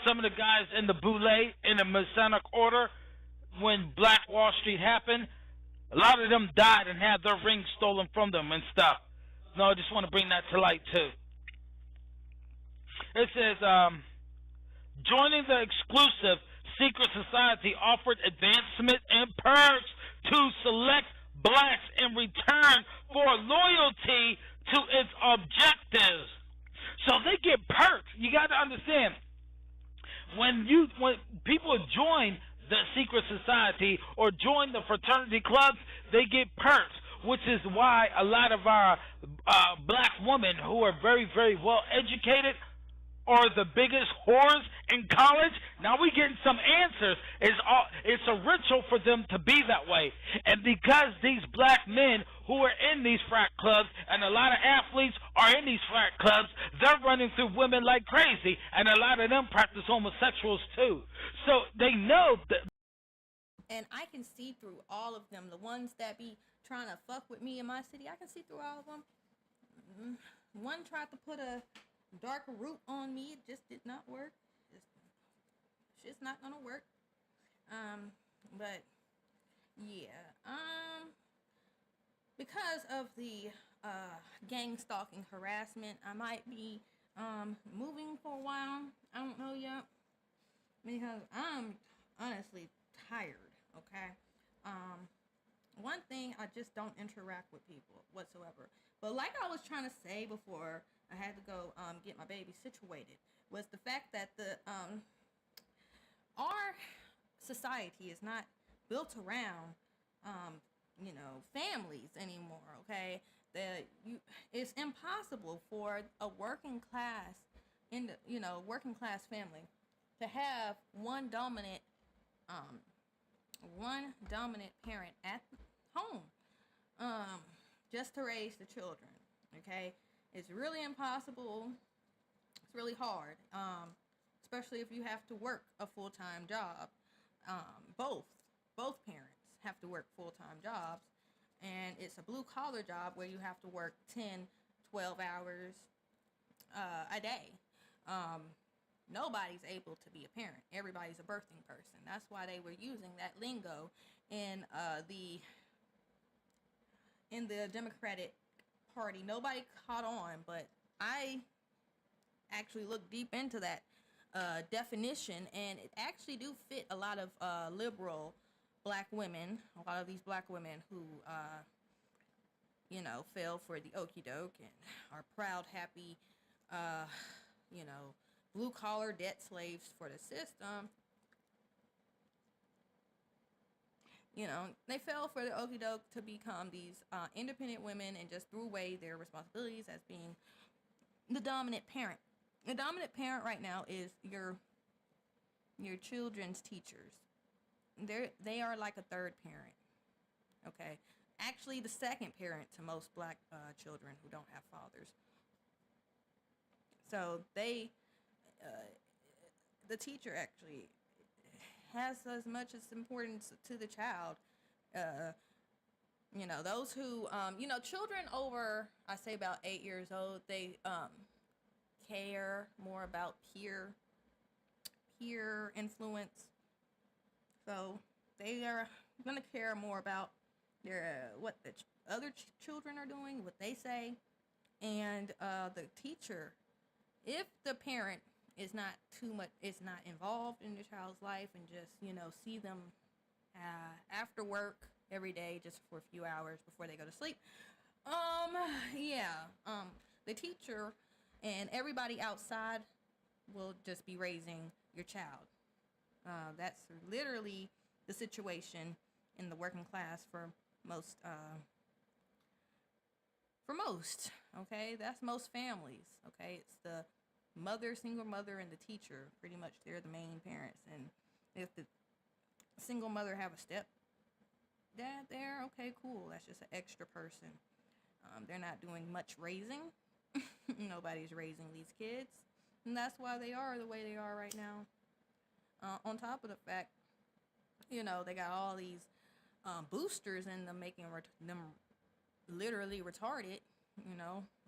Some of the guys in the Boule in the Masonic Order, when Black Wall Street happened, a lot of them died and had their rings stolen from them and stuff. No, I just want to bring that to light too. It says, joining the exclusive secret society offered advancement and perks to select blacks in return for loyalty to its objectives. So they get perks. You got to understand, when people join the secret society or join the fraternity clubs, they get perks, which is why a lot of our black women who are very, very well educated are the biggest whores in college. Now we getting some answers. It's a ritual for them to be that way. And because these black men who are in these frat clubs and a lot of athletes are in these frat clubs, they're running through women like crazy. And a lot of them practice homosexuals too. So they know that. And I can see through all of them. The ones that be trying to fuck with me in my city, I can see through all of them. One tried to put a darker root on me. It just did not work. It's just not gonna work. But yeah. Because of the gang stalking harassment, I might be moving for a while. I don't know yet, because I'm honestly tired. Okay. One thing, I just don't interact with people whatsoever. But like I was trying to say before I had to go get my baby situated, was the fact that our society is not built around families anymore. Okay, it's impossible for a working class family to have one dominant parent at home just to raise the children. Okay, it's really impossible. It's really hard, especially if you have to work a full-time job. Both parents have to work full-time jobs, and it's a blue-collar job where you have to work 10, 12 hours a day. Nobody's able to be a parent. Everybody's a birthing person. That's why they were using that lingo in the Democratic Party. Nobody caught on, but I actually looked deep into that definition, and it actually do fit a lot of liberal black women. A lot of these black women who fell for the okie doke and are proud, happy, blue-collar debt slaves for the system. They fell for the okie doke to become these independent women and just threw away their responsibilities as being the dominant parent. The dominant parent right now is your children's teachers. They are like a third parent. Okay, actually the second parent to most black children who don't have fathers. So the teacher actually has as much as importance to the child. Those who, children over, I say about 8 years old, they care more about peer influence. So they are going to care more about what the other children are doing, what they say, and the teacher. If the parent is not involved in the child's life and just see them after work every day just for a few hours before they go to sleep, the teacher and everybody outside will just be raising your child. That's literally the situation in the working class for most. Okay, that's most families. Okay, it's the single mother, and the teacher. Pretty much, they're the main parents. And if the single mother have a step dad there, okay, cool. That's just an extra person. They're not doing much raising. Nobody's raising these kids, and that's why they are the way they are right now. On top of the fact, they got all these boosters in them, making them literally retarded.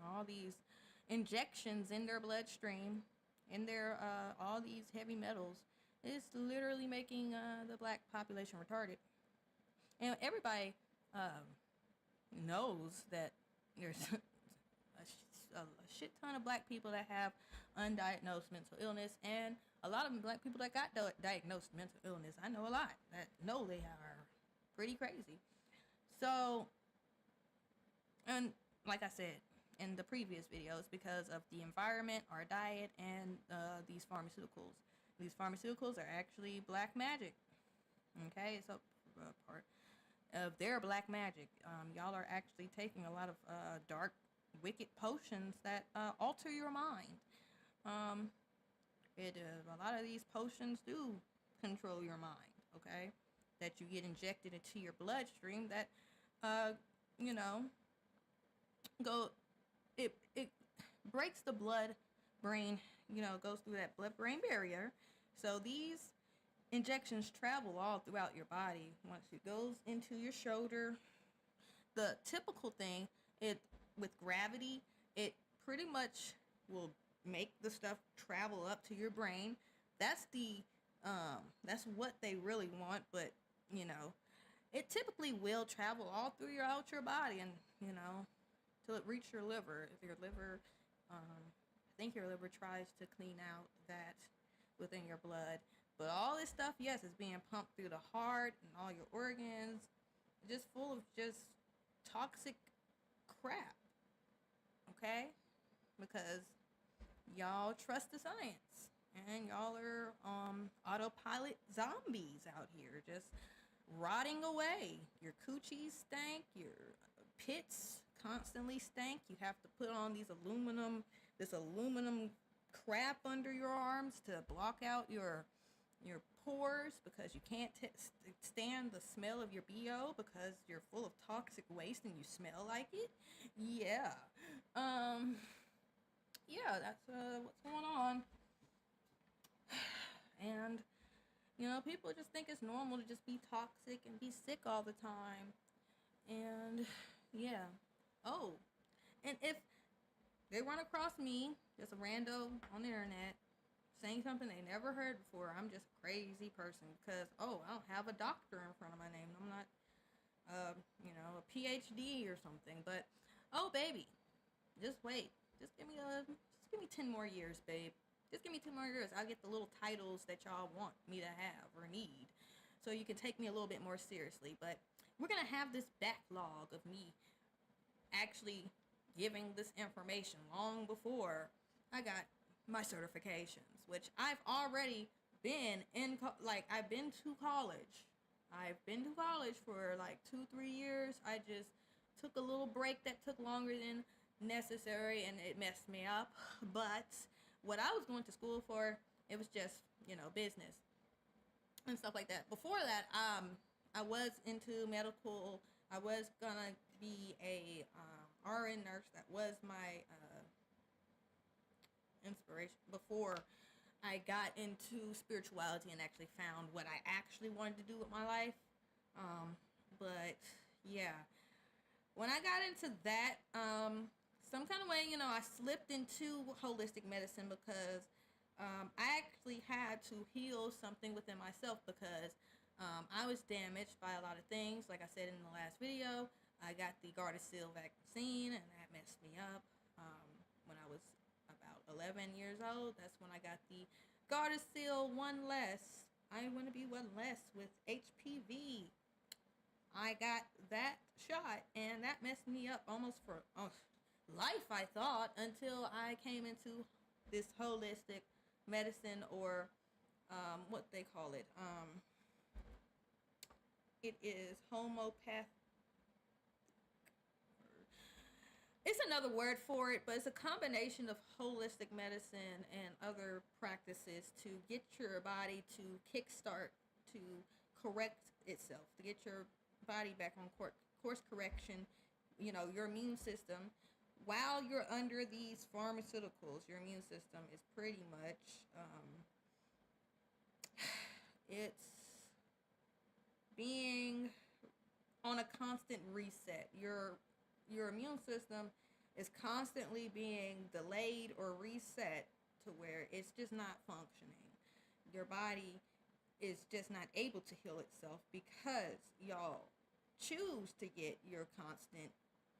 All these injections in their bloodstream and their all these heavy metals. It's literally making the black population retarded. And everybody knows that there's a shit ton of black people that have undiagnosed mental illness, and a lot of black people that got diagnosed mental illness. I know a lot that know they are pretty crazy. So, and like I said in the previous videos, because of the environment, our diet, and these pharmaceuticals. These pharmaceuticals are actually black magic. Okay, it's a part of their black magic. Y'all are actually taking a lot of dark, wicked potions that alter your mind. A lot of these potions do control your mind. Okay, that you get injected into your bloodstream. That you know, it breaks the blood brain. Goes through that blood brain barrier. So these injections travel all throughout your body. Once it goes into your shoulder, the typical thing, with gravity, it pretty much will make the stuff travel up to your brain. That's that's what they really want, but it typically will travel all through your body, and till it reaches your liver. If your liver, I think your liver tries to clean out that within your blood. But all this stuff, yes, is being pumped through the heart and all your organs, just full of just toxic crap. Okay? Because y'all trust the science, and y'all are autopilot zombies out here, just rotting away. Your coochies stank, your pits constantly stank. You have to put on this aluminum crap under your arms to block out your pores, because you can't stand the smell of your BO because you're full of toxic waste and you smell like it. Yeah. Yeah, that's what's going on. And people just think it's normal to just be toxic and be sick all the time. And yeah. Oh, and if they run across me, just a rando on the internet, saying something they never heard before, I'm just a crazy person, because I don't have a doctor in front of my name. I'm not a PhD or something. But baby, just wait. Just give me 10 more years, babe. Just give me 10 more years. I'll get the little titles that y'all want me to have or need, so you can take me a little bit more seriously. But we're gonna have this backlog of me actually giving this information long before I got my certifications, which I've already been in. I've been to college. I've been to college for like 2-3 years. I just took a little break that took longer than necessary, and it messed me up. But what I was going to school for, it was just business and stuff like that. Before that, I was into medical. I was gonna be a RN nurse. That was my inspiration before I got into spirituality and actually found what I actually wanted to do with my life. But yeah, when I got into that, some kind of way, I slipped into holistic medicine because I actually had to heal something within myself, because I was damaged by a lot of things. Like I said in the last video, I got the Gardasil vaccine, and that messed me up. When I was about 11 years old, that's when I got the Gardasil 1 less. I want to be 1 less with HPV. I got that shot, and that messed me up almost for life, I thought, until I came into this holistic medicine, or what they call it. It is homeopath. It's another word for it, but it's a combination of holistic medicine and other practices to get your body to kickstart, to correct itself, to get your body back on course correction, your immune system. While you're under these pharmaceuticals, your immune system is pretty much, it's being on a constant reset. Your immune system is constantly being delayed or reset to where it's just not functioning. Your body is just not able to heal itself because y'all choose to get your constant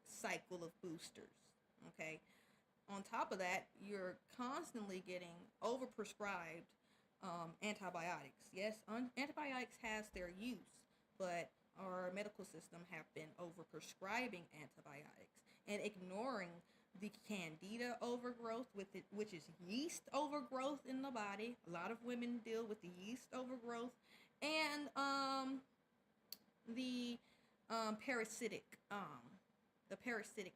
cycle of boosters. Okay. On top of that, you're constantly getting overprescribed antibiotics. Yes, antibiotics has their use, but our medical system have been overprescribing antibiotics and ignoring the candida overgrowth with it, which is yeast overgrowth in the body. A lot of women deal with the yeast overgrowth and the parasitic the parasitic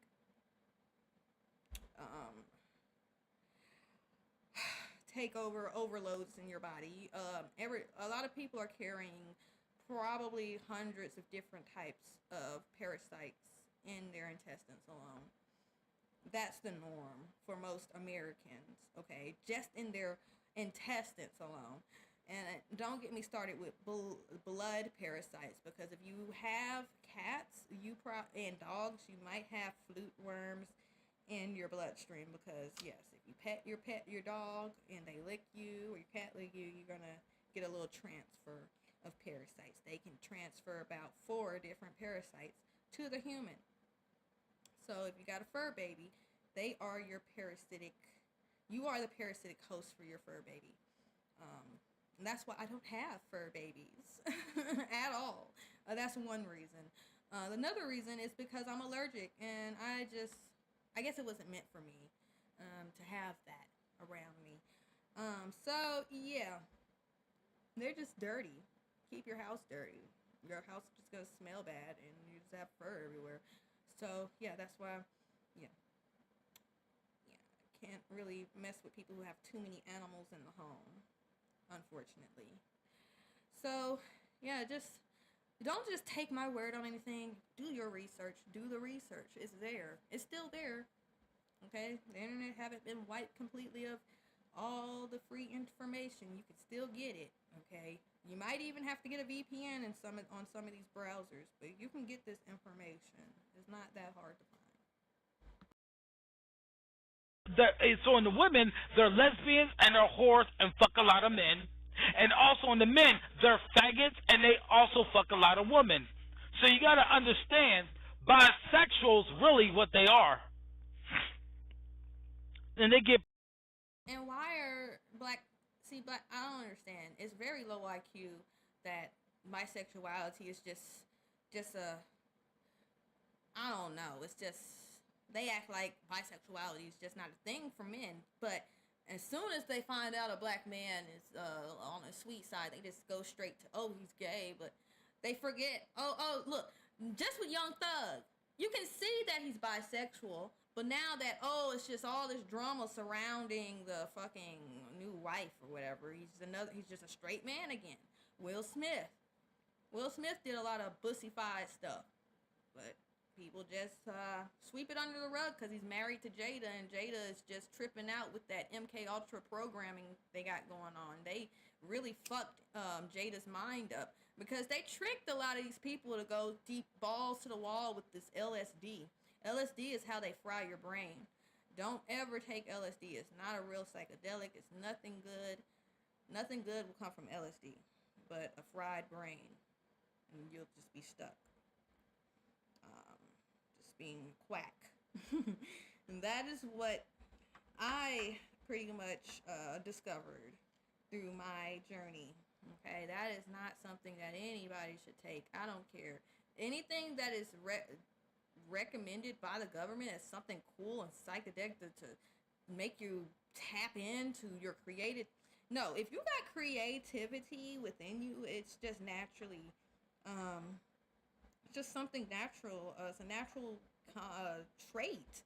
takeover overloads in your body. A lot of people are carrying probably hundreds of different types of parasites in their intestines alone. That's the norm for most Americans, okay? Just in their intestines alone. And don't get me started with blood parasites, because if you have cats and dogs, you might have flute worms in your bloodstream. Because yes, if you pet your dog and they lick you, or your cat lick you, you're gonna get a little transfer of parasites. They can transfer about 4 different parasites to the human. So if you got a fur baby, you are the parasitic host for your fur baby. And that's why I don't have fur babies at all. That's one reason. Another reason is because I'm allergic, and I guess it wasn't meant for me to have that around me. So yeah, they're just dirty. Keep your house dirty. Your house is just gonna smell bad, and you just have fur everywhere. So yeah, that's why. Yeah, can't really mess with people who have too many animals in the home, unfortunately. So yeah, don't just take my word on anything. Do your research. Do the research. It's there. It's still there. Okay, the internet haven't been wiped completely of all the free information. You can still get it. Okay, you might even have to get a VPN on some of these browsers, but you can get this information. It's not that hard to find. So in the women, they're lesbians and they're whores and fuck a lot of men. And also in the men, they're faggots and they also fuck a lot of women. So you gotta understand, bisexuals really what they are. And they get. And why are black? See, black. I don't understand. It's very low IQ that bisexuality is just a. I don't know. It's just they act like bisexuality is just not a thing for men. But as soon as they find out a black man is on a sweet side, they just go straight to, oh, he's gay. But they forget. Oh, look, just with Young Thug, you can see that he's bisexual. But now that, it's just all this drama surrounding the fucking new wife or whatever, he's just a straight man again. Will Smith did a lot of bussified stuff, but people just sweep it under the rug because he's married to Jada, and Jada is just tripping out with that MK Ultra programming they got going on. They really fucked Jada's mind up because they tricked a lot of these people to go deep balls to the wall with this LSD. LSD is how they fry your brain. Don't ever take LSD. It's not a real psychedelic. It's nothing good. Nothing good will come from LSD, but a fried brain, and you'll just be stuck. Just being quack. And that is what I pretty much discovered through my journey. Okay, that is not something that anybody should take. I don't care. Anything that is recommended by the government as something cool and psychedelic to make you tap into your creative. No, if you got creativity within you, it's just naturally, just something natural. It's a natural trait.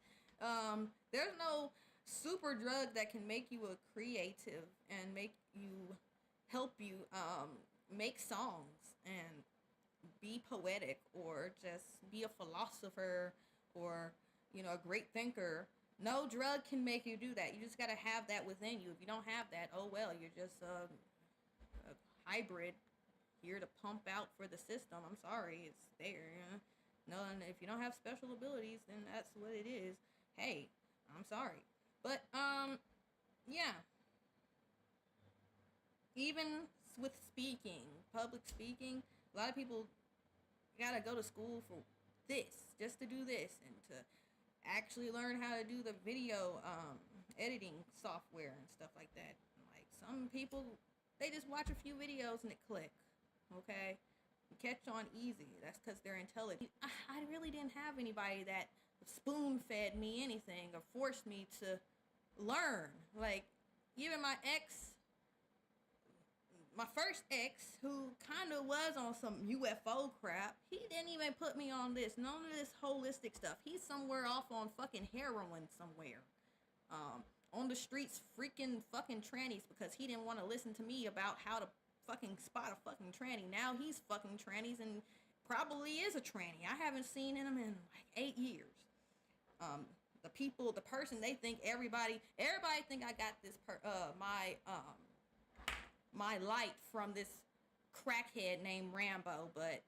There's no super drug that can make you a creative and help you make songs and be poetic, or just be a philosopher, or a great thinker. No drug can make you do that. You just gotta have that within you. If you don't have that, oh well, you're just a hybrid here to pump out for the system. I'm sorry, it's there. No, and if you don't have special abilities, then that's what it is. Hey, I'm sorry, but yeah. even with speaking, public speaking, a lot of people gotta go to school for this, just to do this, and to actually learn how to do the video editing software and stuff like that. Like some people, they just watch a few videos and it click. Okay, catch on easy. That's because they're intelligent. I really didn't have anybody that spoon fed me anything or forced me to learn. Like even my first ex, who kind of was on some UFO crap, he didn't even put me on this, none of this holistic stuff. He's somewhere off on fucking heroin somewhere. On the streets freaking fucking trannies because he didn't want to listen to me about how to fucking spot a fucking tranny. Now he's fucking trannies and probably is a tranny. I haven't seen him in like 8 years. The person, they think everybody think I got this my light from this crackhead named Rambo, but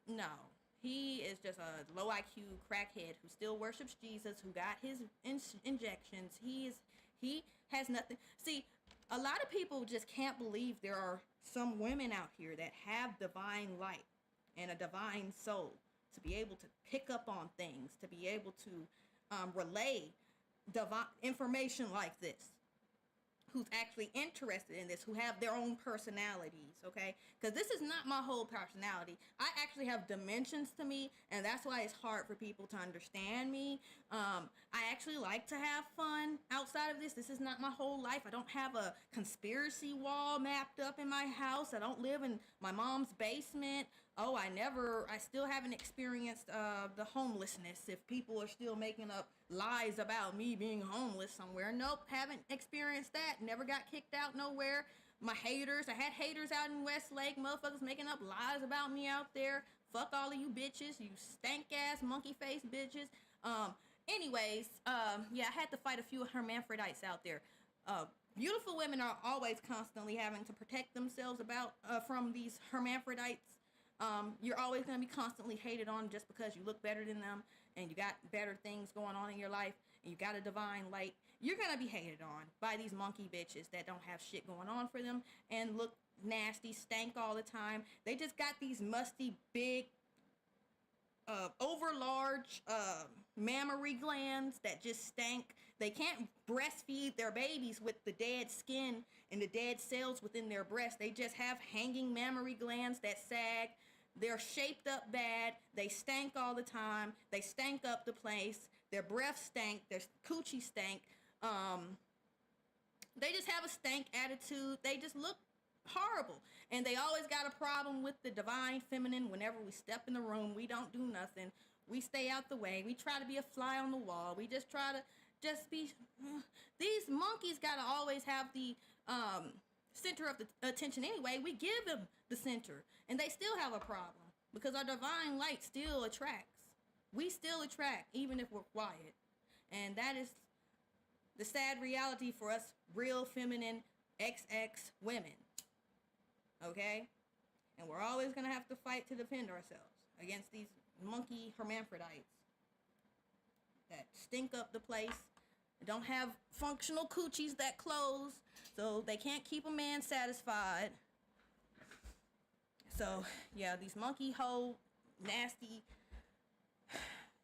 no. He is just a low IQ crackhead who still worships Jesus, who got his injections. He has nothing. See, a lot of people just can't believe there are some women out here that have divine light and a divine soul to be able to pick up on things, to be able to relay divine information like this, who's actually interested in this, who have their own personalities, okay? Because this is not my whole personality. I actually have dimensions to me, and that's why it's hard for people to understand me. I actually like to have fun outside of this. This is not my whole life. I don't have a conspiracy wall mapped up in my house. I don't live in my mom's basement. Oh, I still haven't experienced the homelessness. If people are still making up lies about me being homeless somewhere. Nope, haven't experienced that. Never got kicked out nowhere. My haters, I had haters out in Westlake, motherfuckers making up lies about me out there. Fuck all of you bitches, you stank ass monkey face bitches. Anyways, yeah, I had to fight a few hermaphrodites out there. Beautiful women are always constantly having to protect themselves from these hermaphrodites. You're always going to be constantly hated on just because you look better than them and you got better things going on in your life and you got a divine light. You're going to be hated on by these monkey bitches that don't have shit going on for them and look nasty, stank all the time. They just got these musty, big, overlarge mammary glands that just stank. They can't breastfeed their babies with the dead skin and the dead cells within their breast. They just have hanging mammary glands that sag. They're shaped up bad. They stank all the time. They stank up the place. Their breath stank. Their coochie stank. They just have a stank attitude. They just look horrible. And they always got a problem with the divine feminine. Whenever we step in the room, we don't do nothing. We stay out the way. We try to be a fly on the wall. We just try to be... These monkeys got to always have the center of the attention anyway. We give them the center. And they still have a problem. Because our divine light still attracts. We still attract, even if we're quiet. And that is the sad reality for us real feminine XX women. Okay? And we're always going to have to fight to defend ourselves against these monkey hermaphrodites that stink up the place, don't have functional coochies that close, so they can't keep a man satisfied. So, yeah, these monkey hoe, nasty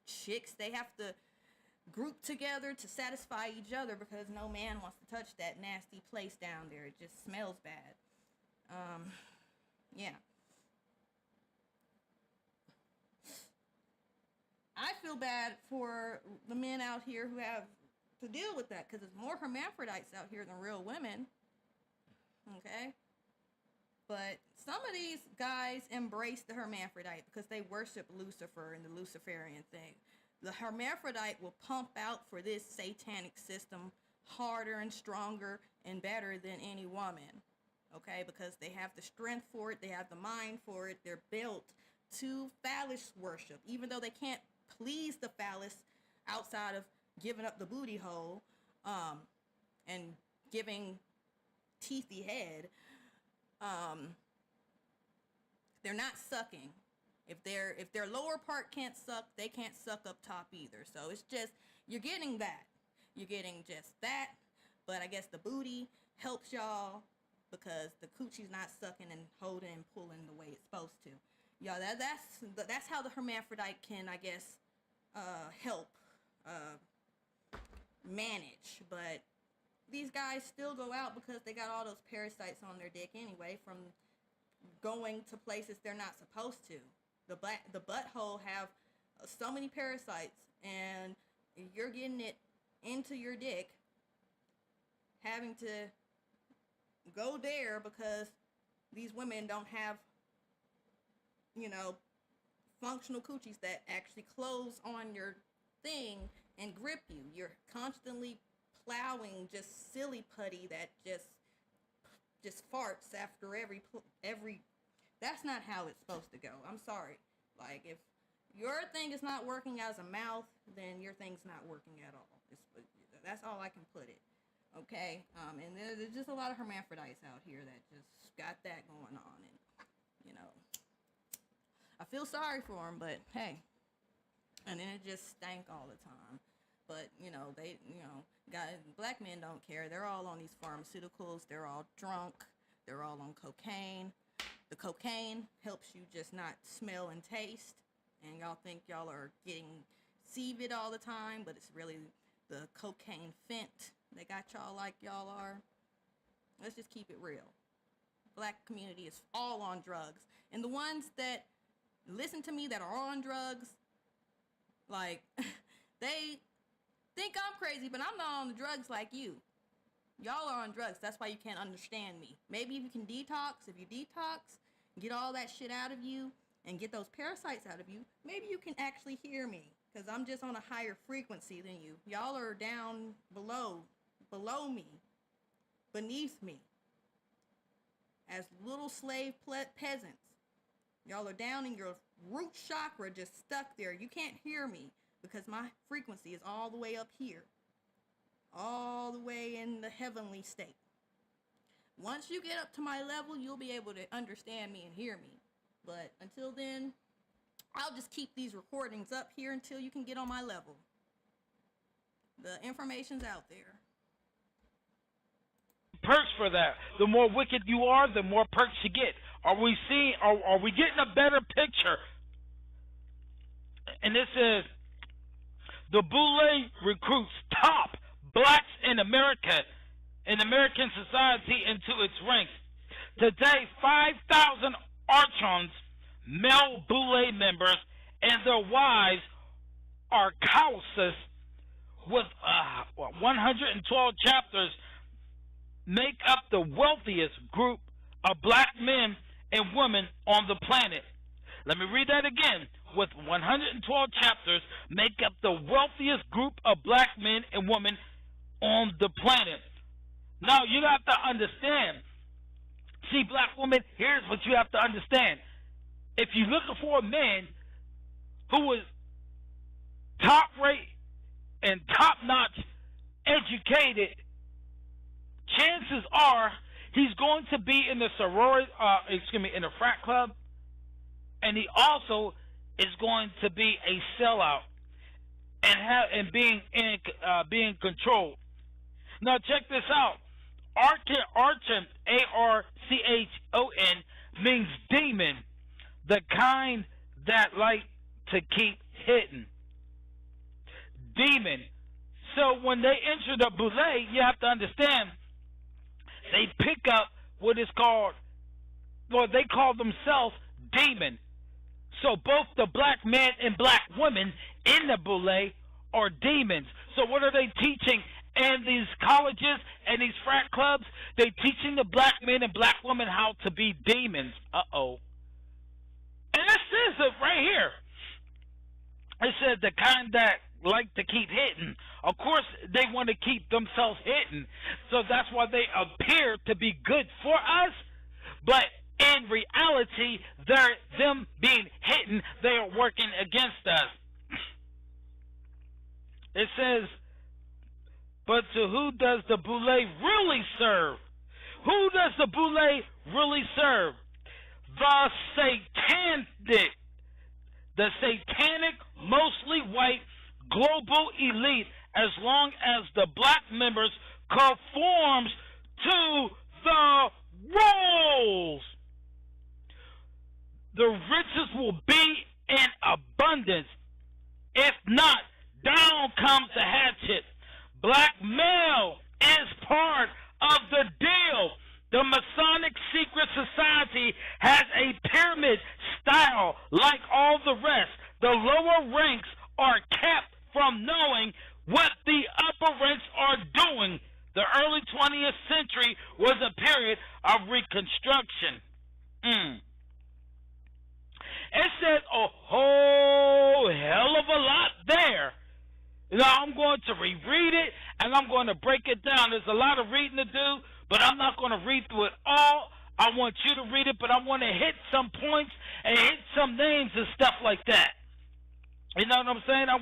chicks, they have to group together to satisfy each other because no man wants to touch that nasty place down there. It just smells bad. Yeah. I feel bad for the men out here who have to deal with that because there's more hermaphrodites out here than real women. Okay? But some of these guys embrace the hermaphrodite because they worship Lucifer and the Luciferian thing. The hermaphrodite will pump out for this satanic system harder and stronger and better than any woman. Okay? Because they have the strength for it. They have the mind for it. They're built to phallus worship. Even though they can't please the phallus outside of giving up the booty hole and giving teethy head, they're not sucking. If their lower part can't suck, they can't suck up top either. So it's just, you're getting that. You're getting just that. But I guess the booty helps y'all because the coochie's not sucking and holding and pulling the way it's supposed to. Y'all, that's how the hermaphrodite can, I guess, help manage. But these guys still go out because they got all those parasites on their dick anyway from going to places they're not supposed to. The butthole have so many parasites, and you're getting it into your dick, having to go there because these women don't have, functional coochies that actually close on your thing and grip you. You're constantly plowing just silly putty that just farts after every. That's not how it's supposed to go. I'm sorry. Like, if your thing is not working as a mouth, then your thing's not working at all. That's all I can put it. Okay? And there's just a lot of hermaphrodites out here that just got that going on. And, I feel sorry for them, but hey. And then it just stank all the time. But, black men don't care. They're all on these pharmaceuticals. They're all drunk. They're all on cocaine. The cocaine helps you just not smell and taste. And y'all think y'all are getting seated all the time, but it's really the cocaine fent that got y'all like y'all are. Let's just keep it real. Black community is all on drugs. And the ones that listen to me that are on drugs, like, they think I'm crazy, but I'm not on the drugs like you. Y'all are on drugs. That's why you can't understand me. Maybe if you can detox, get all that shit out of you, and get those parasites out of you, maybe you can actually hear me, because I'm just on a higher frequency than you. Y'all are down below me, beneath me, as little slave peasants. Y'all are down in your root chakra, just stuck there. You can't hear me because my frequency is all the way up here, all the way in the heavenly state. Once you get up to my level, you'll be able to understand me and hear me. But until then, I'll just keep these recordings up here until you can get on my level. The information's out there. Perks for that. The more wicked you are, the more perks you get. Are we getting a better picture? And this is the Boule recruits top blacks in American society into its ranks. Today, 5,000 Archons, male Boule members, and their wives are Kausus with 112 chapters make up the wealthiest group of black men and women on the planet. Let me read that again. With 112 chapters, make up the wealthiest group of black men and women on the planet. Now, you have to understand. See, black women, here's what you have to understand. If you're looking for a man who is top rate and top-notch educated, chances are he's going to be in the in the frat club, and he also is going to be a sellout and being controlled. Now check this out. Archon, A-R-C-H-O-N, means demon, the kind that like to keep hidden. Demon. So when they enter the Boule, you have to understand, they pick up what is called, well, they call themselves demon. So both the black men and black women in the Boule are demons. So what are they teaching in these colleges and these frat clubs? They're teaching the black men and black women how to be demons. Uh-oh. And this is it right here. It says the kind that like to keep hidden. Of course, they want to keep themselves hidden. So that's why they appear to be good for us. But in reality, them being hidden, they are working against us. It says, but to who does the Boule really serve? Who does the Boule really serve? The satanic, mostly white, global elite, as long as the black members conforms to the rolls. The riches will be in abundance. If not, down comes the hatchet. Blackmail is part of the deal. The Masonic secret society has a pyramid style like all the rest. The lower ranks are kept from knowing what the upper ranks are doing. The early 20th century was a period of reconstruction. It says a whole hell of a lot there. Now, I'm going to reread it, and I'm going to break it down. There's a lot of reading to do, but I'm not going to read through it all. I want you to read it, but I want to hit some points and hit some names and stuff like that. You know what I'm saying? I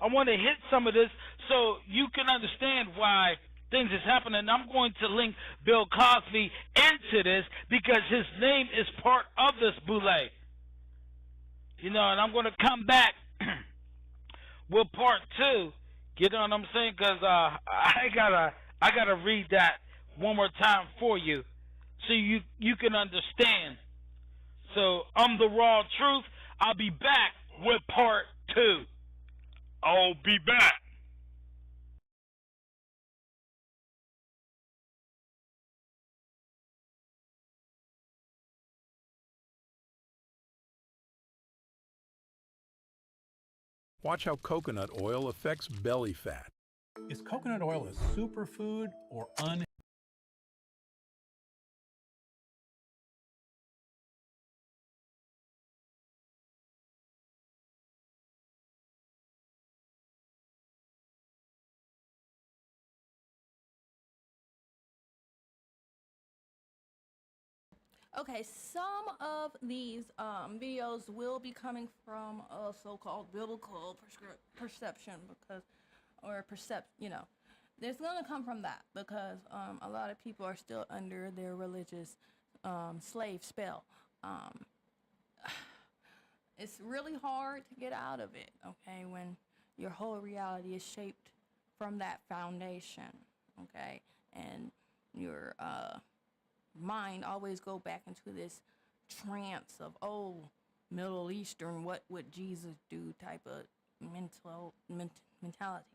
want to hit some of this so you can understand why things is happening. I'm going to link Bill Cosby into this because his name is part of this Boule. You know, and I'm going to come back with part 2. You know what I'm saying? Because I gotta read that one more time for you so you can understand. So I'm the raw truth. I'll be back with part 2. I'll be back. Watch how coconut oil affects belly fat. Is coconut oil a superfood or un? Okay, some of these videos will be coming from a so-called biblical perception there's gonna come from that because a lot of people are still under their religious slave spell. It's really hard to get out of it, okay, when your whole reality is shaped from that foundation, okay, and your mind always go back into this trance of Middle Eastern, what would Jesus do type of mentality,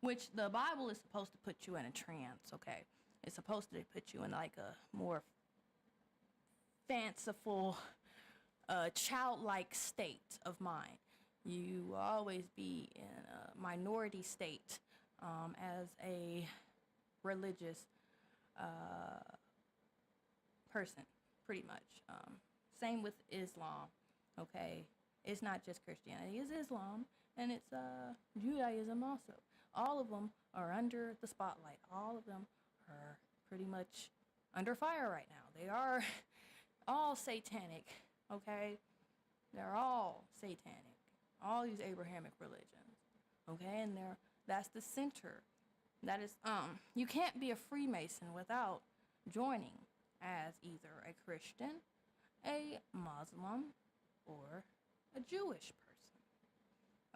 which the Bible is supposed to put you in a trance. Okay, it's supposed to put you in like a more fanciful childlike state of mind. You will always be in a minority state as a religious person, pretty much. Same with Islam, okay? It's not just Christianity, it's Islam, and it's Judaism also. All of them are under the spotlight. All of them are pretty much under fire right now. They are all satanic, okay? They're all satanic. All these Abrahamic religions, okay? And that's the center. That is, you can't be a Freemason without joining as either a Christian, a Muslim, or a Jewish person,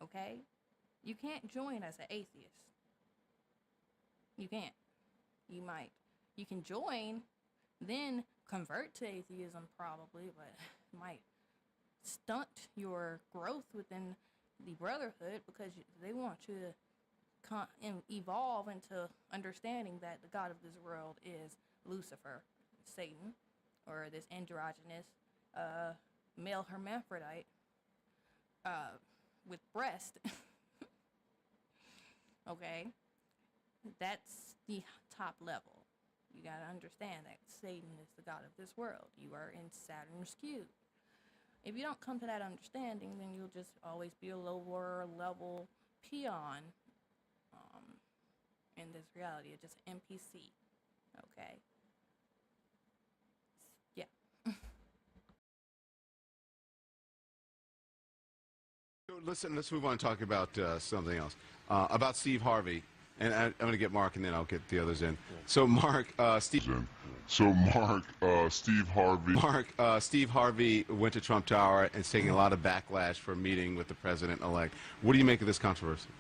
okay? You can't join as an atheist. You can't. You can join, then convert to atheism probably, but it might stunt your growth within the brotherhood because they want you to evolve into understanding that the God of this world is Lucifer, Satan, or this androgynous male hermaphrodite with breast. Okay, that's the top level. You gotta understand that Satan is the god of this world. You are in Saturn's cube. If you don't come to that understanding, then you'll just always be a lower level peon in this reality. It's just an NPC. Okay. Yeah. Let's move on and talk about something else. About Steve Harvey. And I'm going to get Mark, and then I'll get the others in. So, Mark, Steve Harvey went to Trump Tower and is taking a lot of backlash for meeting with the president-elect. What do you make of this controversy?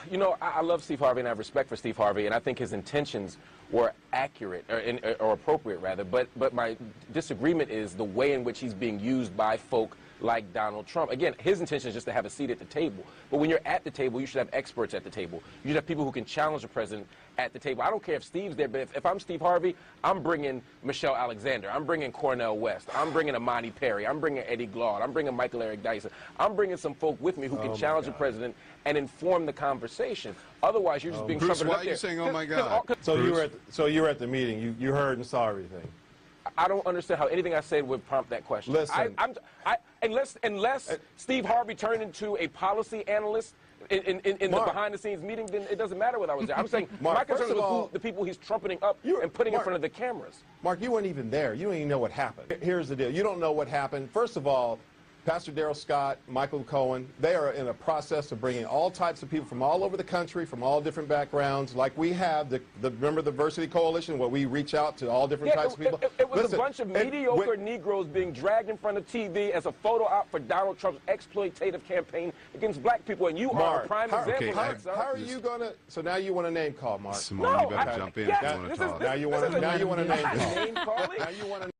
You know, I love Steve Harvey, and I have respect for Steve Harvey, and I think his intentions were accurate or appropriate, rather. But my disagreement is the way in which he's being used by folk like Donald Trump. Again, his intention is just to have a seat at the table. But when you're at the table, you should have experts at the table. You should have people who can challenge the president at the table. I don't care if Steve's there, but if I'm Steve Harvey, I'm bringing Michelle Alexander. I'm bringing Cornel West. I'm bringing Amani Perry. I'm bringing Eddie Glaude. I'm bringing Michael Eric Dyson. I'm bringing some folk with me who can challenge the president and inform the conversation. Otherwise, you're just being Bruce, trumpeted why up are there. you saying, oh, my God? So you were at the meeting. You heard and saw everything. I don't understand how anything I said would prompt that question. Listen. Unless Steve Harvey turned into a policy analyst in the behind-the-scenes meeting, then it doesn't matter what I was there. I'm saying my concern is the people he's trumpeting up and putting in front of the cameras. Mark, you weren't even there. You don't even know what happened. Here's the deal. You don't know what happened. First of all, Pastor Darrell Scott, Michael Cohen, they are in a process of bringing all types of people from all over the country, from all different backgrounds, like we have, remember the Diversity Coalition, where we reach out to all different types of people? It was a bunch of mediocre Negroes being dragged in front of TV as a photo op for Donald Trump's exploitative campain against black people, and you are a prime example. How are you going to, so now you want a name call, Mark? Simone, you better jump in if you want to talk. Now you want a name call. Name calling? Now you want a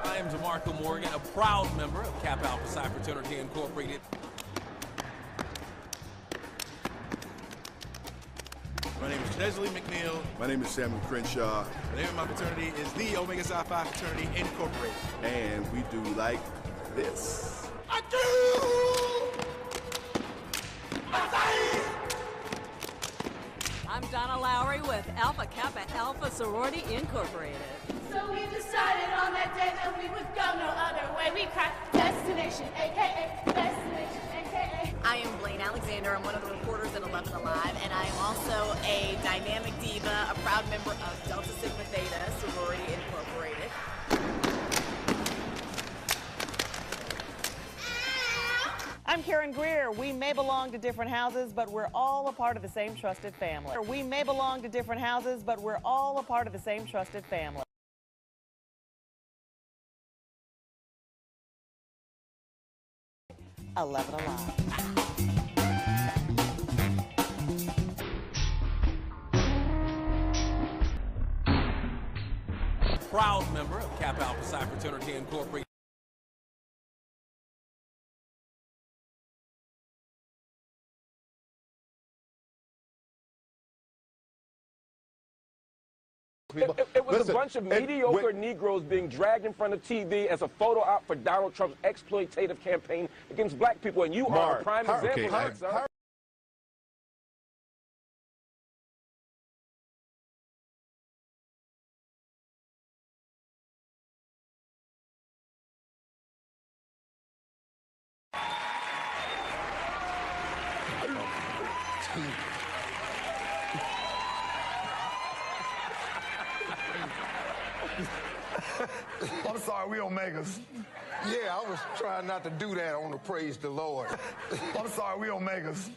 I am DeMarco Morgan, a proud member of Kappa Alpha Psi Fraternity Incorporated. My name is Chesley McNeil. My name is Samuel Crenshaw. The name of my fraternity is the Omega Psi Phi Fraternity Incorporated. And we do like this. I do! I'm Donna Lowry with Alpha Kappa Alpha Sorority Incorporated. So we decided on that day that we would go no other way. We cracked Destination, a.k.a. Destination, a.k.a. I am Blaine Alexander. I'm one of the reporters at 11 Alive, and I am also a dynamic diva, a proud member of Delta Sigma Theta Sorority Incorporated. I'm Karen Greer. We may belong to different houses, but we're all a part of the same trusted family. We may belong to different houses, but we're all a part of the same trusted family. $11 Alive. Proud member of Kappa Alpha Psi Fraternity Incorporated. It was a bunch of mediocre Negroes being dragged in front of TV as a photo op for Donald Trump's exploitative campaign against black people, and you are a prime example. I'm sorry, we Omegas. Yeah, I was trying not to do that on the Praise the Lord. I'm sorry, we Omegas.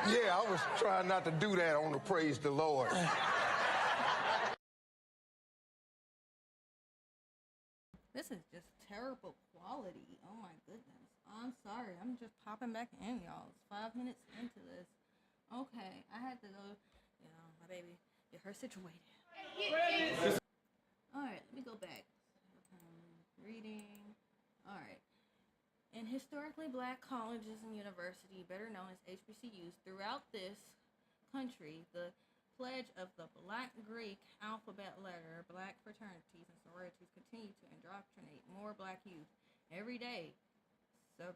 Yeah, I was trying not to do that on the Praise the Lord. This is just terrible quality. Oh my goodness. I'm sorry. I'm just popping back in, y'all. It's 5 minutes into this. Okay, I had to go, my baby, get her situated. Alright, let me go back. Reading. Alright. In historically black colleges and universities, better known as HBCUs, throughout this country, the pledge of the Black Greek alphabet letter, black fraternities and sororities continue to indoctrinate more black youth every day to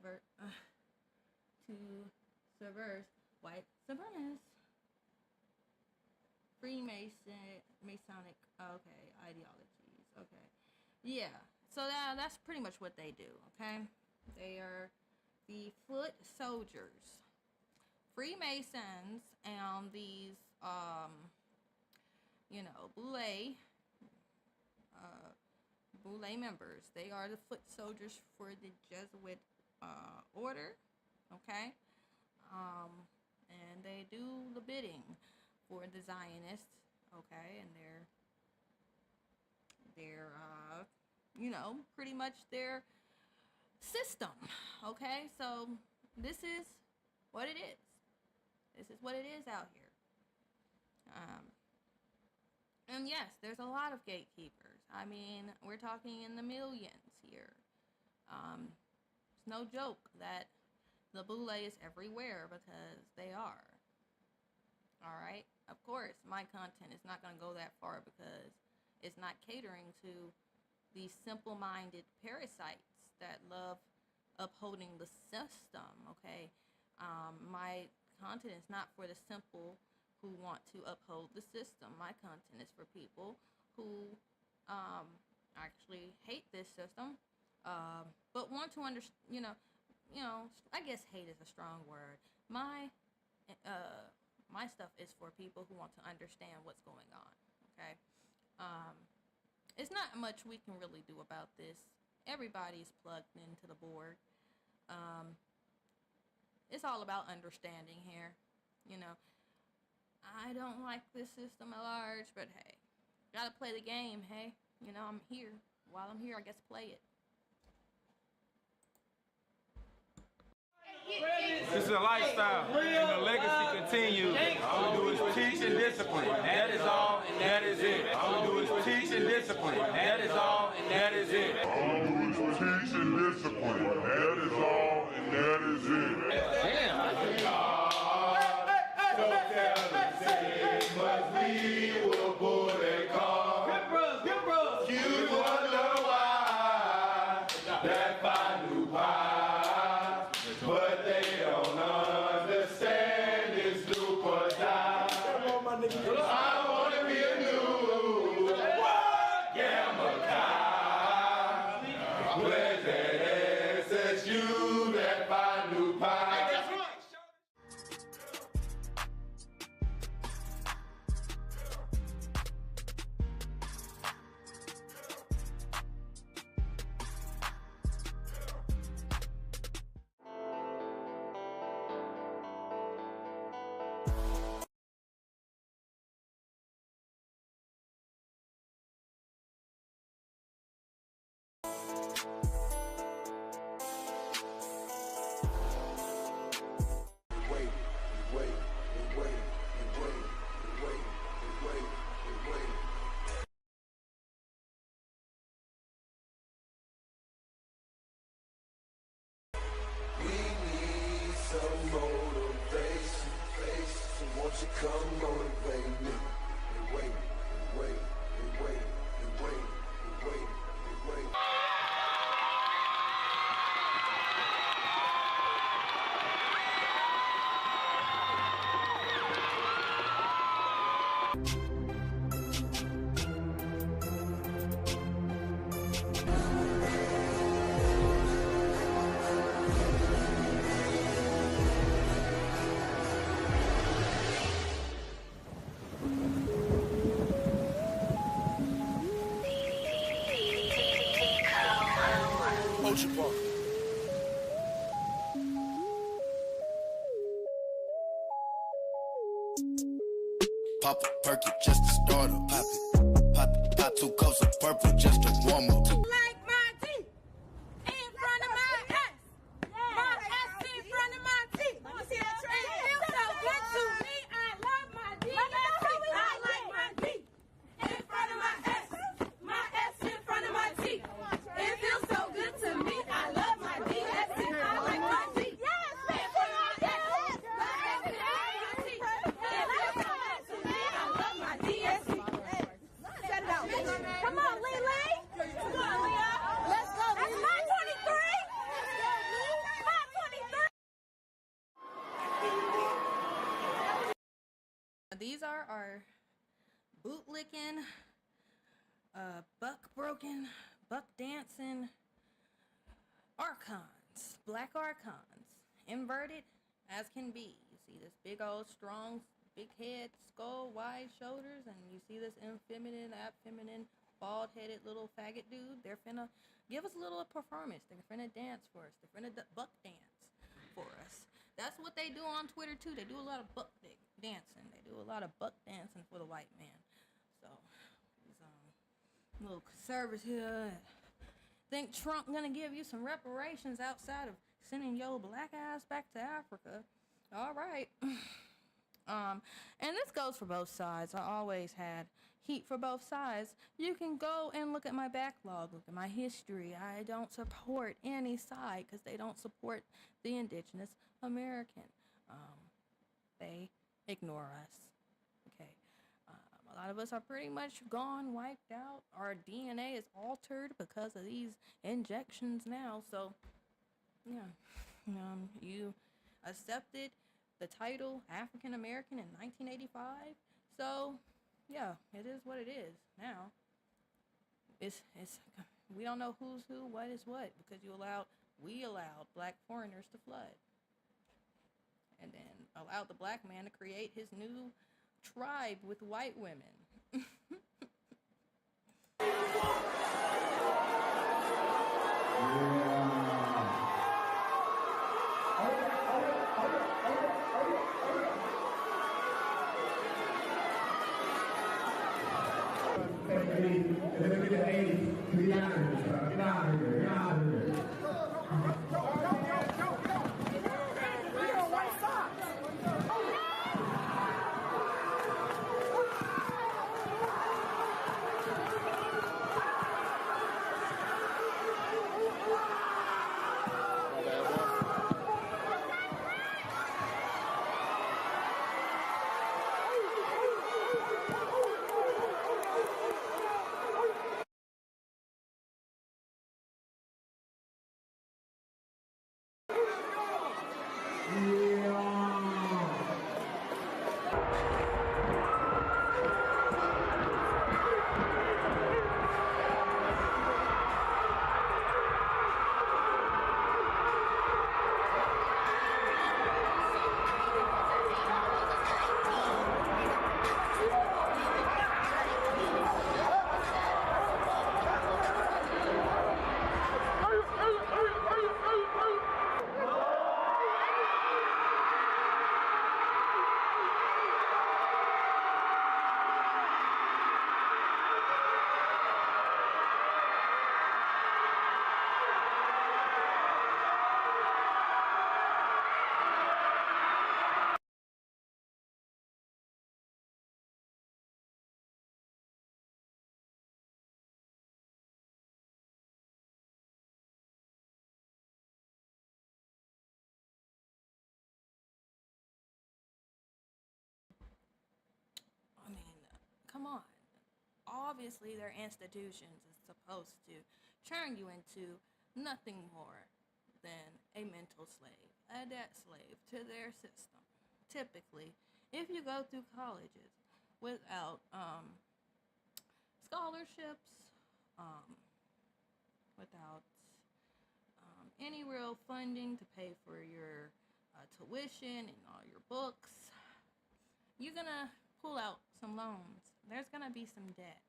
subvert white supremacist, Masonic, ideologies. Okay, yeah. So that's pretty much what they do. Okay, they are the foot soldiers, Freemasons, and these Boule members. They are the foot soldiers for the Jesuit order. Okay, and they do the bidding for the Zionists. Okay, and they're pretty much their system. Okay, so this is what it is. This is what it is out here. And yes, there's a lot of gatekeepers. I mean, we're talking in the millions here. It's no joke that the Boule is everywhere, because they are. Alright? Of course, my content is not going to go that far, because it's not catering to these simple-minded parasites that love upholding the system, okay? My content is not for the simple who want to uphold the system. My content is for people who actually hate this system, but want to understand, I guess hate is a strong word. My stuff is for people who want to understand what's going on, okay? It's not much we can really do about this. Everybody's plugged into the board. It's all about understanding here, I don't like this system at large, but hey, gotta play the game, hey? I'm here. While I'm here, I guess play it. This is a lifestyle, and the legacy continues. All we do is teach and discipline. That is all, and that is it. All we do is teach and discipline. That is all, and that is it. All we do is teach and discipline. That is all, and that is it. Damn. But we will pull that car. You wonder why that fine new pie, but they don't understand it's do or die. I wanna be a new gamma guy. Where's that SSU, that fine new pie? Won't you come motivate me? Wait. Ocean Park. Pop a perky just to start up. Pop 2 cups of purple just to warm up. Like my teeth in front of my ass. My ass in front of my teeth. It feels so good to me. are bootlicking, buck broken, buck dancing archons, black archons, inverted as can be. You see this big old strong, big head, skull, wide shoulders, and you see this effeminate, bald-headed little faggot dude. They're finna give us a little performance. They're finna dance for us. They're finna buck dance for us. That's what they do on Twitter too. They do a lot of buck dancing. They do a lot of buck dancing for the white man. So these little conservatives here think Trump gonna give you some reparations outside of sending your black ass back to Africa. All right. And this goes for both sides. I always had heat for both sides. You can go and look at my backlog, look at my history. I don't support any side because they don't support the indigenous American. They ignore us. Okay. A lot of us are pretty much gone, wiped out. Our DNA is altered because of these injections now. So, yeah. You accepted the title African American in 1985. So, yeah, it is what it is now. It's we don't know who's who, what is what, because we allowed black foreigners to flood. And then allowed the black man to create his new tribe with white women. Come on. Obviously, their institutions is supposed to turn you into nothing more than a mental slave, a debt slave to their system. Typically, if you go through colleges without scholarships, without any real funding to pay for your tuition and all your books, you're gonna pull out some loans. There's gonna be some debt,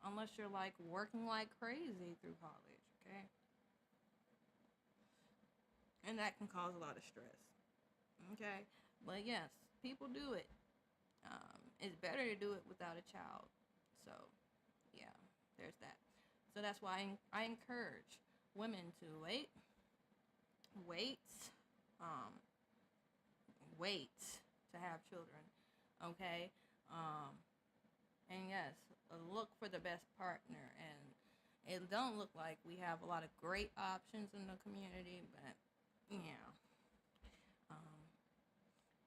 unless you're like working like crazy through college, okay? And that can cause a lot of stress, okay? But yes, people do it. It's better to do it without a child. So, yeah, there's that. So that's why I encourage women to wait to have children, okay? And yes, look for the best partner. And it don't look like we have a lot of great options in the community, but yeah.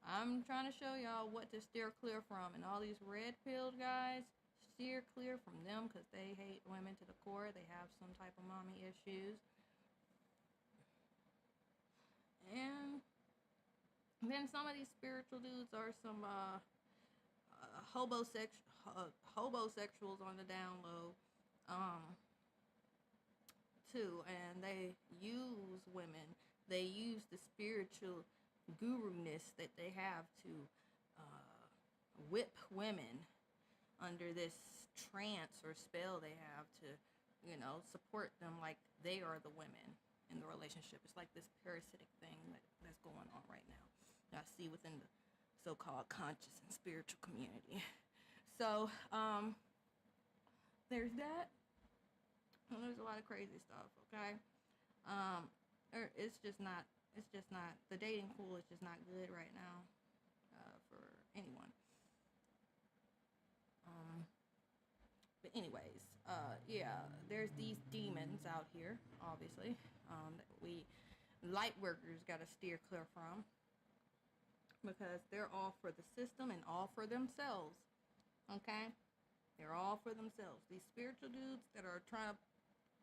I'm trying to show y'all what to steer clear from, and all these red-pilled guys, steer clear from them because they hate women to the core. They have some type of mommy issues. And then some of these spiritual dudes are some hobosexuals on the down low, too, and they use women. They use the spiritual guru-ness that they have to whip women under this trance or spell they have to, support them like they are the women in the relationship. It's like this parasitic thing that's going on right now. I see within the so-called conscious and spiritual community. So, there's that. And there's a lot of crazy stuff, okay? It's just not, the dating pool is just not good right now, for anyone. But anyways, yeah, there's these demons out here, obviously, that we light workers got to steer clear from, because they're all for the system and all for themselves, okay? They're all for themselves. These spiritual dudes that are trying to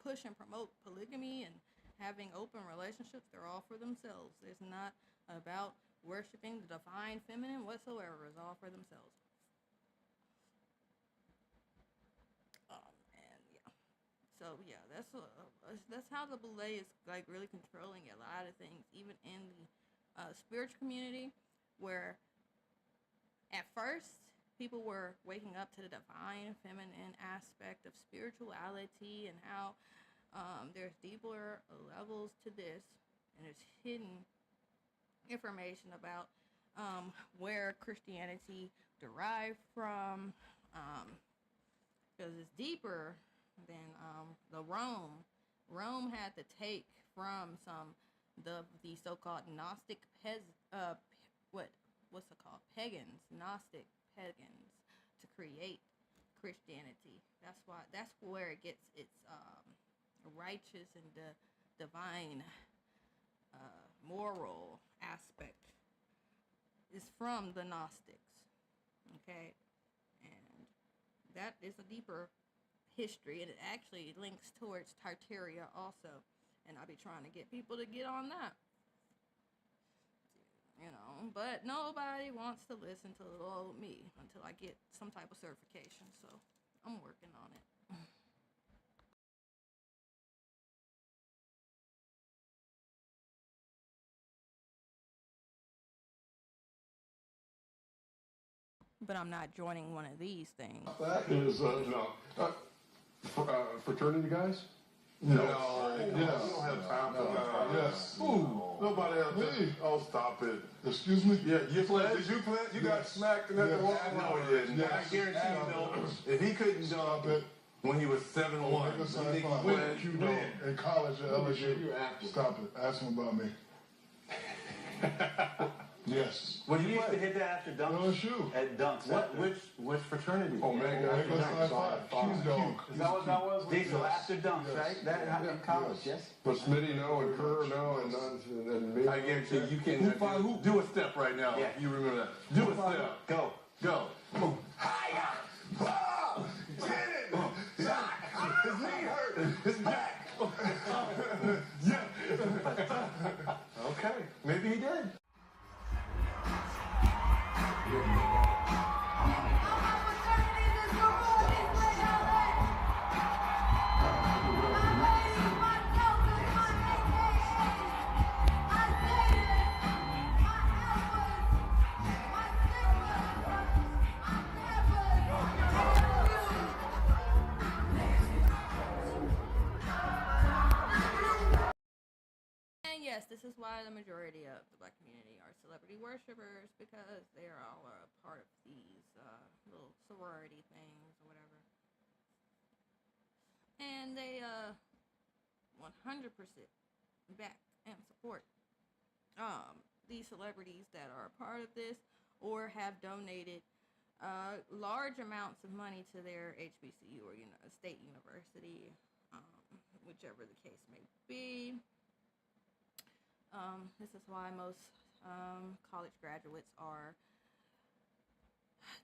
push and promote polygamy and having open relationships, they're all for themselves. It's not about worshiping the divine feminine whatsoever. It's all for themselves. And yeah, so yeah, that's how the Boule is like really controlling a lot of things, even in the spiritual community, where at first people were waking up to the divine feminine aspect of spirituality and how there's deeper levels to this, and there's hidden information about where Christianity derived from, because it's deeper than the Rome. Rome had to take from the so-called Gnostic what's it called? Pagans, Gnostic pagans, to create Christianity. That's where it gets its righteous and divine moral aspect, is from the Gnostics, okay? And that is a deeper history, and it actually links towards Tartaria also, and I'll be trying to get people to get on that, but nobody wants to listen to little old me until I get some type of certification, so I'm working on it. But I'm not joining one of these things. That is, fraternity guys? No. You don't have time for that. Yes. Ooh. Nobody else. Me. Oh, stop it. Excuse me? Yeah, you pledged? Did you pledge? You got smacked and had to walk No, away. he didn't. I guarantee you know, if he couldn't Stop it. when he was 7-1, you think he pledged? You know, in college at LSU. Stop it. Ask him about me. Yes. Well, you used to hit that after dunks. LSU. At dunks. Which fraternity? Omega Psi Phi. She's dog. Is that what that was? Diesel after dunks, right? That happened in college, yes. But Smitty no, and Kerr no, and me. I guarantee you can do a step right now. Yeah. You remember that. Do a step. Go. Go. Hiya! Ah! Hit it! His knee hurt. His back. Yeah. Okay. Maybe he did. Yes, this is why the majority of the black community are celebrity worshipers, because they are all a part of these little sorority things or whatever. And they 100% back and support these celebrities that are a part of this, or have donated large amounts of money to their HBCU or state university, whichever the case may be. This is why most college graduates are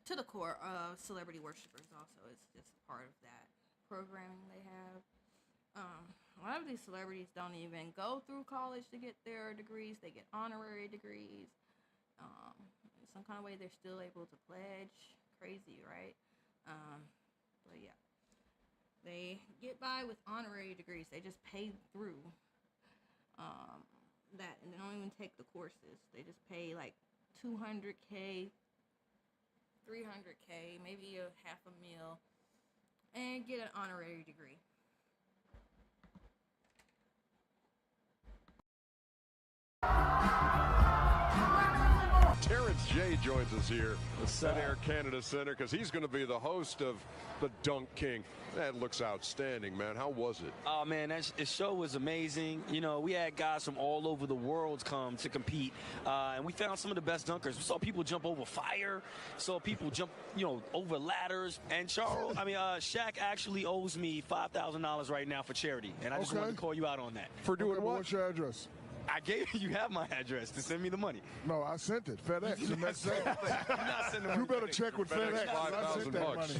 to the core of celebrity worshipers also. It's just part of that programming they have. A lot of these celebrities don't even go through college to get their degrees. They get honorary degrees. In some kind of way, they're still able to pledge crazy, right? But yeah, they get by with honorary degrees. They just pay through that, and they don't even take the courses. They just pay like $200K, $300K, maybe a half a mil, and get an honorary degree. Terrence J joins us here at Air Canada Center because he's going to be the host of the Dunk King. That looks outstanding, man. How was it? Oh, man, the show was amazing. You know, we had guys from all over the world come to compete, and we found some of the best dunkers. We saw people jump over fire, saw people jump, over ladders. And Shaq actually owes me $5,000 right now for charity, and I just wanted to call you out on that. For doing what? What's your address? I gave you have my address to send me the money. No, I sent it. FedEx. You're not sending the money. You better check with FedEx. I sent that money.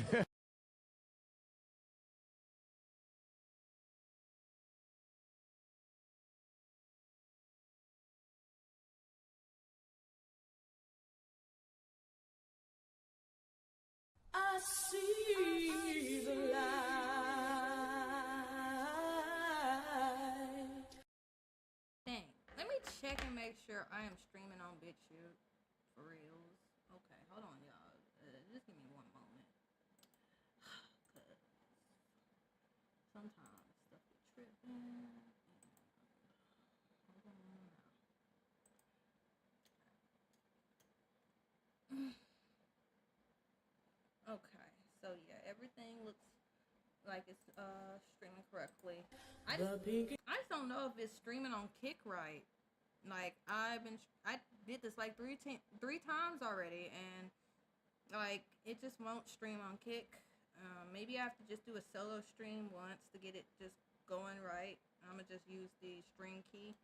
I see the light. Dang. Let me check and make sure I am streaming on BitChute for reals. Okay, hold on, y'all. Just give me one moment. Cause sometimes stuff be tripping. Hold on now. Okay, so yeah, everything looks like it's streaming correctly. I just don't know if it's streaming on Kick right. Like I did this like three times already, and like it just won't stream on Kick. Maybe I have to just do a solo stream once to get it just going right. I'm gonna just use the stream key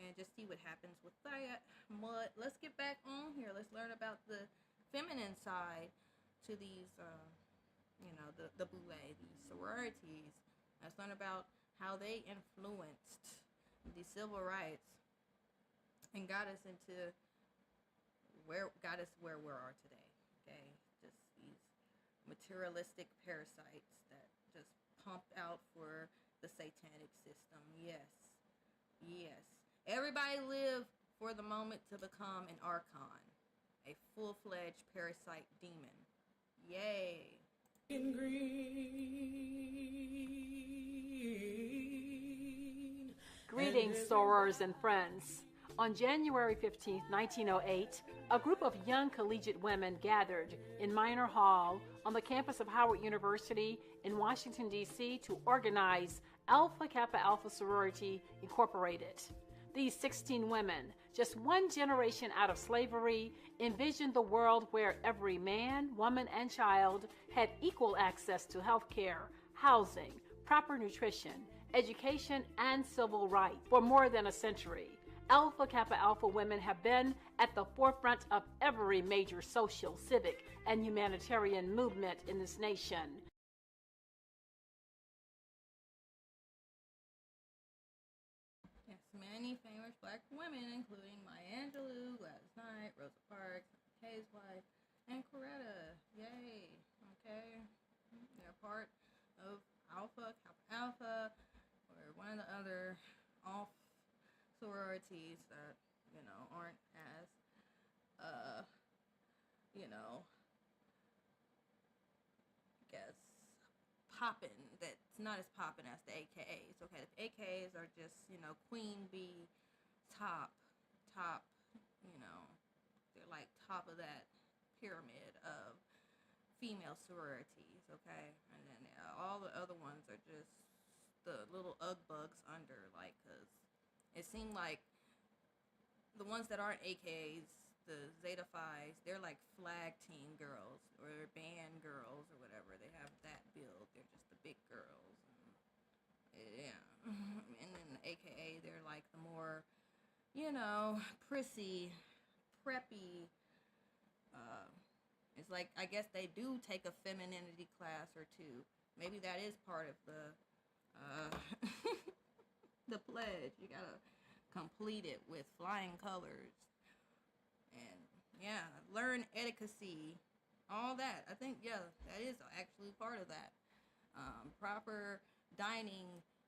and just see what happens with that. But let's get back on here. Let's learn about the feminine side to these, the Boule, these sororities. Let's learn about how they influenced the civil rights and got us where we are today. Okay, just these materialistic parasites that just pump out for the satanic system. Yes. Everybody live for the moment to become an archon, a full-fledged parasite demon. Yay. In green. Greetings, sorors and friends. On January 15, 1908, a group of young collegiate women gathered in Minor Hall on the campus of Howard University in Washington, D.C. to organize Alpha Kappa Alpha Sorority Incorporated. These 16 women, just one generation out of slavery, envisioned the world where every man, woman, and child had equal access to health care, housing, proper nutrition, education, and civil rights. For more than a century, Alpha Kappa Alpha women have been at the forefront of every major social, civic, and humanitarian movement in this nation. Yes, many famous black women, including Maya Angelou, Gladys Knight, Rosa Parks, Kay's wife, and Coretta. Yay. Okay. They're part of Alpha Kappa Alpha, or one of the other off sororities that, aren't as, poppin', that's not as poppin' as the AKAs. Okay, the AKAs are just, queen bee, top, they're like top of that pyramid of female sororities, okay? And then all the other ones are just the little Ugg bugs under, like, because it seemed like the ones that aren't AKs, the Zeta Phi's, they're like flag team girls or band girls or whatever. They have that build. They're just the big girls. Yeah. And then the AKA, they're like the more, prissy, preppy. It's like, I guess they do take a femininity class or two. Maybe that is part of the the pledge. You gotta complete it with flying colors. And yeah, learn etiquette all that. I think, yeah, that is actually part of that. Proper dining,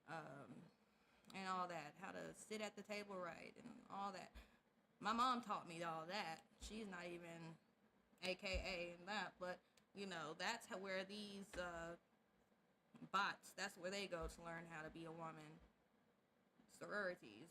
and all that. How to sit at the table right and all that. My mom taught me all that. She's not even AKA in that, but, you know, that's where these bots, that's where they go to learn how to be a woman. Sororities.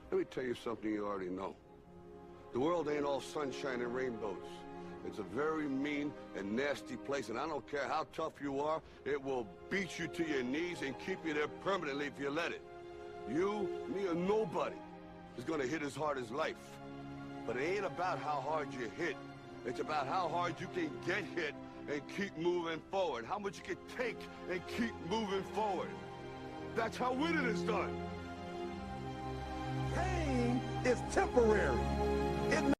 Let me tell you something you already know. The world ain't all sunshine and rainbows. It's a very mean and nasty place, and I don't care how tough you are, it will beat you to your knees and keep you there permanently if you let it. You, me, or nobody is gonna hit as hard as life. But it ain't about how hard you hit. It's about how hard you can get hit and keep moving forward. How much you can take and keep moving forward. That's how winning is done. Pain is temporary. The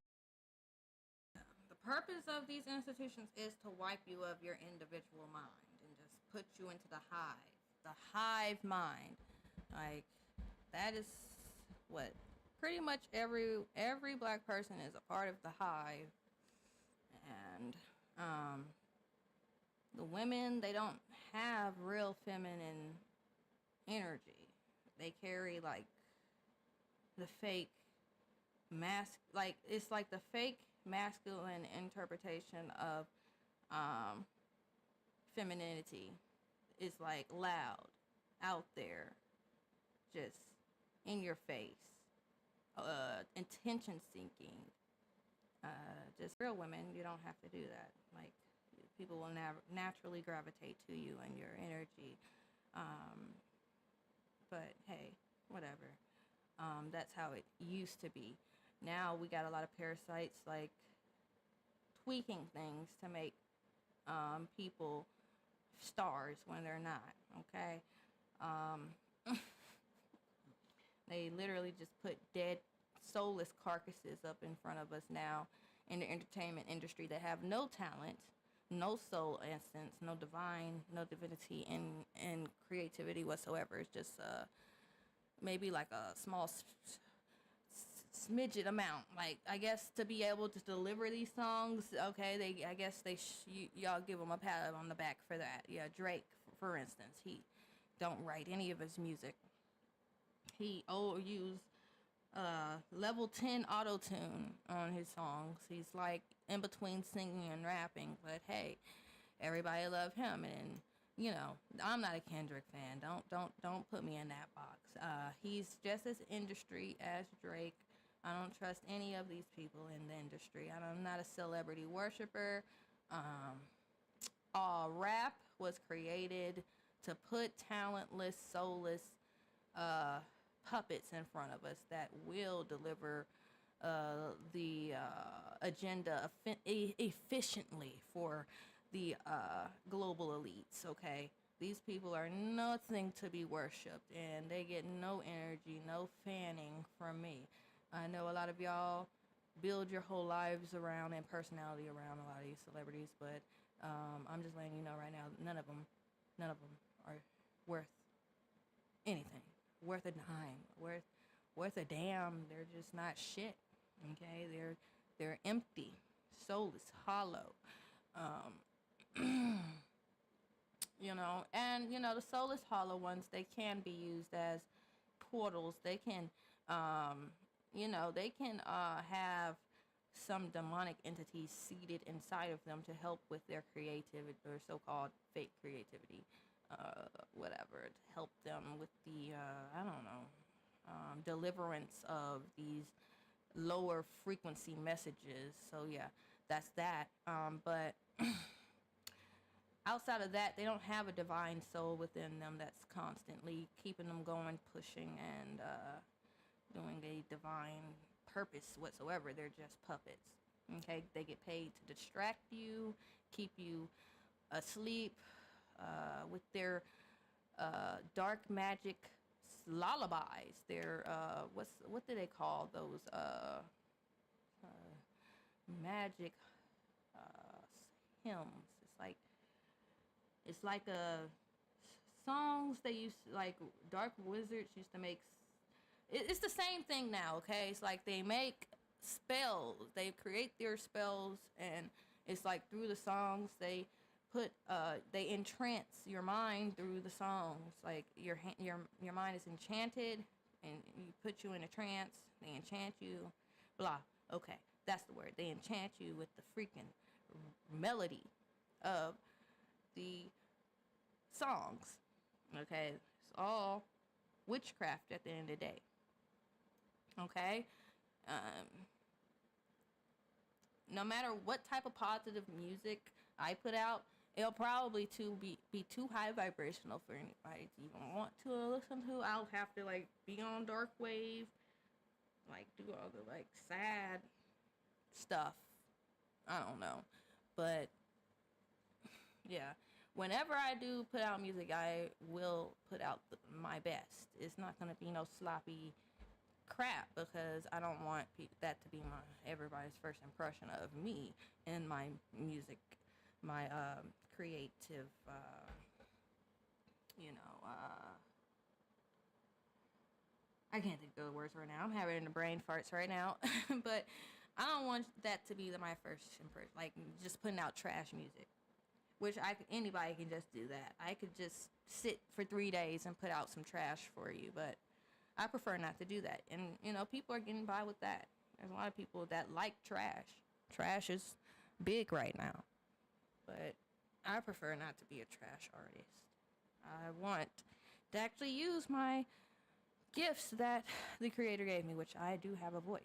purpose of these institutions is to wipe you of your individual mind and just put you into the hive mind. Like, that is what pretty much every black person is a part of the hive. And the women, they don't have real feminine energy. They carry like the fake it's like the fake masculine interpretation of femininity is like loud, out there, just in your face, attention seeking. Just real women, you don't have to do that. Like, people will naturally gravitate to you and your energy. But hey, whatever. That's how it used to be. Now we got a lot of parasites like tweaking things to make people stars when they're not, okay? They literally just put dead, soulless carcasses up in front of us now in the entertainment industry that have no talent, no soul essence, no divinity and creativity whatsoever. It's just maybe like a small smidget amount. Like, I guess to be able to deliver these songs, okay, y'all give them a pat on the back for that. Yeah, Drake, for instance, he don't write any of his music. He use level 10 auto-tune on his songs. He's like in between singing and rapping, but hey, everybody love him. And you know, I'm not a Kendrick fan. Don't put me in that box. He's just as industry as Drake. I don't trust any of these people in the industry. I'm not a celebrity worshiper. Rap was created to put talentless, soulless puppets in front of us that will deliver the agenda efficiently for the global elites, okay? These people are nothing to be worshipped, and they get no energy, no fanning from me. I know a lot of y'all build your whole lives around and personality around a lot of these celebrities, but I'm just letting you know right now, none of them are worth anything, worth a dime, worth a damn. They're just not shit, okay? They're empty, soulless, hollow. You know, and you know, the soulless hollow ones, they can be used as portals. They can you know, they can have some demonic entities seated inside of them to help with their creativity, or so-called fake creativity, whatever, to help them with the I don't know, deliverance of these lower frequency messages. So yeah, that's that. But outside of that, they don't have a divine soul within them that's constantly keeping them going, pushing, and doing a divine purpose whatsoever. They're just puppets. Okay, they get paid to distract you, keep you asleep with their dark magic lullabies. Their what do they call those magic hymns? It's like a songs they used to, like dark wizards used to make. It's the same thing now. Okay, it's like they make spells. They create their spells, and it's like through the songs they put they entrance your mind through the songs. Like your mind is enchanted, and you put you in a trance. They enchant you, blah. Okay, that's the word. They enchant you with the freaking melody of the songs. Okay, it's all witchcraft at the end of the day. Okay, no matter what type of positive music I put out, it'll probably be too high vibrational for anybody to even want to listen to. I'll have to like be on dark wave, like do all the like sad stuff. I don't know, but yeah. Whenever I do put out music, I will put out my best. It's not gonna be no sloppy crap, because I don't want that to be everybody's first impression of me and my music, my creative, I can't think of the words right now. I'm having the brain farts right now, but I don't want that to be my first impression. Like just putting out trash music, which anybody can just do that. I could just sit for 3 days and put out some trash for you, but I prefer not to do that. And, people are getting by with that. There's a lot of people that like trash. Trash is big right now. But I prefer not to be a trash artist. I want to actually use my gifts that the creator gave me, which I do have a voice.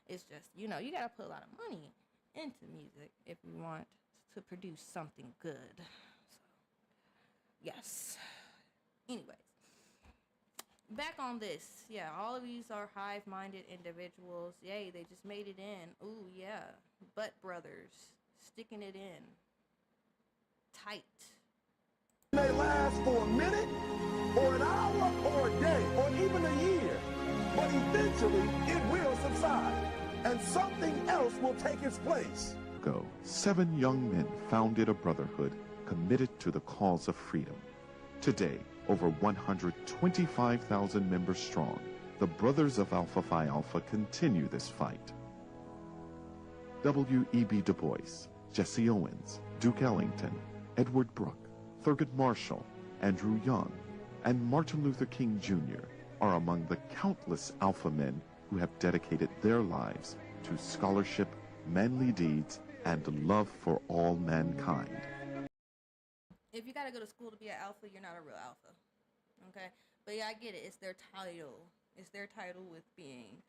It's just, you got to put a lot of money into music if you want to produce something good. So, yes. Anyways. Back on this, yeah, all of these are hive-minded individuals. Yay, they just made it in. Ooh, yeah, butt brothers, sticking it in tight. May last for a minute, or an hour, or a day, or even a year, but eventually it will subside, and something else will take its place. 7 young men founded a brotherhood committed to the cause of freedom. Today, over 125,000 members strong, the Brothers of Alpha Phi Alpha continue this fight. W.E.B. Du Bois, Jesse Owens, Duke Ellington, Edward Brooke, Thurgood Marshall, Andrew Young, and Martin Luther King Jr. are among the countless alpha men who have dedicated their lives to scholarship, manly deeds, and love for all mankind. If you gotta go to school to be an alpha, you're not a real alpha. Okay? But yeah, I get it. It's their title. It's their title with being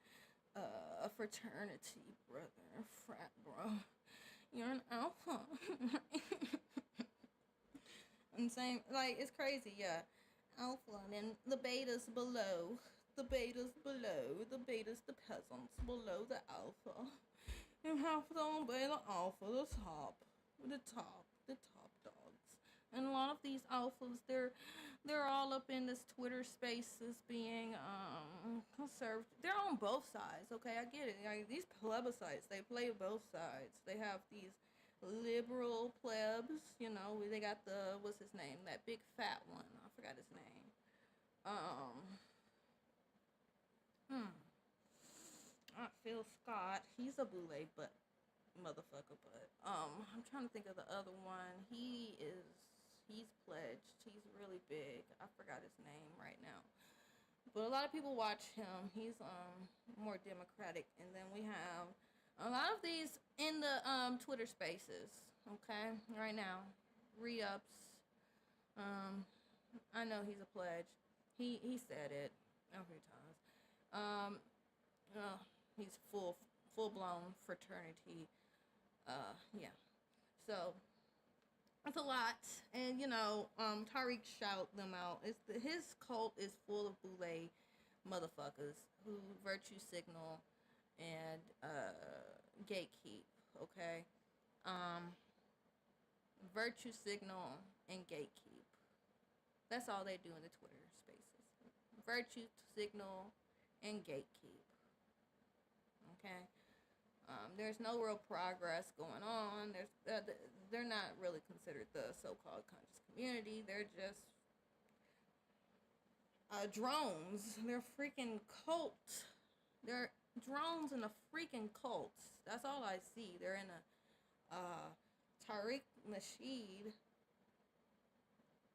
a fraternity brother, frat bro. You're an alpha. I'm saying, like, it's crazy, yeah. Alpha, and then the betas below. The betas below. The betas, the peasants below the alpha. You have to obey the alpha, the top dogs. And a lot of these alphas, they're all up in this Twitter spaces being conservative. They're on both sides, okay? I get it. Like, these plebiscites, they play both sides. They have these liberal plebs, they got the, what's his name? That big fat one. I forgot his name. Phil Scott. He's a Boule, but motherfucker, but I'm trying to think of the other one. He's pledged. He's really big. I forgot his name right now. But a lot of people watch him. He's more democratic. And then we have a lot of these in the Twitter spaces, okay, right now. Re-ups. I know he's a pledge. He said it a few times. He's full-blown fraternity. Yeah. So it's a lot, and Tariq shout them out. His cult is full of Boule motherfuckers who virtue signal and gatekeep, okay? Virtue signal and gatekeep. That's all they do in the Twitter spaces. Virtue signal and gatekeep. Okay? There's no real progress going on. They're not really considered the so-called conscious community. They're just drones. They're freaking cult. They're drones in a freaking cult. That's all I see. They're in a Tariq Nasheed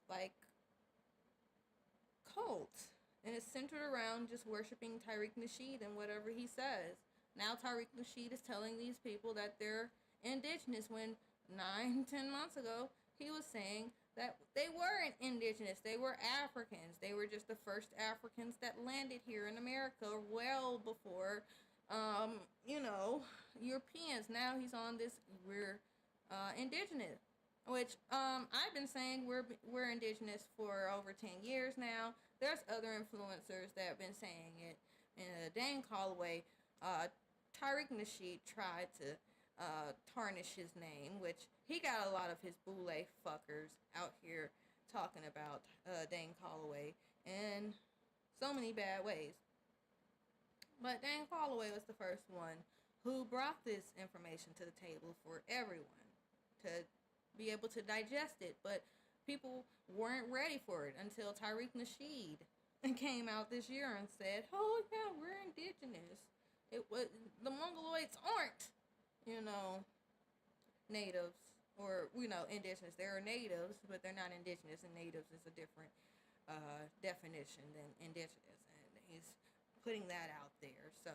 like cult, and it's centered around just worshiping Tariq Nasheed and whatever he says. Now Tariq Nasheed is telling these people that they're indigenous when 9-10 months ago he was saying that they weren't indigenous, they were Africans. They were just the first Africans that landed here in America well before Europeans. Now he's on this, we're indigenous, which I've been saying we're indigenous for over 10 years now. There's other influencers that have been saying it. Dan Calloway, Tariq Nasheed tried to tarnish his name, which he got a lot of his Boule fuckers out here talking about Dan Calloway in so many bad ways. But Dan Calloway was the first one who brought this information to the table for everyone to be able to digest it. But people weren't ready for it until Tariq Nasheed came out this year and said, oh yeah, we're indigenous. It was, the Mongoloids aren't, natives or, indigenous. They're natives, but they're not indigenous, and natives is a different definition than indigenous. And he's putting that out there. So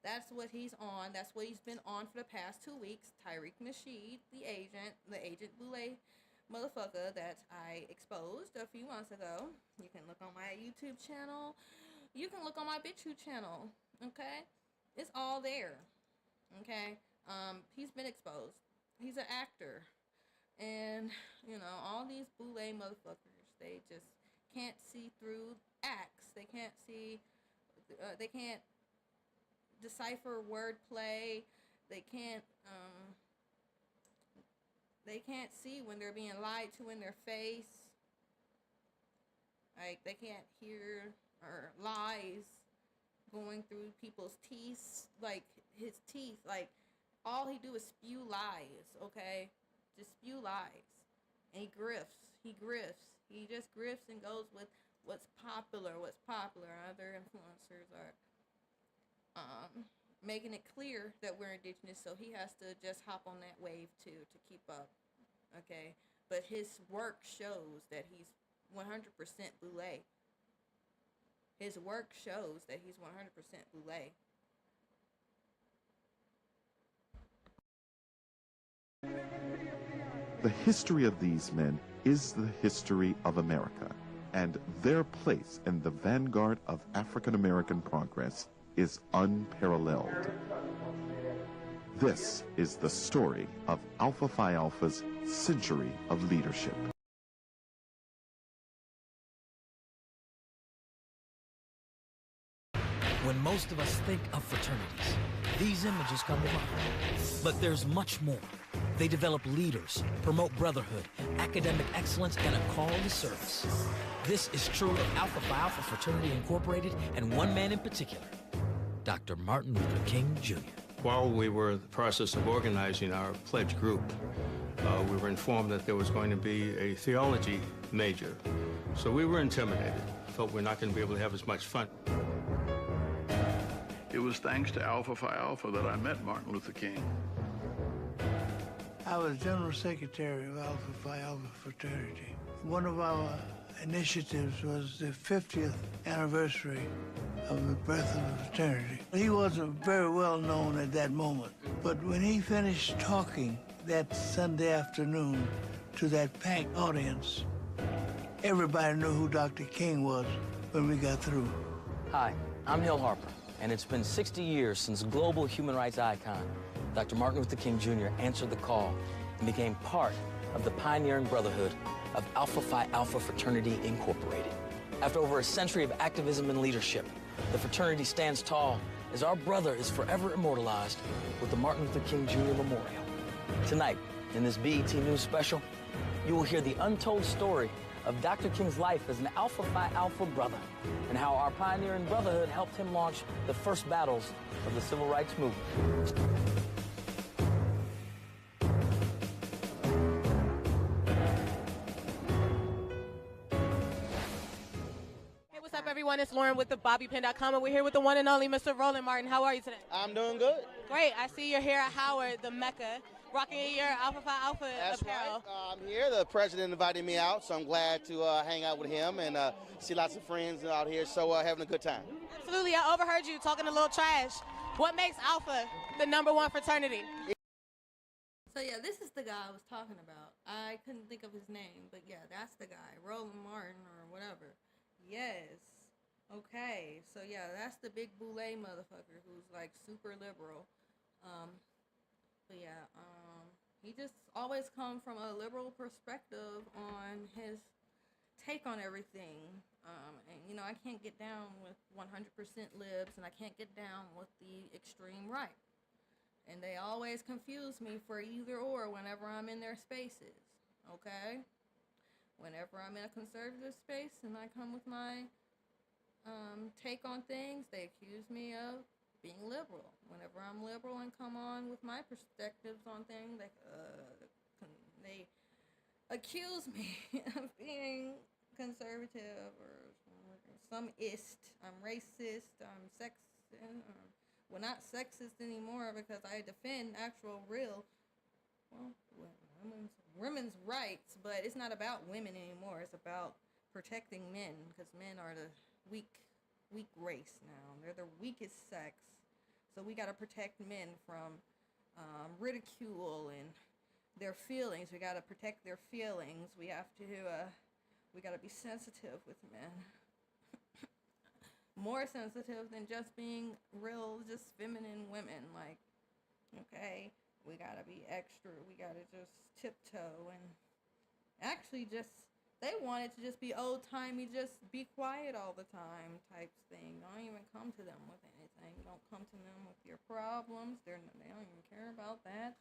that's what he's on. That's what he's been on for the past 2 weeks. Tariq Nasheed, the agent Boule motherfucker that I exposed a few months ago. You can look on my YouTube channel. You can look on my BitChute channel. Okay? It's all there. Okay? He's been exposed. He's an actor. And, all these Boule motherfuckers, they just can't see through acts. They can't see, they can't decipher wordplay. They can't see when they're being lied to in their face. Like, they can't hear or lies going through people's teeth, like his teeth. Like, all he do is spew lies, okay? Just spew lies. And he grifts. He just grifts and goes with what's popular. Other influencers are making it clear that we're indigenous, so he has to just hop on that wave too to keep up, okay? But his work shows that he's 100% Boule. His work shows that he's 100% Boule. The history of these men is the history of America, and their place in the vanguard of African American progress is unparalleled. This is the story of Alpha Phi Alpha's century of leadership. When most of us think of fraternities, these images come to mind. But there's much more. They develop leaders, promote brotherhood, academic excellence, and a call to service. This is true of Alpha Phi Alpha Fraternity Incorporated, and one man in particular, Dr. Martin Luther King Jr. While we were in the process of organizing our pledge group, we were informed that there was going to be a theology major. So we were intimidated, felt we're not going to be able to have as much fun. It was thanks to Alpha Phi Alpha that I met Martin Luther King. I was General Secretary of Alpha Phi Alpha Fraternity. One of our initiatives was the 50th anniversary of the birth of the fraternity. He wasn't very well known at that moment, but when he finished talking that Sunday afternoon to that packed audience, everybody knew who Dr. King was when we got through. Hi, I'm Hill Harper, and it's been 60 years since global human rights icon Dr. Martin Luther King Jr. answered the call and became part of the pioneering brotherhood of Alpha Phi Alpha Fraternity Incorporated. After over a century of activism and leadership, the fraternity stands tall as our brother is forever immortalized with the Martin Luther King Jr. Memorial. Tonight, in this BET News special, you will hear the untold story of Dr. King's life as an Alpha Phi Alpha brother and how our pioneering brotherhood helped him launch the first battles of the civil rights movement. Hey, what's up, everyone? It's Lauren with the BobbyPin.com, and we're here with the one and only Mr. Roland Martin. How are you today? I'm doing good. Great. I see you're here at Howard, the Mecca, rocking your Alpha Phi Alpha That's apparel. right. I'm here. The president invited me out, so I'm glad to hang out with him and see lots of friends out here. So having a good time. Absolutely. I overheard you talking a little trash. What makes Alpha the #1 fraternity? So yeah, this is the guy I was talking about. I couldn't think of his name, but yeah, that's the guy, Roland Martin or whatever. Yes. Okay. So yeah, that's the big Boule motherfucker who's like super liberal. But yeah, he just always come from a liberal perspective on his take on everything. And you know, I can't get down with 100% libs, and I can't get down with the extreme right. And they always confuse me for either or whenever I'm in their spaces, okay? Whenever I'm in a conservative space and I come with my take on things, they accuse me of being liberal. Whenever I'm liberal and come on with my perspectives on things, they accuse me of being conservative or some ist. I'm racist, I'm sexist, well, not sexist anymore because I defend actual real, women's rights, but it's not about women anymore. It's about protecting men because men are the weak race now. They're the weakest sex. So we got to protect men from ridicule and their feelings. We got to protect their feelings. We have to, we got to be sensitive with men. More sensitive than just being real, just feminine women. Like, okay, we gotta be extra. We gotta just tiptoe and actually just, they wanted to just be old-timey, just be quiet all the time types thing. Don't even come to them with anything. Don't come to them with your problems. They don't even care about that.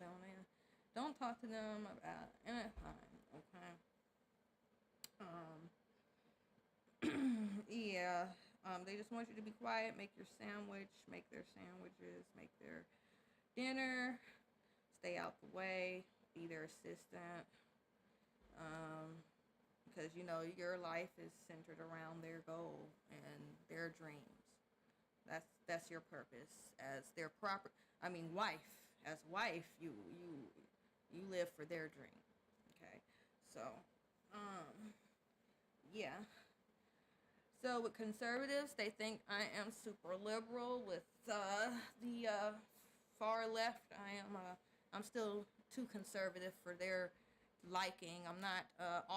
Don't talk to them about anything, okay? Yeah. They just want you to be quiet, make your sandwich, make their sandwiches, make their dinner, stay out the way, be their assistant, because, you know, your life is centered around their goal and their dreams. That's your purpose as their wife. As wife, you live for their dream, okay? So, yeah. So with conservatives, they think I am super liberal. With the far left, I'm still too conservative for their liking. I'm not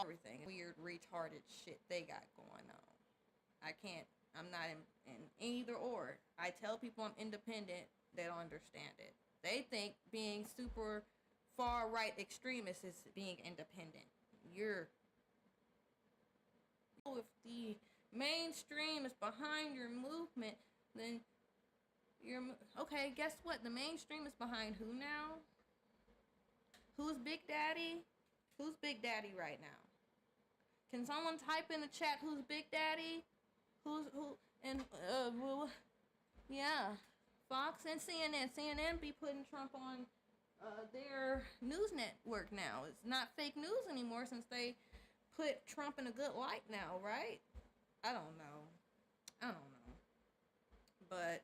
everything weird, retarded shit they got going on. I'm not in either or. I tell people I'm independent, they don't understand it. They think being super far right extremist is being independent. If the mainstream is behind your movement, then okay, guess what? The mainstream is behind who now? Who's Big Daddy? Who's Big Daddy right now? Can someone type in the chat who's Big Daddy? Yeah, Fox and CNN. CNN be putting Trump on their news network now. It's not fake news anymore since they put Trump in a good light now, right? I don't know. But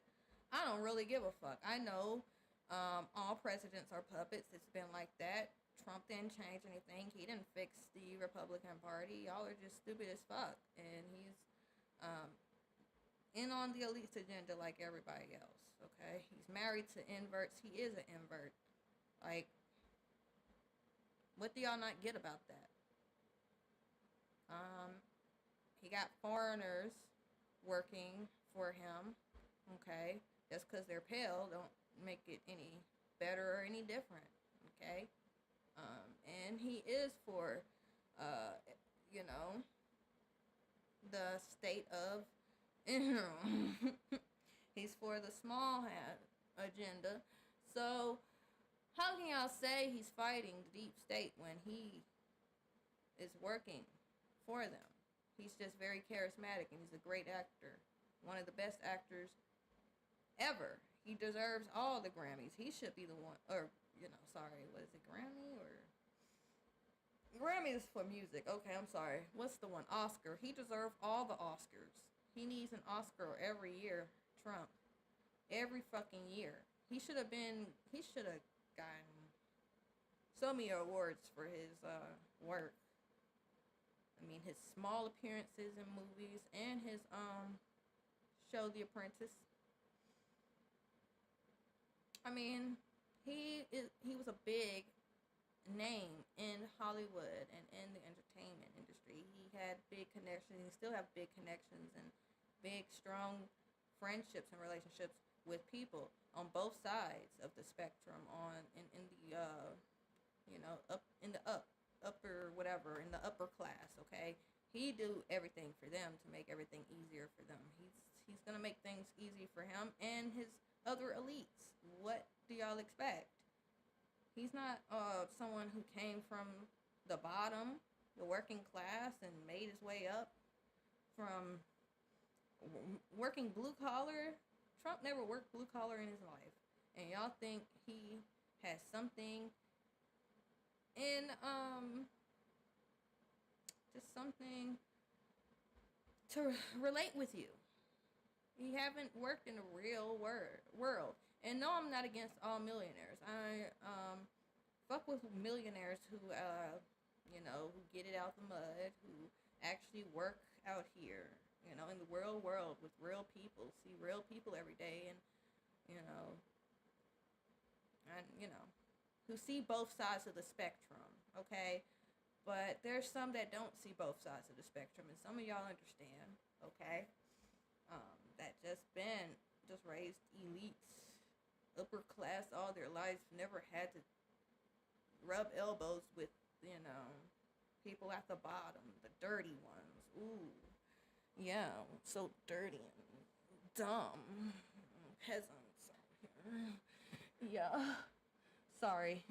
I don't really give a fuck. I know all presidents are puppets. It's been like that. Trump didn't change anything. He didn't fix the Republican Party. Y'all are just stupid as fuck. And he's in on the elite's agenda like everybody else, okay? He's married to inverts. He is an invert. Like, what do y'all not get about that? He got foreigners working for him, okay? Just because they're pale don't make it any better or any different, okay? And he is for, you know, the state of, He's for the small hat agenda. So how can y'all say he's fighting the deep state when he is working for them? He's just very charismatic, and he's a great actor. One of the best actors ever. He deserves all the Grammys. He should be the one, or, sorry, what is it, Grammy, or? Grammy is for music. Okay, I'm sorry. What's the one? Oscar. He deserves all the Oscars. He needs an Oscar every year, Trump. Every fucking year. He should have gotten so many awards for his work. I mean, his small appearances in movies and his show The Apprentice. I mean, he was a big name in Hollywood and in the entertainment industry. He had big connections. He still have big connections and big, strong friendships and relationships with people on both sides of the spectrum. In the upper class. Okay, he do everything for them to make everything easier for them. He's gonna make things easy for him and his other elites. What do y'all expect? He's not someone who came from the bottom, the working class, and made his way up from working blue collar. Trump never worked blue collar in his life. And y'all think he has something in, just something to relate with you. You haven't worked in the real world. And no, I'm not against all millionaires. I fuck with millionaires who who get it out the mud, who actually work out here, in the real world with real people, see real people every day, and who see both sides of the spectrum. Okay, but there's some that don't see both sides of the spectrum, and some of y'all understand. Okay, that just raised elites, upper class all their lives, never had to rub elbows with, people at the bottom, the dirty ones. Ooh, yeah, so dirty and dumb peasants out here. Yeah, sorry.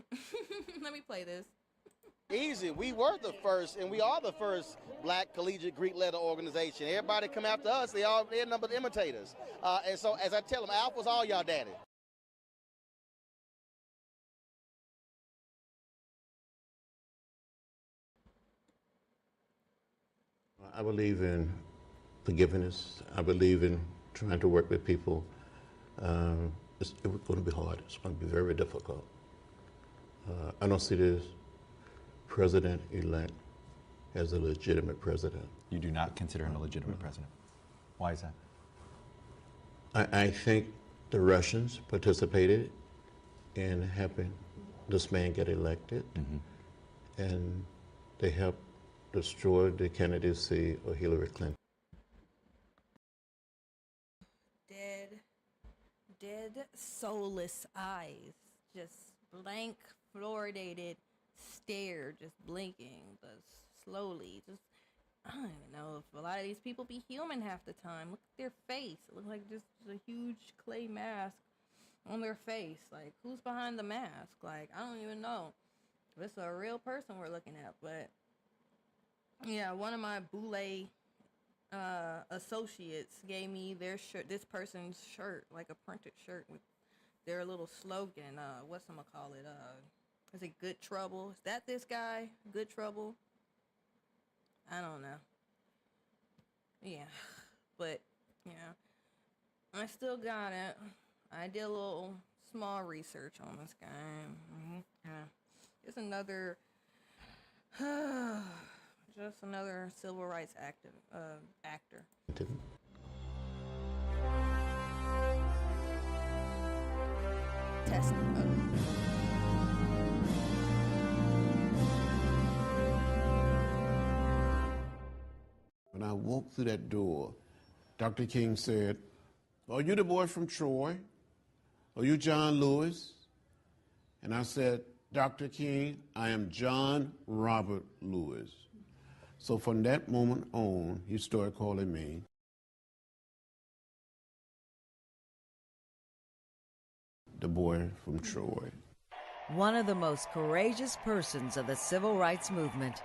Let me play this. Easy. We were the first, and we are the first black collegiate Greek letter organization. Everybody come after us, they're numbered imitators. And so, as I tell them, Alpha's all y'all daddy. I believe in forgiveness. I believe in trying to work with people. It's going to be hard. It's going to be very difficult. I don't see this president-elect as a legitimate president. You do not consider him a legitimate president. Why is that? I think the Russians participated in helping this man get elected, and they helped destroy the candidacy of Hillary Clinton. Dead, soulless eyes, just blank, fluoridated stare, just blinking, just slowly, just, I don't even know if a lot of these people be human half the time. Look at their face. It looks like just a huge clay mask on their face. Like, who's behind the mask? Like, I don't even know if it's a real person we're looking at. But yeah, one of my Boule associates gave me their shirt, this person's shirt, like a printed shirt with their little slogan. Whatchamacallit? Is it Good Trouble? Is that this guy? Good Trouble? I don't know. Yeah, but I still got it. I did a little small research on this guy. Yeah, it's another, just another civil rights actor. Testing. When I walked through that door, Dr. King said, "Are you the boy from Troy? Are you John Lewis?" And I said, "Dr. King, I am John Robert Lewis." So from that moment on, he started calling me the boy from Troy. One of the most courageous persons of the civil rights movement,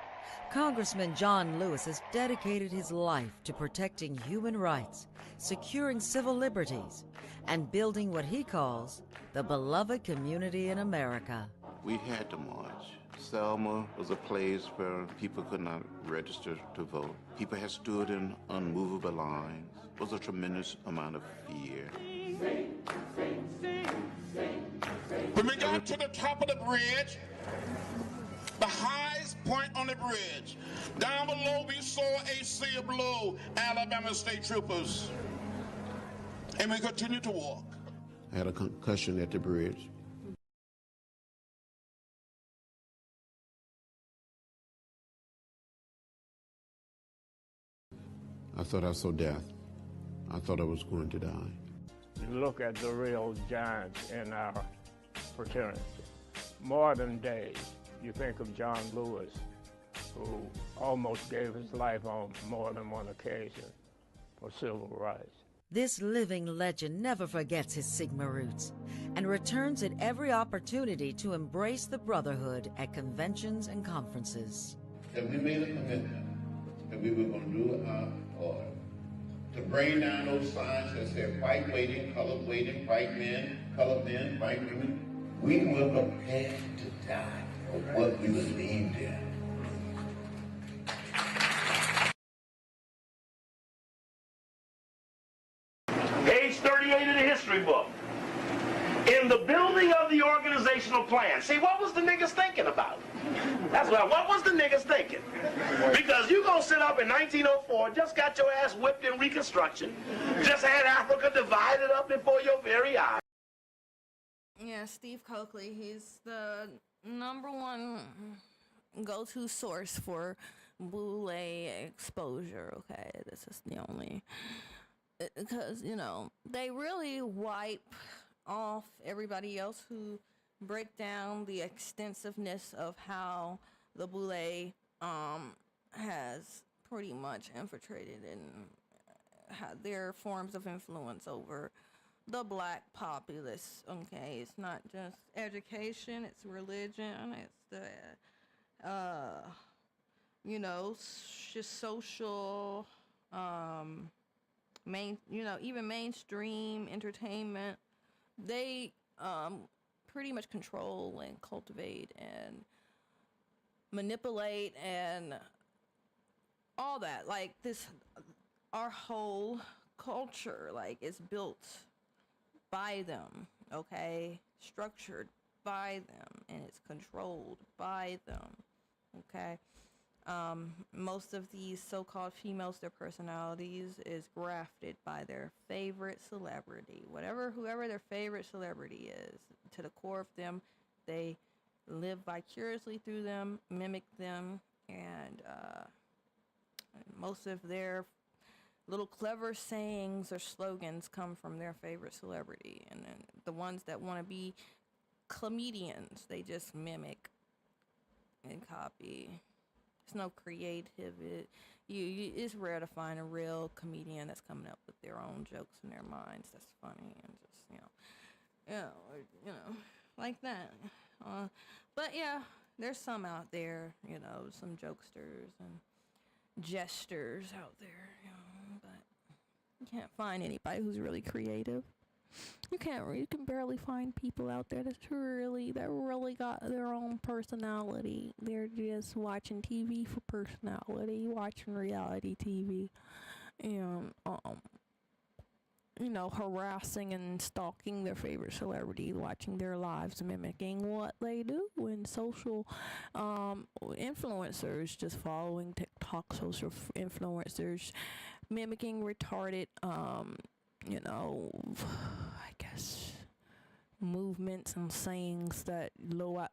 Congressman John Lewis has dedicated his life to protecting human rights, securing civil liberties, and building what he calls the beloved community in America. We had to march. Selma was a place where people could not register to vote. People had stood in unmovable lines. There was a tremendous amount of fear. When we got to the top of the bridge, the highest point on the bridge, down below we saw a sea of blue Alabama state troopers. And we continued to walk. I had a concussion at the bridge. I thought I saw death. I thought I was going to die. You look at the real giants in our fraternity. Modern day, you think of John Lewis, who almost gave his life on more than one occasion for civil rights. This living legend never forgets his Sigma roots and returns at every opportunity to embrace the brotherhood at conventions and conferences. And we made a commitment that we were going to do our part to bring down those signs that said white waiting, colored waiting, white men, colored men, white women. We were prepared to die for what we believed in. Page 38 of the history book. In the building of the organizational plan. See, what was the niggas thinking about? That's what was the niggas thinking? Because you gonna sit up in 1904, just got your ass whipped in Reconstruction, just had Africa divided up before your very eyes. Yeah, Steve Coakley, he's the #1 go-to source for Boule exposure, okay? This is the only... Because, you know, they really wipe off everybody else who break down the extensiveness of how the Boule has pretty much infiltrated and had their forms of influence over the black populace. Okay, it's not just education, it's religion, it's the you know, just social even mainstream entertainment. They pretty much control and cultivate and manipulate and all that. Like this, our whole culture, like, is built by them, okay? Structured by them, and it's controlled by them, okay? Most of these so-called females, their personalities is grafted by their favorite celebrity. Whoever their favorite celebrity is, to the core of them, they live vicariously through them, mimic them, and most of their little clever sayings or slogans come from their favorite celebrity. And then the ones that want to be comedians, they just mimic and copy. It's no creative. It's rare to find a real comedian that's coming up with their own jokes in their minds that's funny and just like that. But yeah, there's some out there, some jokesters and jesters out there, but you can't find anybody who's really creative. You can barely find people out there that really got their own personality. They're just watching TV for personality, watching reality TV, and harassing and stalking their favorite celebrity, watching their lives, mimicking what they do, and social influencers, just following TikTok social influencers, mimicking retarded I guess movements and sayings that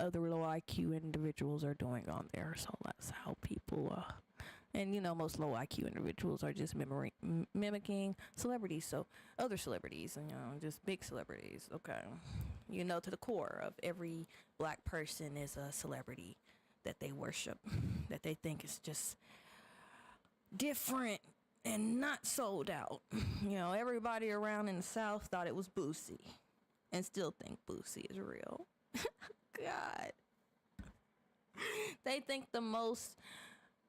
other low IQ individuals are doing on there. So that's how people and most low IQ individuals are just mimicking celebrities. So other celebrities, and just big celebrities. Okay, to the core of every black person is a celebrity that they worship, that they think is just different and not sold out. Everybody around in the South thought it was Boosie, and still think Boosie is real. God. They think the most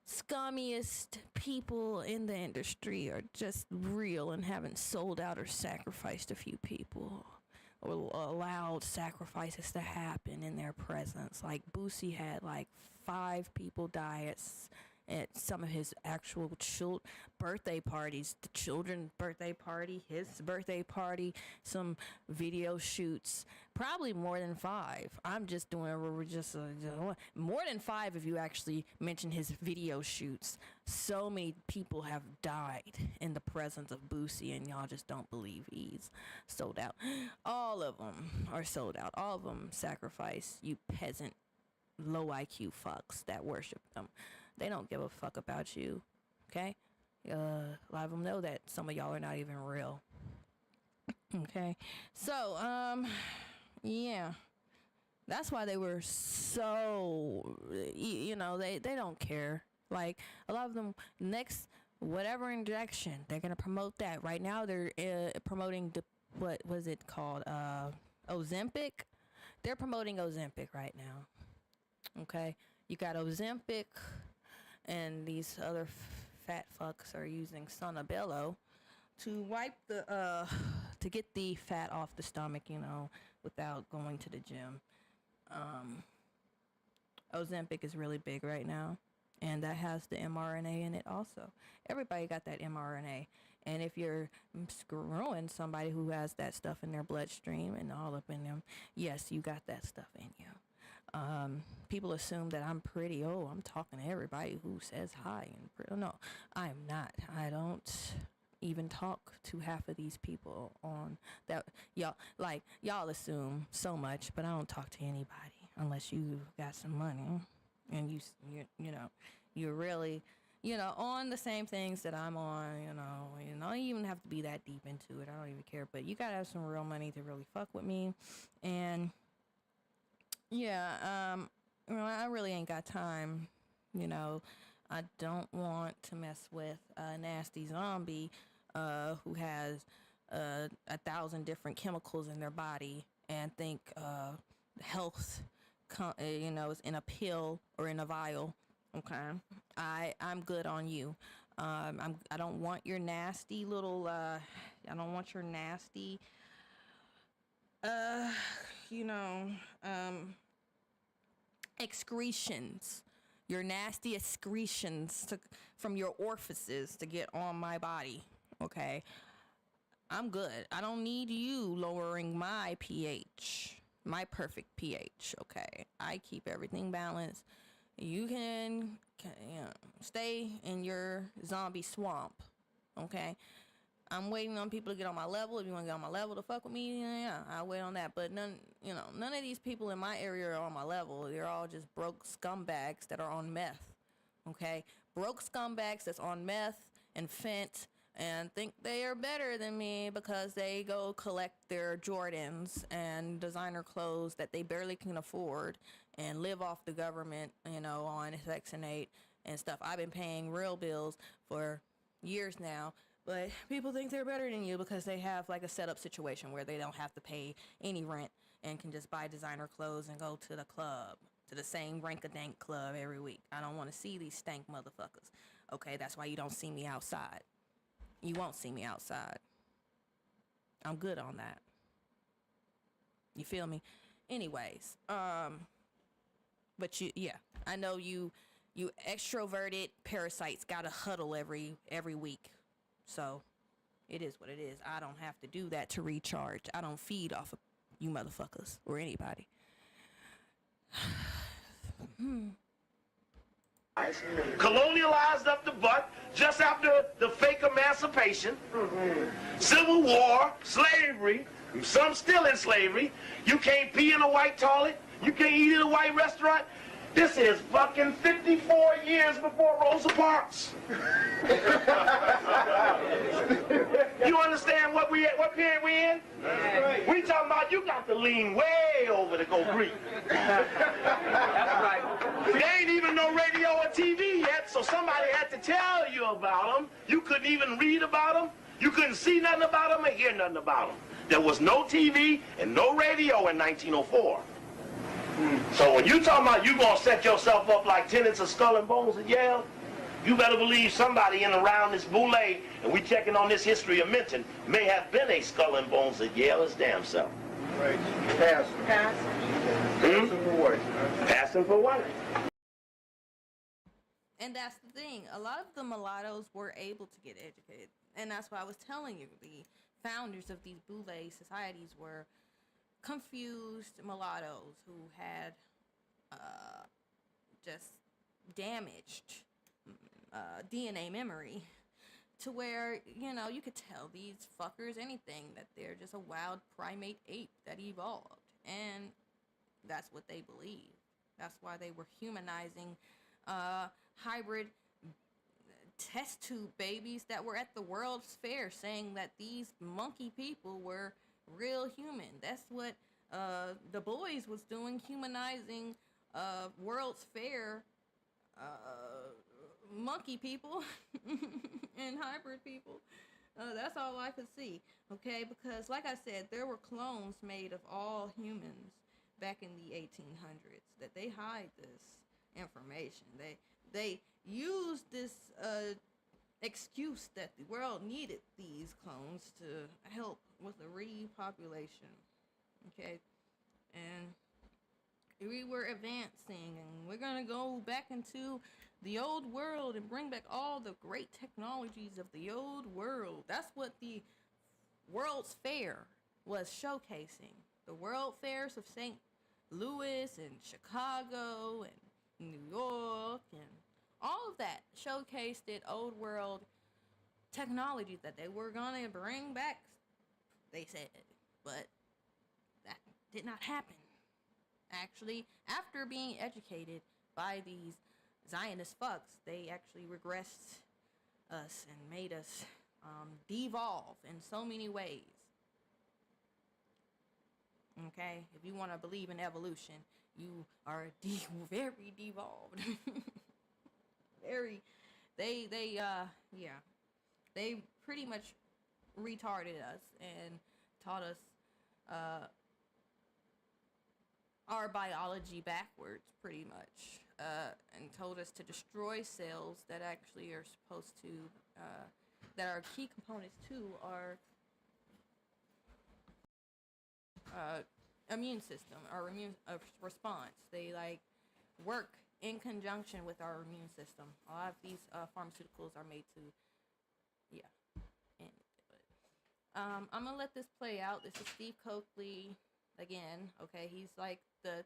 scummiest people in the industry are just real and haven't sold out or sacrificed a few people or allowed sacrifices to happen in their presence. Like Boosie had like 5 people die at some of his actual birthday parties, the children's birthday party, his birthday party, some video shoots, probably more than 5. I'm just doing more than 5 if you actually mention his video shoots. So many people have died in the presence of Boosie, and y'all just don't believe he's sold out. All of them are sold out. All of them sacrifice, you peasant, low IQ fucks that worship them. They don't give a fuck about you, okay? A lot of them know that some of y'all are not even real, okay? So, yeah. That's why they were so, you know, they don't care. Like, a lot of them, next, whatever injection, they're going to promote that. Right now, they're promoting, what was it called? Ozempic? They're promoting Ozempic right now, okay? You got Ozempic, and these other fat fucks are using Sonobello to wipe to get the fat off the stomach, you know, without going to the gym. Ozempic is really big right now, and that has the mRNA in it also. Everybody got that mRNA, and if you're screwing somebody who has that stuff in their bloodstream and all up in them, yes, you got that stuff in you. People assume that I'm pretty. Oh, I'm talking to everybody who says hi. And no, I am not. I don't even talk to half of these people on that. Y'all assume so much, but I don't talk to anybody unless you got some money and you know, you're really, you know, on the same things that I'm on. You don't even have to be that deep into it. I don't even care. But you gotta have some real money to really fuck with me, and. Yeah, I really ain't got time, you know. I don't want to mess with a nasty zombie who has 1,000 different chemicals in their body and think health, you know, is in a pill or in a vial. Okay, I'm good on you. I don't want your nasty little. I don't want your nasty. You know, excretions, your nasty excretions from your orifices to get on my body, okay? I'm good. I don't need you lowering my pH, my perfect pH, okay? I keep everything balanced. You can you know, stay in your zombie swamp, okay? I'm waiting on people to get on my level. If you want to get on my level to fuck with me, yeah, I'll wait on that. But none of these people in my area are on my level. They're all just broke scumbags that are on meth, okay? Broke scumbags that's on meth and fent and think they are better than me because they go collect their Jordans and designer clothes that they barely can afford and live off the government, you know, on Section 8 and stuff. I've been paying real bills for years now. But people think they're better than you because they have like a setup situation where they don't have to pay any rent and can just buy designer clothes and go to the club, to the same rank-a-dank club every week. I don't want to see these stank motherfuckers. Okay, that's why you don't see me outside. You won't see me outside. I'm good on that. You feel me? Anyways, but I know you extroverted parasites gotta huddle every week. So, it is what it is. I don't have to do that to recharge. I don't feed off of you motherfuckers or anybody. Colonialized up the butt just after the fake emancipation, Civil War, slavery, some still in slavery. You can't pee in a white toilet. You can't eat in a white restaurant. This is fucking 54 years before Rosa Parks. You understand what period we in? Right. We talking about you got to lean way over to go Greek. That's right. There ain't even no radio or TV yet, so somebody had to tell you about them. You couldn't even read about them. You couldn't see nothing about them or hear nothing about them. There was no TV and no radio in 1904. So when you talking about you gonna set yourself up like tenants of Skull and Bones at Yale, you better believe somebody in around this Boule, and we checking on this history of Minton, may have been a Skull and Bones at Yale his damn self. Right. Pass. Passing for what? Passing for what? And that's the thing. A lot of the mulattoes were able to get educated. And that's why I was telling you, the founders of these Boule societies were confused mulattoes who had just damaged DNA memory to where, you know, you could tell these fuckers anything, that they're just a wild primate ape that evolved. And that's what they believed. That's why they were humanizing hybrid test tube babies that were at the World's Fair, saying that these monkey people were real human. That's what the boys was doing, humanizing World's Fair monkey people and hybrid people. That's all I could see, okay? Because like I said, there were clones made of all humans back in the 1800s, that they hide this information. They used this excuse that the world needed these clones to help with the repopulation, okay? And we were advancing, and we're gonna go back into the old world and bring back all the great technologies of the old world. That's what the World's Fair was showcasing. The World Fairs of St. Louis and Chicago and New York and all of that showcased the old world technology that they were gonna bring back, they said, but that did not happen. Actually, after being educated by these Zionist fucks, they actually regressed us and made us devolve in so many ways. Okay, if you want to believe in evolution, you are very devolved. They pretty much retarded us and taught us our biology backwards, pretty much, and told us to destroy cells that actually are supposed to, that are key components to our immune system, our immune response. They like work in conjunction with our immune system. A lot of these pharmaceuticals are made to, I'm gonna let this play out. This is Steve Coakley again. Okay, he's like the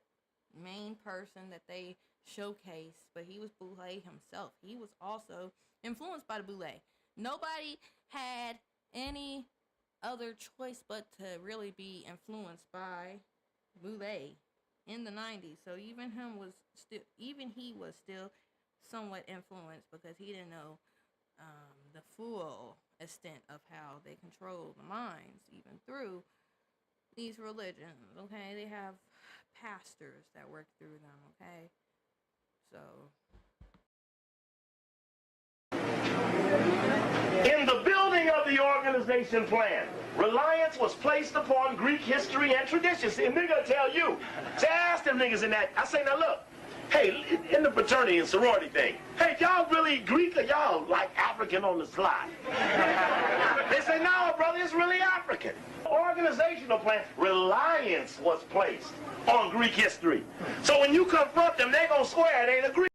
main person that they showcase, but he was Boule himself. He was also influenced by the Boule. Nobody had any other choice but to really be influenced by Boule in the 90s. So even he was still somewhat influenced, because he didn't know the full extent of how they control the minds, even through these religions. Okay, they have pastors that work through them. Okay, so in the building of the organization plan, reliance was placed upon Greek history and tradition. See, a nigga tell you. Say, I asked them niggas in that. I say, now look, hey, in the fraternity and sorority thing, hey, y'all really Greek or y'all like African on the slide? They say, no, brother, it's really African. Organizational plan, reliance was placed on Greek history. So when you confront them, they gonna swear it ain't a Greek.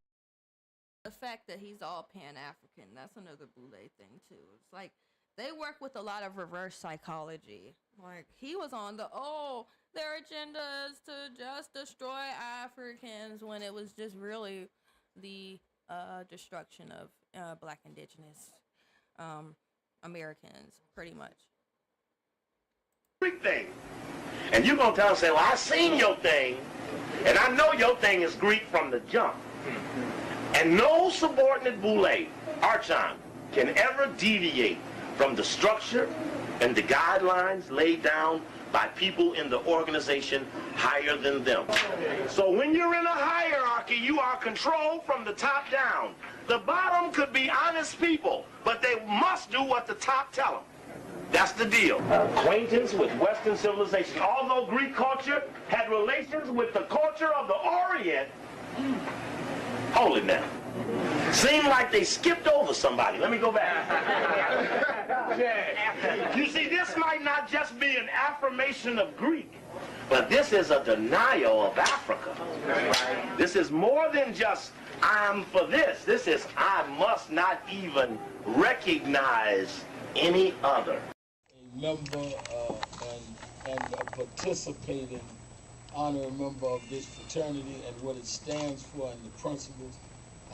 The fact that he's all Pan-African, that's another Boule thing too. It's like they work with a lot of reverse psychology. Like he was on their agenda is to just destroy Africans, when it was just really the destruction of black indigenous Americans, pretty much. Greek thing. And you're gonna tell them, say, well, I seen your thing, and I know your thing is Greek from the jump. And no subordinate Boule, Archon, can ever deviate from the structure and the guidelines laid down by people in the organization higher than them. So when you're in a hierarchy, you are controlled from the top down. The bottom could be honest people, but they must do what the top tell them. That's the deal. Acquaintance with Western civilization. Although Greek culture had relations with the culture of the Orient, hold it now. Seemed like they skipped over somebody. Let me go back. You see, this might not just be an affirmation of Greek, but this is a denial of Africa. This is more than just, I'm for this. This is, I must not even recognize any other. A member and a participating honorary member of this fraternity and what it stands for and the principles.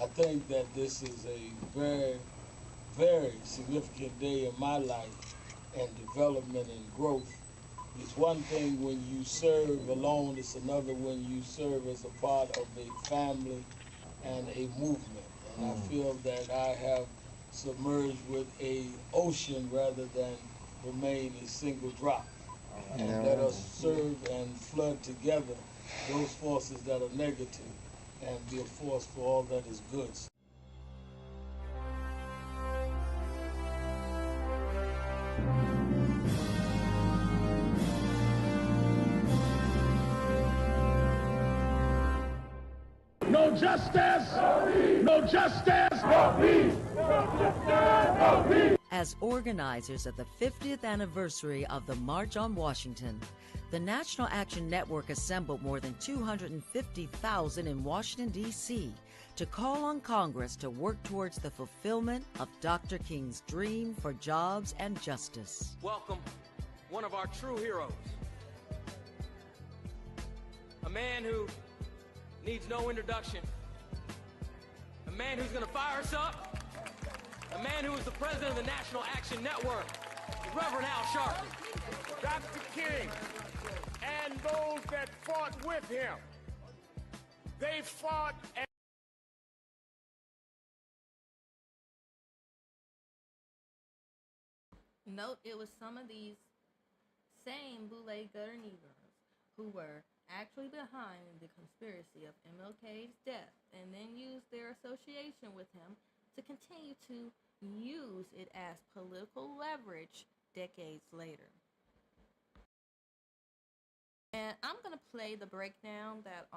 I think that this is a very, very significant day in my life and development and growth. It's one thing when you serve alone, it's another when you serve as a part of a family and a movement. And I feel that I have submerged with a ocean rather than remain a single drop. And let us serve and flood together those forces that are negative and be a force for all that is good. No justice, no justice, no peace. No peace. As organizers of the 50th anniversary of the March on Washington, the National Action Network assembled more than 250,000 in Washington, D.C. to call on Congress to work towards the fulfillment of Dr. King's dream for jobs and justice. Welcome one of our true heroes. A man who needs no introduction. A man who's going to fire us up. A man who is the president of the National Action Network, Reverend Al Sharpton. Dr. King and those that fought with him, they fought and Note it was some of these same Boule gutter Negroes who were actually behind the conspiracy of MLK's death and then used their association with him to continue to use it as political leverage decades later. And I'm gonna play the breakdown that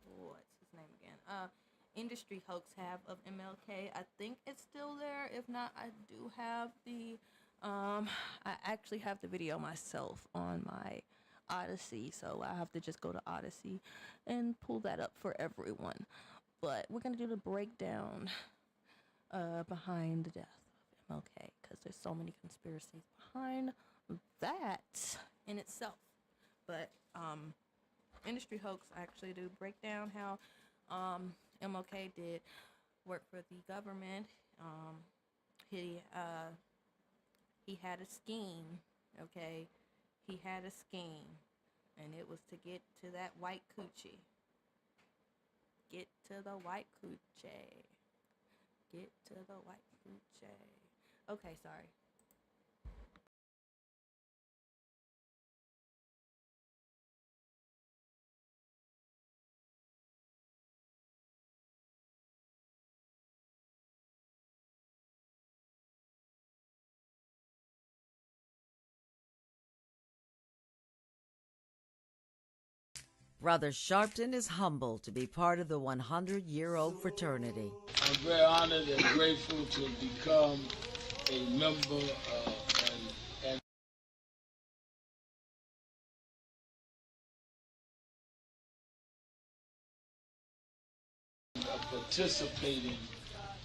what's his name again? Industry Hoax have of MLK. I think it's still there. If not, I do have the I actually have the video myself on my Odyssey, so I have to just go to Odyssey and pull that up for everyone. But we're gonna do the breakdown behind the death of MLK because there's so many conspiracies behind that in itself. But Industry Hoax actually do break down how MLK did work for the government. He had a scheme, okay? He had a scheme, and it was to get to that white coochie. Get to the white coochie. Get to the white coochie. Okay, sorry. Brother Sharpton is humbled to be part of the 100-year-old fraternity. I'm very honored and grateful to become a member and a participating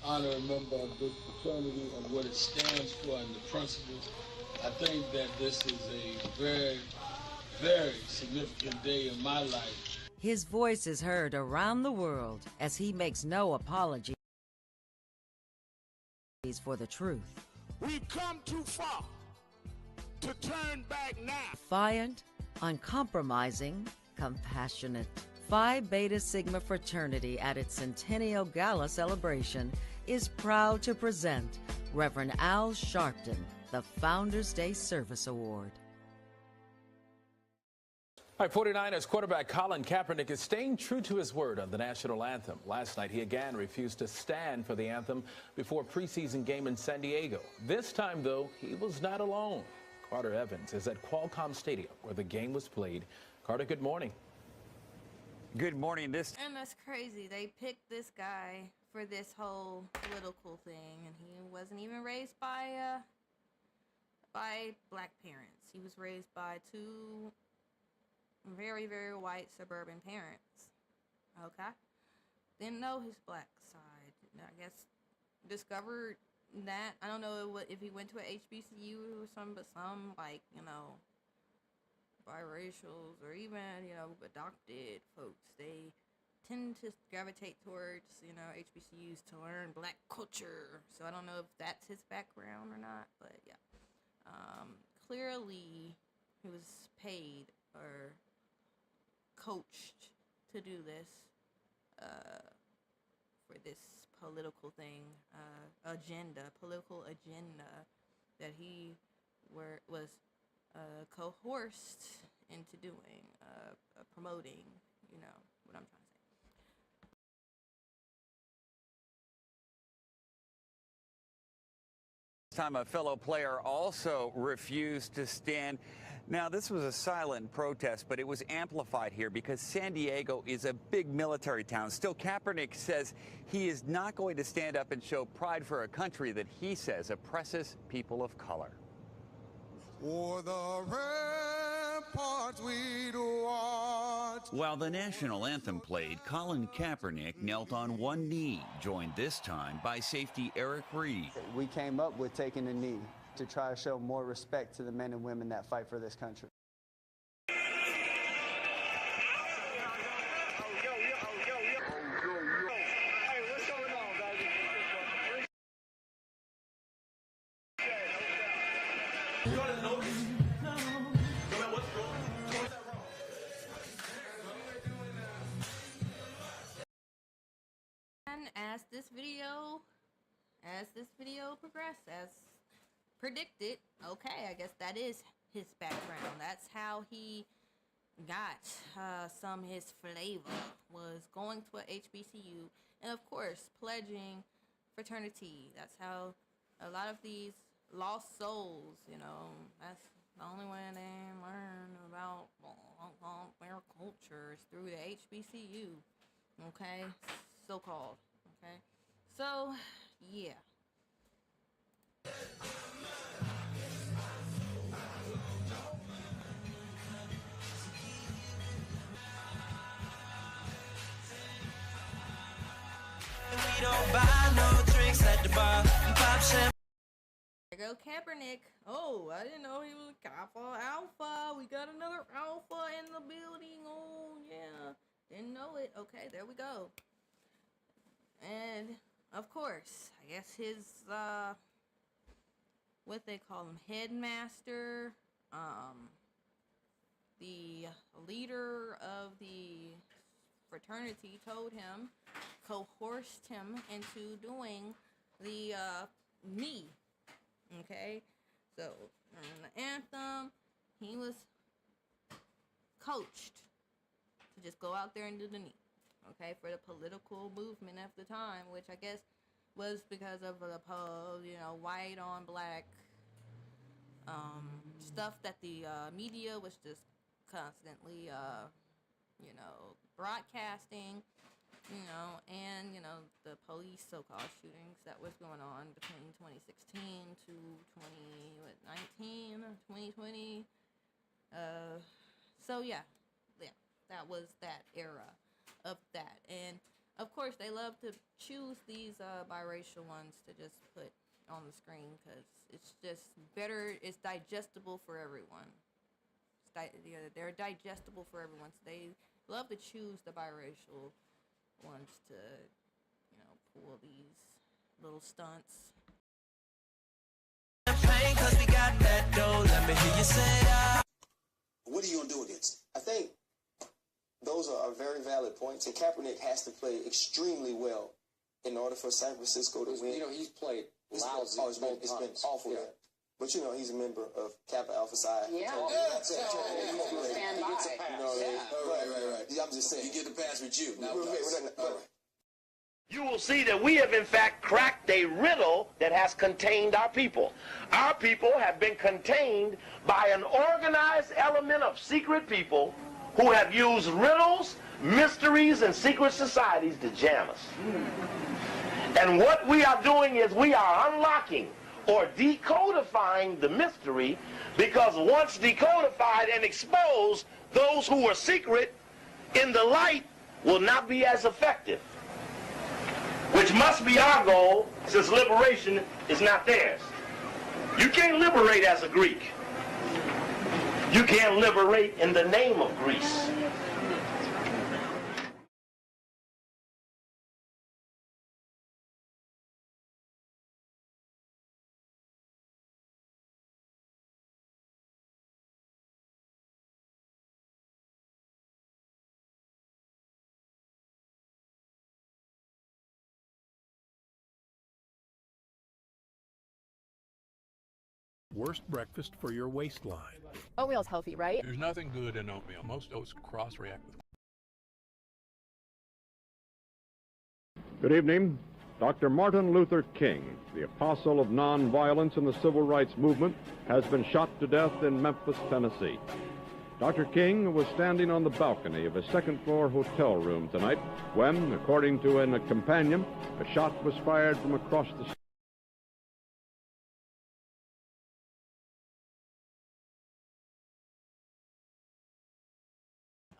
honorary member of this fraternity and what it stands for and the principles. I think that this is a very, very significant day in my life. His voice is heard around the world as he makes no apologies for the truth. we've come too far to turn back now. Defiant, uncompromising, compassionate. Phi Beta Sigma fraternity at its Centennial Gala celebration is proud to present Reverend Al Sharpton, the Founders Day Service Award. All right, 49ers quarterback Colin Kaepernick is staying true to his word on the national anthem. Last night, he again refused to stand for the anthem before a preseason game in San Diego. This time, though, he was not alone. Carter Evans is at Qualcomm Stadium, where the game was played. Carter, good morning. Good morning. And that's crazy. They picked this guy for this whole political thing, and he wasn't even raised by black parents. He was raised by two very, very white suburban parents. Okay? Didn't know his black side. I guess discovered that. I don't know if he went to a HBCU or something, but some, like, you know, biracials or even, you know, adopted folks, they tend to gravitate towards, you know, HBCUs to learn black culture. So I don't know if that's his background or not, but yeah. Clearly, he was paid or coached to do this for this political thing, political agenda that he was coerced into doing, promoting, you know, what I'm trying to say. This time, a fellow player also refused to stand. Now, this was a silent protest, but it was amplified here because San Diego is a big military town. Still, Kaepernick says he is not going to stand up and show pride for a country that he says oppresses people of color. For the ramparts we'd watch. While the national anthem played, Colin Kaepernick knelt on one knee, joined this time by safety Eric Reed. We came up with taking a knee to try to show more respect to the men and women that fight for this country. And as this video progressed, as predicted, okay, I guess that is his background. That's how he got some his flavor, was going to a HBCU and of course pledging fraternity. That's how a lot of these lost souls, you know, that's the only way they learn about their culture is through the HBCU, okay, so-called, okay. So yeah. We don't buy no drinks at the bar. Pop champagne. There go Kaepernick. Oh, I didn't know he was alpha. We got another alpha in the building. Oh yeah, didn't know it. Okay, there we go. And of course, I guess his what they call him, headmaster, the leader of the fraternity told him, coerced him into doing the knee. Okay, so in the anthem, he was coached to just go out there and do the knee. Okay, for the political movement of the time, which I guess was because of the you know, white on black stuff that the media was just constantly you know, broadcasting, you know, and, you know, the police so-called shootings that was going on between 2016 to 2020. So yeah, that was that era of that. And of course they love to choose these biracial ones to just put on the screen because it's just better, it's digestible for everyone. They're digestible for everyone, so they love to choose the biracial ones to, you know, pull these little stunts. What are you going to do against it? I think those are very valid points, and Kaepernick has to play extremely well in order for San Francisco to win. You know, he's played lousy. It's been awful. Yeah. But you know, he's a member of Kappa Alpha Psi. Yeah. So, Stand by. you know, right. I'm just saying. You get the pass with you. Not All with us. right. You will see that we have in fact cracked a riddle that has contained our people. Our people have been contained by an organized element of secret people who have used riddles, mysteries, and secret societies to jam us. And what we are doing is we are unlocking or decodifying the mystery, because once decodified and exposed, those who are secret in the light will not be as effective. Which must be our goal, since liberation is not theirs. You can't liberate as a Greek. You can't liberate in the name of Greece. Worst breakfast for your waistline. Oatmeal's healthy, right? There's nothing good in oatmeal. Most oats cross-react with. Good evening. Dr. Martin Luther King, the apostle of nonviolence in the civil rights movement, has been shot to death in Memphis, Tennessee. Dr. King was standing on the balcony of a second-floor hotel room tonight when, according to a companion, a shot was fired from across the street.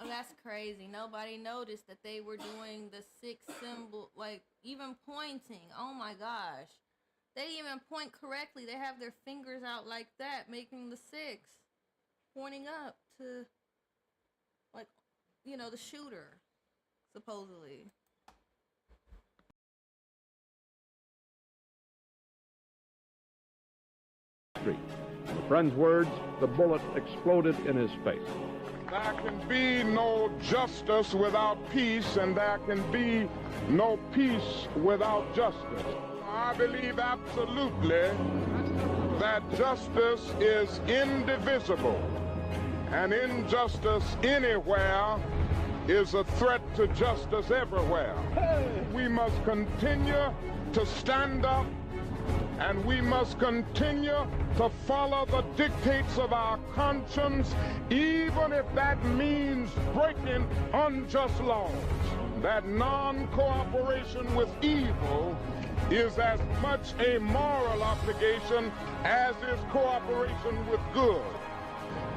Oh, that's crazy. Nobody noticed that they were doing the 6 symbol, like even pointing. Oh my gosh. They didn't even point correctly. They have their fingers out like that, making the 6, pointing up to, like, you know, the shooter, supposedly. In a friend's words, the bullet exploded in his face. There can be no justice without peace, and there can be no peace without justice. I believe absolutely that justice is indivisible, and injustice anywhere is a threat to justice everywhere. We must continue to stand up, and we must continue to follow the dictates of our conscience, even if that means breaking unjust laws. That non-cooperation with evil is as much a moral obligation as is cooperation with good.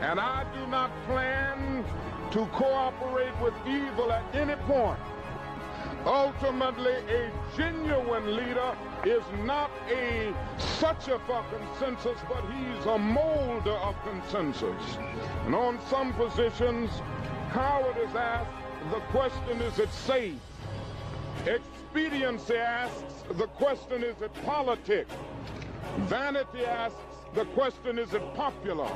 And I do not plan to cooperate with evil at any point. Ultimately, a genuine leader is not a sucher for consensus, but he's a molder of consensus. And on some positions, cowardice asks the question, is it safe? Expediency asks the question, is it politic? Vanity asks the question, is it popular?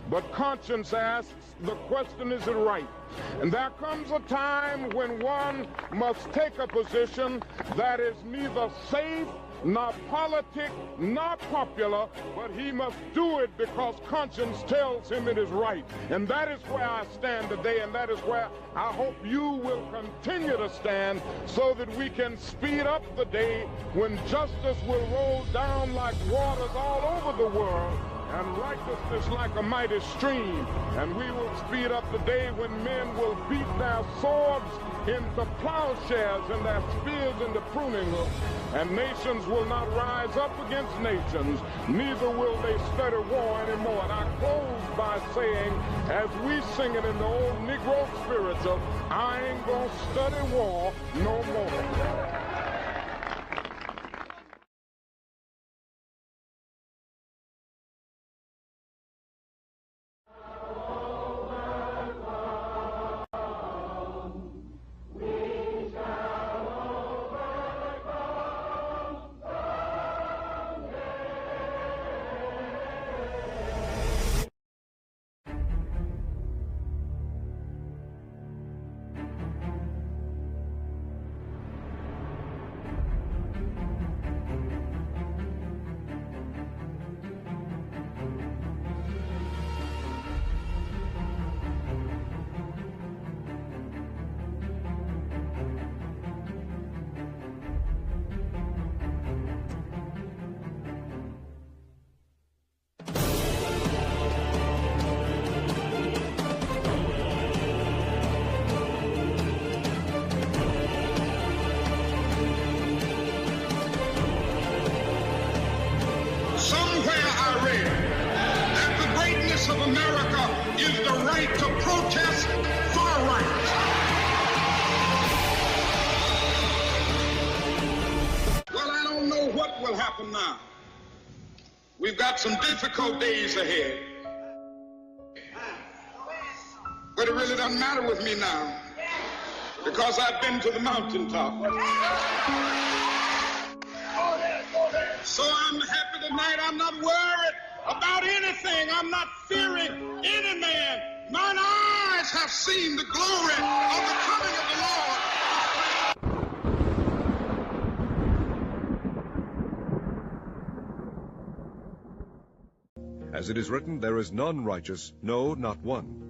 But conscience asks the question, is it right? And there comes a time when one must take a position that is neither safe, nor politic, nor popular, but he must do it because conscience tells him it is right. And that is where I stand today, and that is where I hope you will continue to stand, so that we can speed up the day when justice will roll down like waters all over the world, and righteousness like a mighty stream. And we will speed up the day when men will beat their swords into plowshares and their spears into pruning hooks. And nations will not rise up against nations, neither will they study war anymore. And I close by saying, as we sing it in the old Negro spiritual, I ain't gonna study war no more. America is the right to protest far right. Well, I don't know what will happen now. We've got some difficult days ahead. But it really doesn't matter with me now, because I've been to the mountaintop. So I'm happy tonight. I'm not worried about anything. I'm not fearing any man. Mine eyes have seen the glory of the coming of the Lord. As it is written, there is none righteous, no, not one.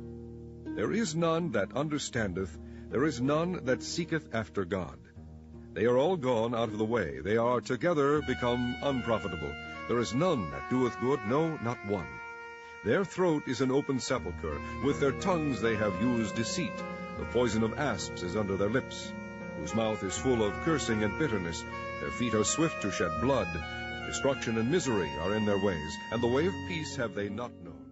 There is none that understandeth, there is none that seeketh after God. They are all gone out of the way, they are together become unprofitable. There is none that doeth good, no, not one. Their throat is an open sepulchre, with their tongues they have used deceit. The poison of asps is under their lips, whose mouth is full of cursing and bitterness. Their feet are swift to shed blood. Destruction and misery are in their ways, and the way of peace have they not known.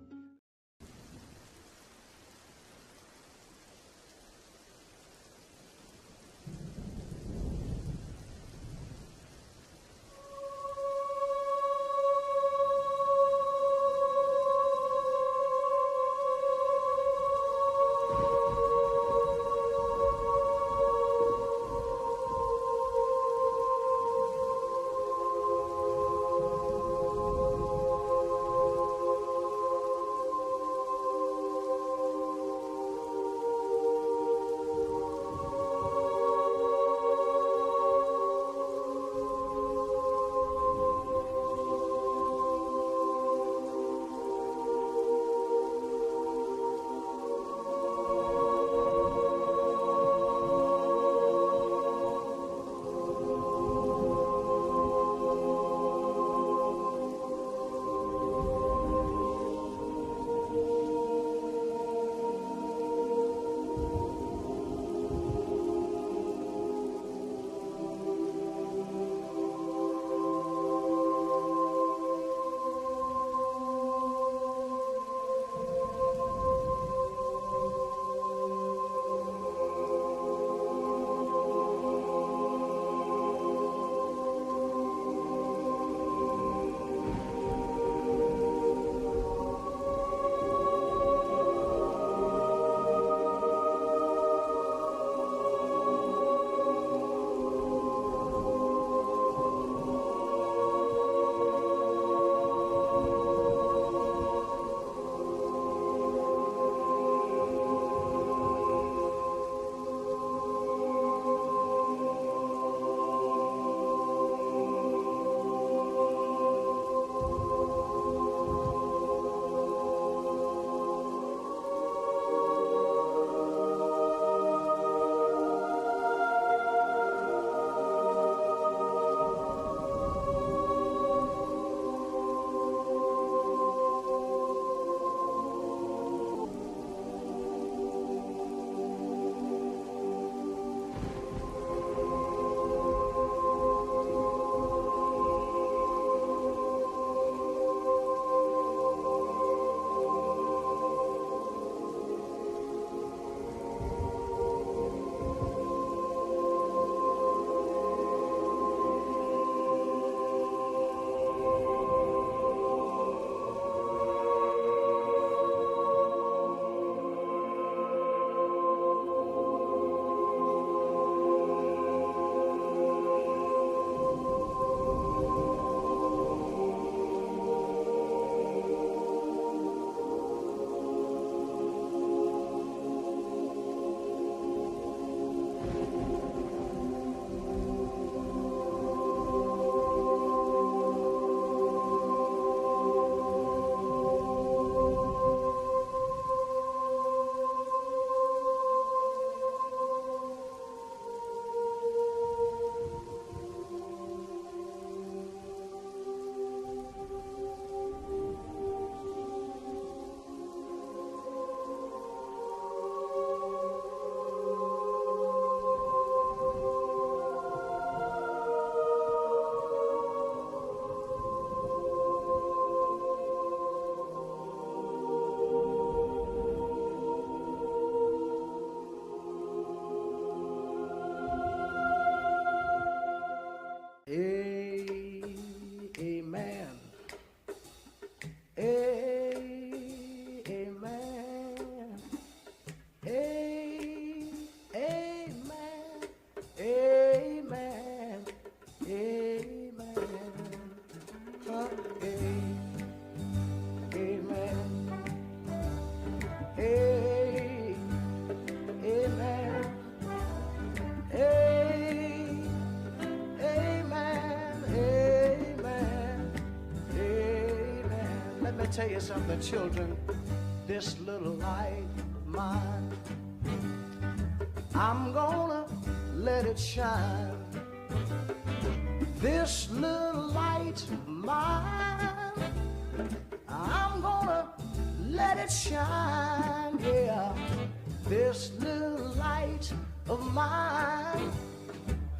to tell you something, children. This little light of mine, I'm gonna let it shine. This little light of mine, I'm gonna let it shine, yeah. This little light of mine,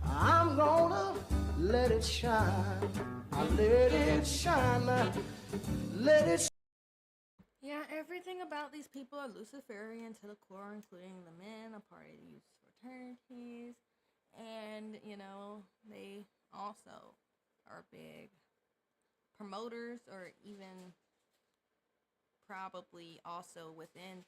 I'm gonna let it shine. I let it shine, let it shine. Yeah, everything about these people are Luciferian to the core, including the men, a part of these fraternities, and, you know, they also are big promoters, or even probably also within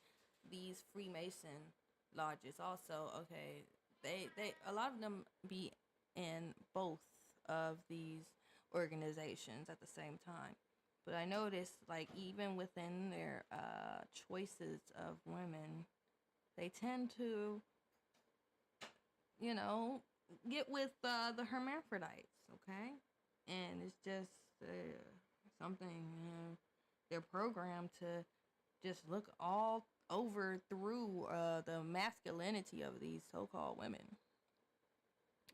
these Freemason lodges also. Okay, they a lot of them be in both of these organizations at the same time. But I noticed, like, even within their choices of women, they tend to, you know, get with the hermaphrodites, okay? And it's just something, they're programmed to just look all over through the masculinity of these so-called women.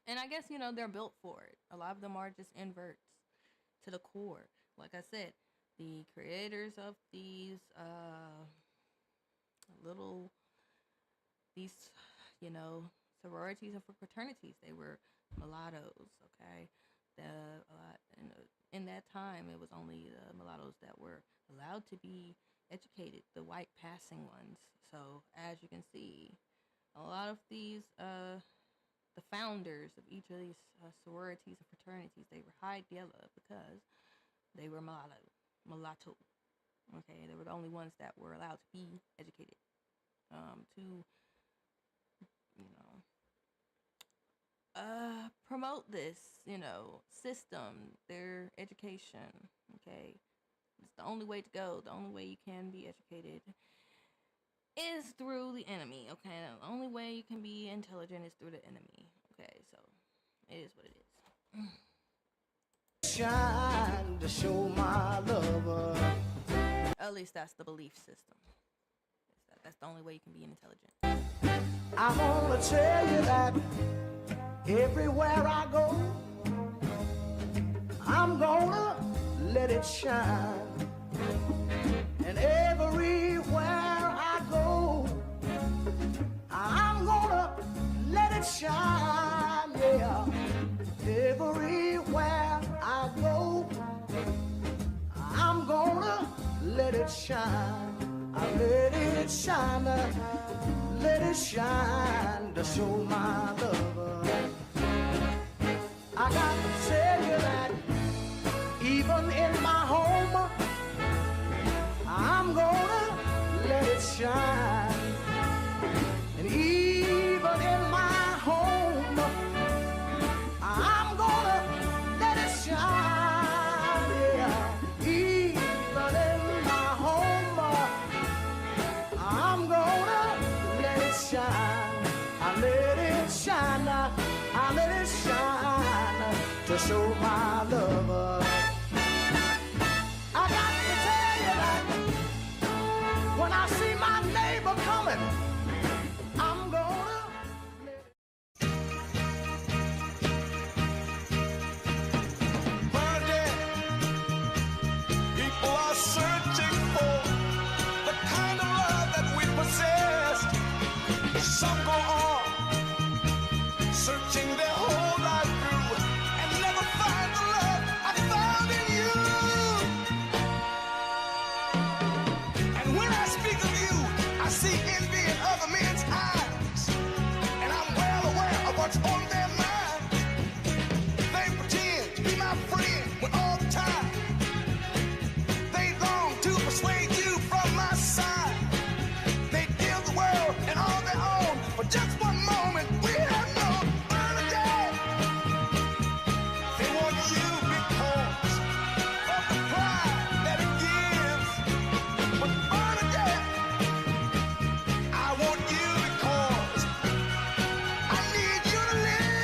And I guess, you know, they're built for it. A lot of them are just inverts to the core. Like I said, the creators of these you know, sororities and fraternities, they were mulattoes, okay? In that time, it was only the mulattoes that were allowed to be educated, the white passing ones. So, as you can see, a lot of these, the founders of each of these sororities and fraternities, they were high yellow because they were mulatto. Okay, they were the only ones that were allowed to be educated, to, you know, promote this, you know, system, their education. Okay, it's the only way to go. The only way you can be educated is through the enemy. Okay, the only way you can be intelligent is through the enemy. Okay, so it is what it is. Shine to show my lover. At least that's the belief system. That's the only way you can be intelligent. I'm gonna tell you that everywhere I go, I'm gonna let it shine. And everywhere I go, I'm gonna let it shine, yeah. Everywhere I go, I'm gonna let it shine. I let it shine, let it shine to show my lover. I got to tell you that even in my home, I'm gonna let it shine. And even in my home, I'm gonna let it shine, yeah. Even in my home, I'm gonna let it shine. I let it shine, I let it shine to show my lover. I got to tell you that when I see my neighbor coming, I'm gonna let it. People are searching for the kind of love that we possess. Some go on searching their whole life through and never find the love I found in you. And when I speak of you, I see envy in other men's eyes, and I'm well aware of what's on their minds. They pretend to be my friend when all the time they long to persuade you from my side. They deal the world and on their own for just one moment. We have no Bernadette. They want you because of the pride that it gives. But Bernadette, I want you because I need you to live.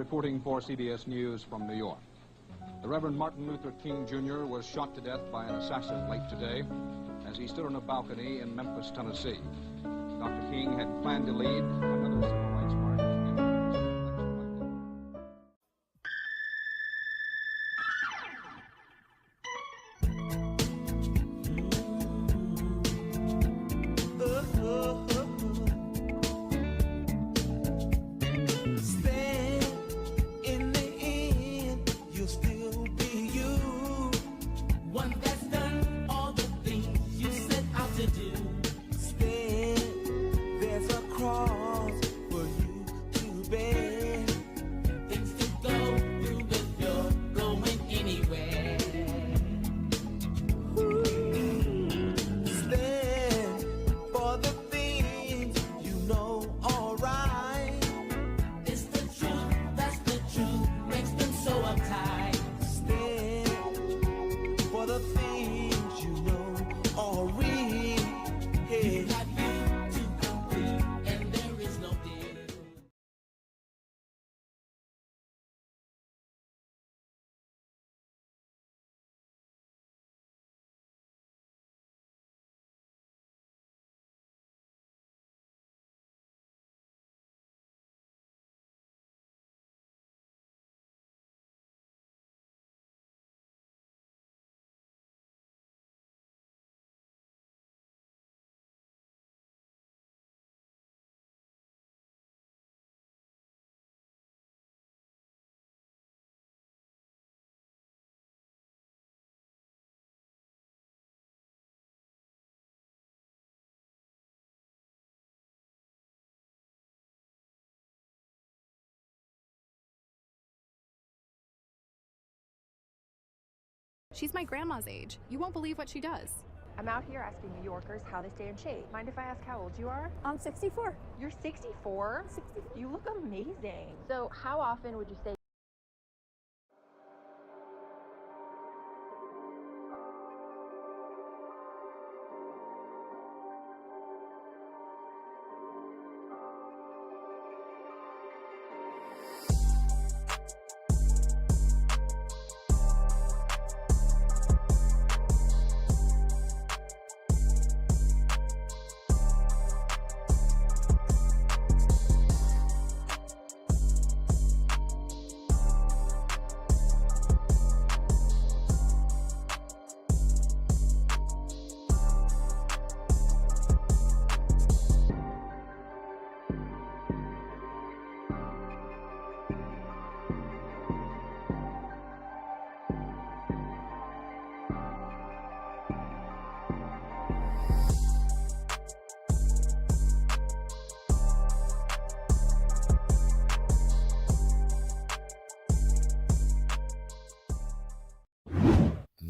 reporting for CBS News from New York. The Reverend Martin Luther King Jr. was shot to death by an assassin late today as he stood on a balcony in Memphis, Tennessee. Dr. King had planned to lead another civil rights march. She's my grandma's age. You won't believe what she does. I'm out here asking New Yorkers how they stay in shape. Mind if I ask how old you are? I'm 64. You're 64? 64. You look amazing. So how often would you say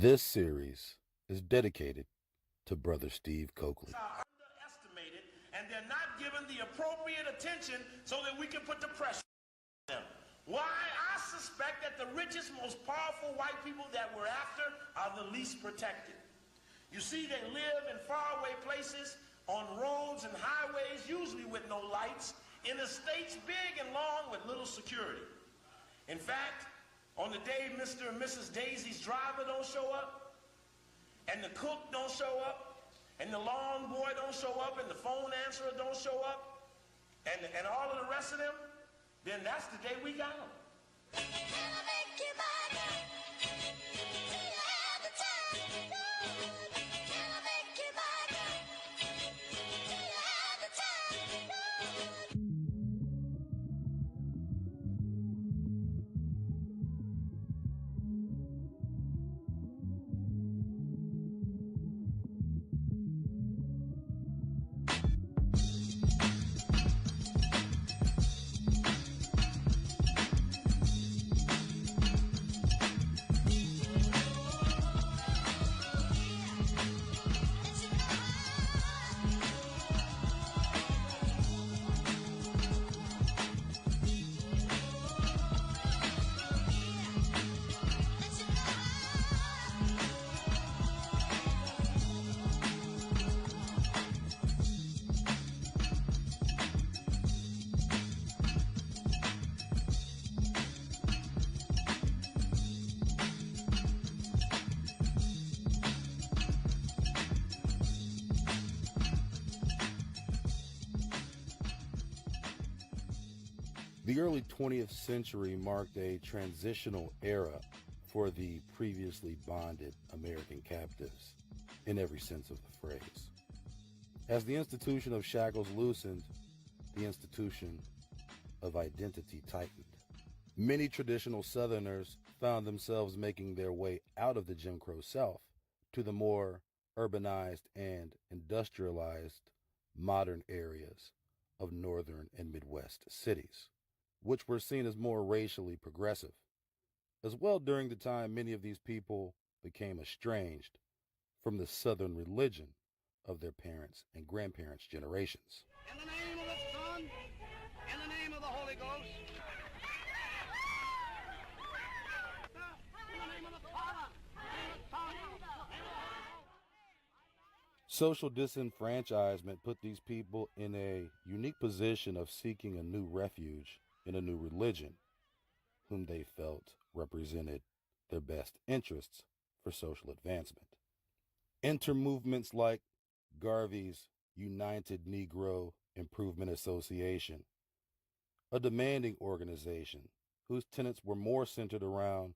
This series is dedicated to Brother Steve Coakley. Are underestimated, and they're not given the appropriate attention so that we can put the pressure on them. Why? I suspect that the richest, most powerful white people that we're after are the least protected. You see, they live in faraway places, on roads and highways, usually with no lights, in estates big and long with little security. In fact, on the day Mr. and Mrs. Daisy's driver don't show up, and the cook don't show up, and the lawn boy don't show up, and the phone answerer don't show up, and all of the rest of them, then that's the day we got them. The early 20th century marked a transitional era for the previously bonded American captives, in every sense of the phrase. As the institution of shackles loosened, the institution of identity tightened. Many traditional Southerners found themselves making their way out of the Jim Crow South to the more urbanized and industrialized modern areas of northern and Midwest cities, which were seen as more racially progressive. As well, during the time, many of these people became estranged from the Southern religion of their parents' and grandparents' generations. In the name of the Son, in the name of the Holy Ghost, in the name of the Father, in the Son, Social disenfranchisement put these people in a unique position of seeking a new refuge in a new religion, whom they felt represented their best interests for social advancement. Enter movements like Garvey's United Negro Improvement Association, a demanding organization whose tenets were more centered around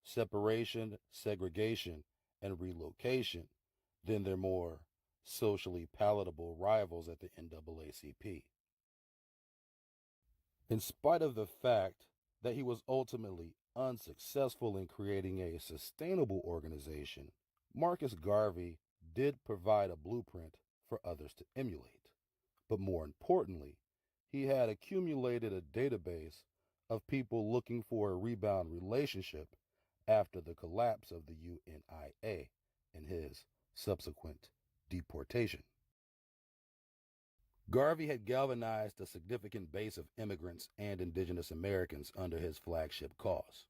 separation, segregation, and relocation than their more socially palatable rivals at the NAACP. In spite of the fact that he was ultimately unsuccessful in creating a sustainable organization, Marcus Garvey did provide a blueprint for others to emulate. But more importantly, he had accumulated a database of people looking for a rebound relationship after the collapse of the UNIA and his subsequent deportation. Garvey had galvanized a significant base of immigrants and indigenous Americans under his flagship cause.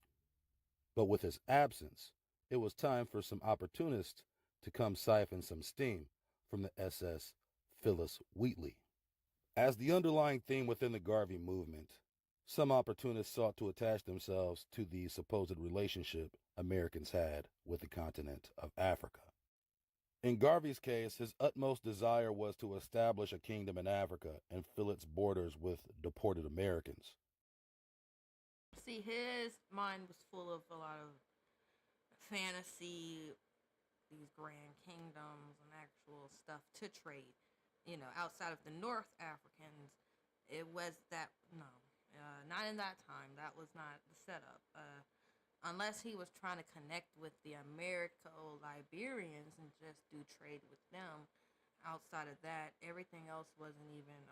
But with his absence, it was time for some opportunists to come siphon some steam from the SS Phyllis Wheatley. As the underlying theme within the Garvey movement, some opportunists sought to attach themselves to the supposed relationship Americans had with the continent of Africa. In Garvey's case, his utmost desire was to establish a kingdom in Africa and fill its borders with deported Americans. See, his mind was full of a lot of fantasy, these grand kingdoms and actual stuff to trade. You know, outside of the North Africans, it was that, no, not in that time. That was not the setup. Unless he was trying to connect with the Americo-Liberians and just do trade with them. Outside of that, everything else wasn't even,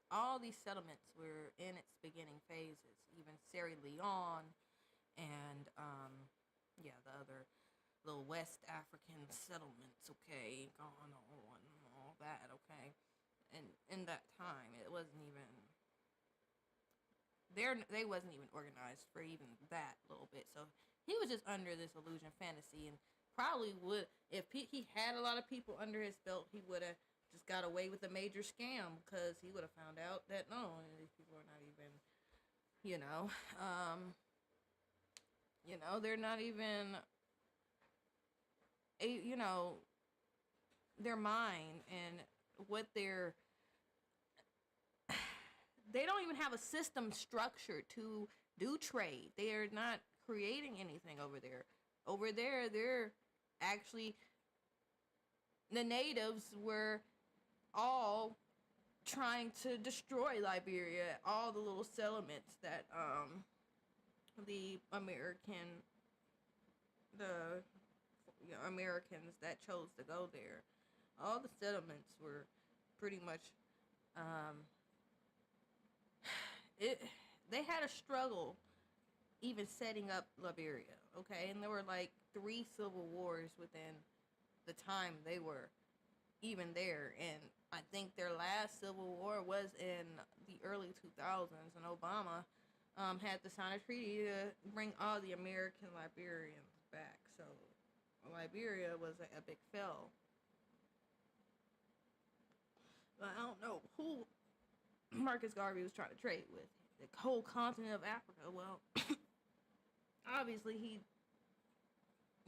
all these settlements were in its beginning phases. Even Sierra Leone and, the other little West African settlements, okay, Ghana and all that, okay. And in that time, it wasn't even, they wasn't even organized for even that little bit. So he was just under this illusion fantasy, and probably would, if he had a lot of people under his belt, he would have just got away with a major scam, because he would have found out that no, these people are not even, they're not even, their mind and what they're, they don't even have a system structure to do trade. They are not creating anything over there. Over there, they're actually, the natives were all trying to destroy Liberia, all the little settlements that the Americans that chose to go there. All the settlements were pretty much, they had a struggle even setting up Liberia, okay? And there were like 3 civil wars within the time they were even there. And I think their last civil war was in the early 2000s, and Obama had to sign a treaty to bring all the American Liberians back. So Liberia was a big fail. But I don't know who Marcus Garvey was trying to trade with. The whole continent of Africa. Well, obviously he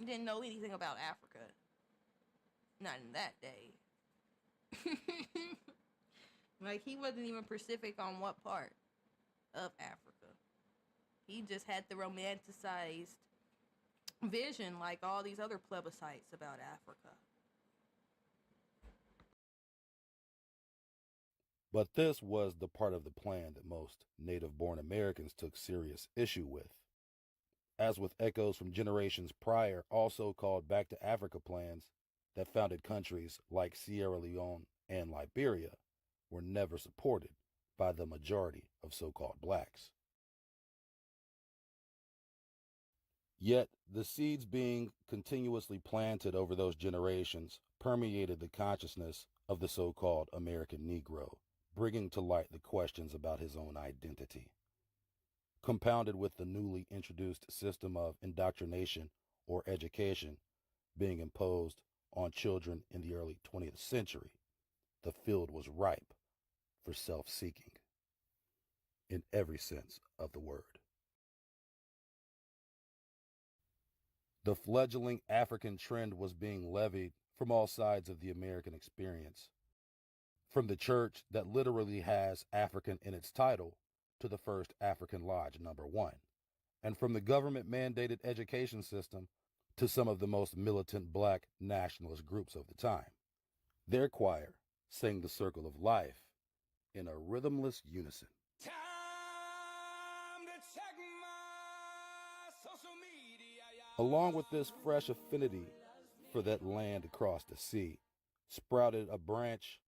didn't know anything about Africa. Not in that day. Like, he wasn't even specific on what part. of Africa. He just had the romanticized vision like all these other plebiscites about Africa. But this was the part of the plan that most native-born Americans took serious issue with. As with echoes from generations prior, also called Back to Africa plans that founded countries like Sierra Leone and Liberia were never supported by the majority of so-called blacks. Yet, the seeds being continuously planted over those generations permeated the consciousness of the so-called American Negro, bringing to light the questions about his own identity. Compounded with the newly introduced system of indoctrination or education being imposed on children in the early 20th century, the field was ripe for self-seeking, in every sense of the word. The fledgling African trend was being levied from all sides of the American experience, from the church that literally has African in its title to the First African Lodge #1, and from the government-mandated education system to some of the most militant black nationalist groups of the time. Their choir sang the circle of life in a rhythmless unison. Along with this fresh affinity for that land across the sea, sprouted a branch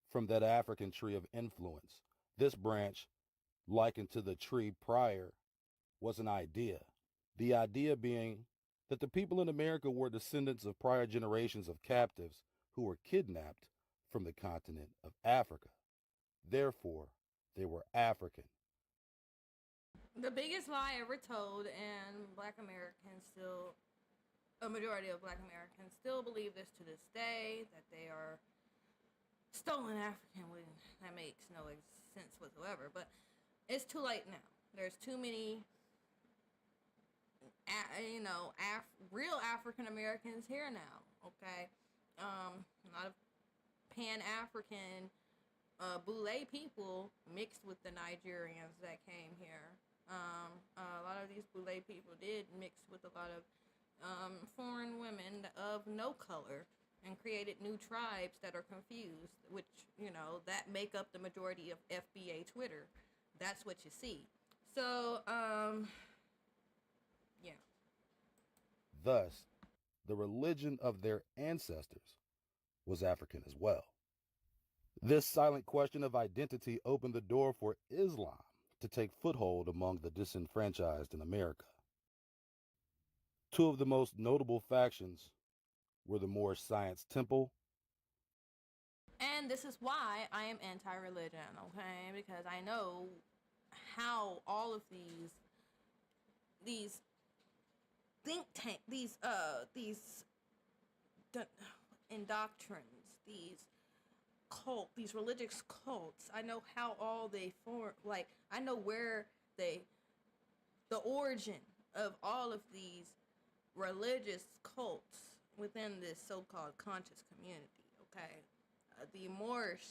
from that African tree of influence. This branch, likened to the tree prior, was an idea. The idea being that the people in America were descendants of prior generations of captives who were kidnapped from the continent of Africa. Therefore, they were African. The biggest lie ever told, and black Americans still, a majority of black Americans still believe this to this day, that they are stolen African, when that makes no sense whatsoever. But it's too late now. There's too many, real African Americans here now. Okay, a lot of Pan-African Boule people mixed with the Nigerians that came here. A lot of these Boule people did mix with a lot of foreign women of no color and created new tribes that are confused, which, that make up the majority of FBA Twitter. That's what you see. So, yeah. Thus, the religion of their ancestors was African as well. This silent question of identity opened the door for Islam to take foothold among the disenfranchised in America. Two of the most notable factions were the Moorish Science Temple. And this is why I am anti-religion, okay? Because I know how all of these think tank, these indoctrines, these religious cults, I know how all they form, like, I know where the origin of all of these religious cults within this so-called conscious community, okay? The Moorish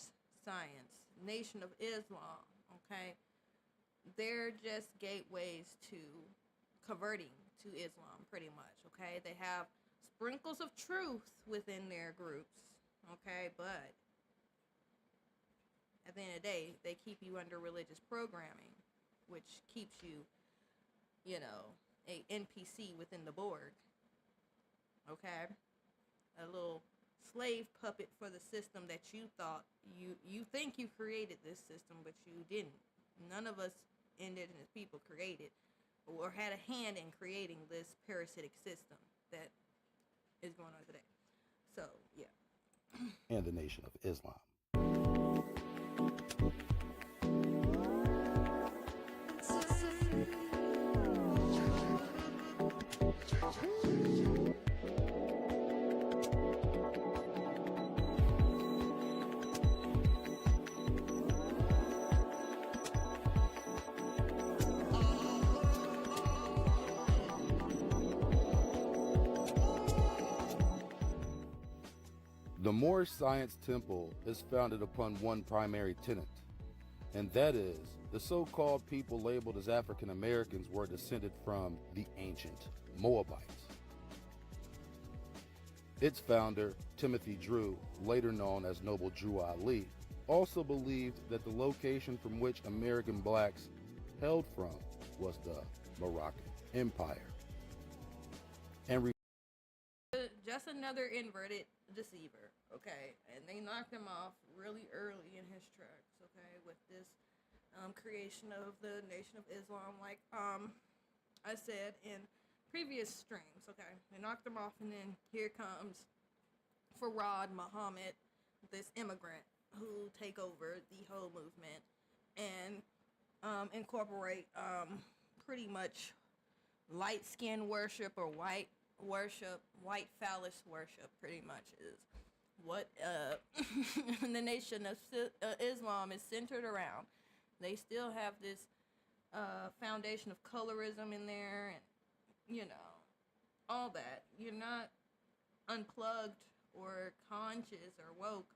Science, Nation of Islam, okay? They're just gateways to converting to Islam, pretty much, okay? They have sprinkles of truth within their groups, okay? But at the end of the day, they keep you under religious programming, which keeps you, a NPC within the board, okay? A little slave puppet for the system that you thought, you think you created this system, but you didn't. None of us indigenous people created or had a hand in creating this parasitic system that is going on today. So, yeah. And the Nation of Islam. The Moorish Science Temple is founded upon one primary tenet: and that is, the so-called people labeled as African Americans were descended from the ancient Moabites. Its founder, Timothy Drew, later known as Noble Drew Ali, also believed that the location from which American blacks hailed from was the Moroccan Empire. And just another inverted deceiver, okay? And they knocked him off really early in his tracks, okay, with this creation of the Nation of Islam, like I said in previous streams, okay? They knocked him off, and then here comes Farad Muhammad, this immigrant, who take over the whole movement and incorporate pretty much light skin worship or white worship, white phallus worship, pretty much is what the Nation of Islam is centered around. They still have this foundation of colorism in there, and you know, all that. You're not unplugged or conscious or woke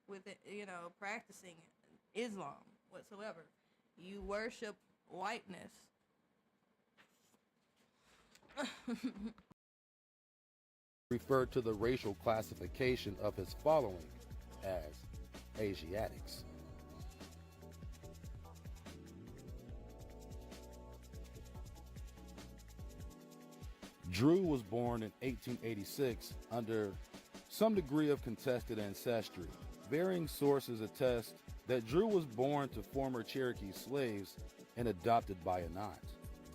with it, you know, practicing Islam whatsoever. You worship whiteness. referred to the racial classification of his following as Asiatics. Drew was born in 1886 under some degree of contested ancestry. Varying sources attest that Drew was born to former Cherokee slaves and adopted by an aunt.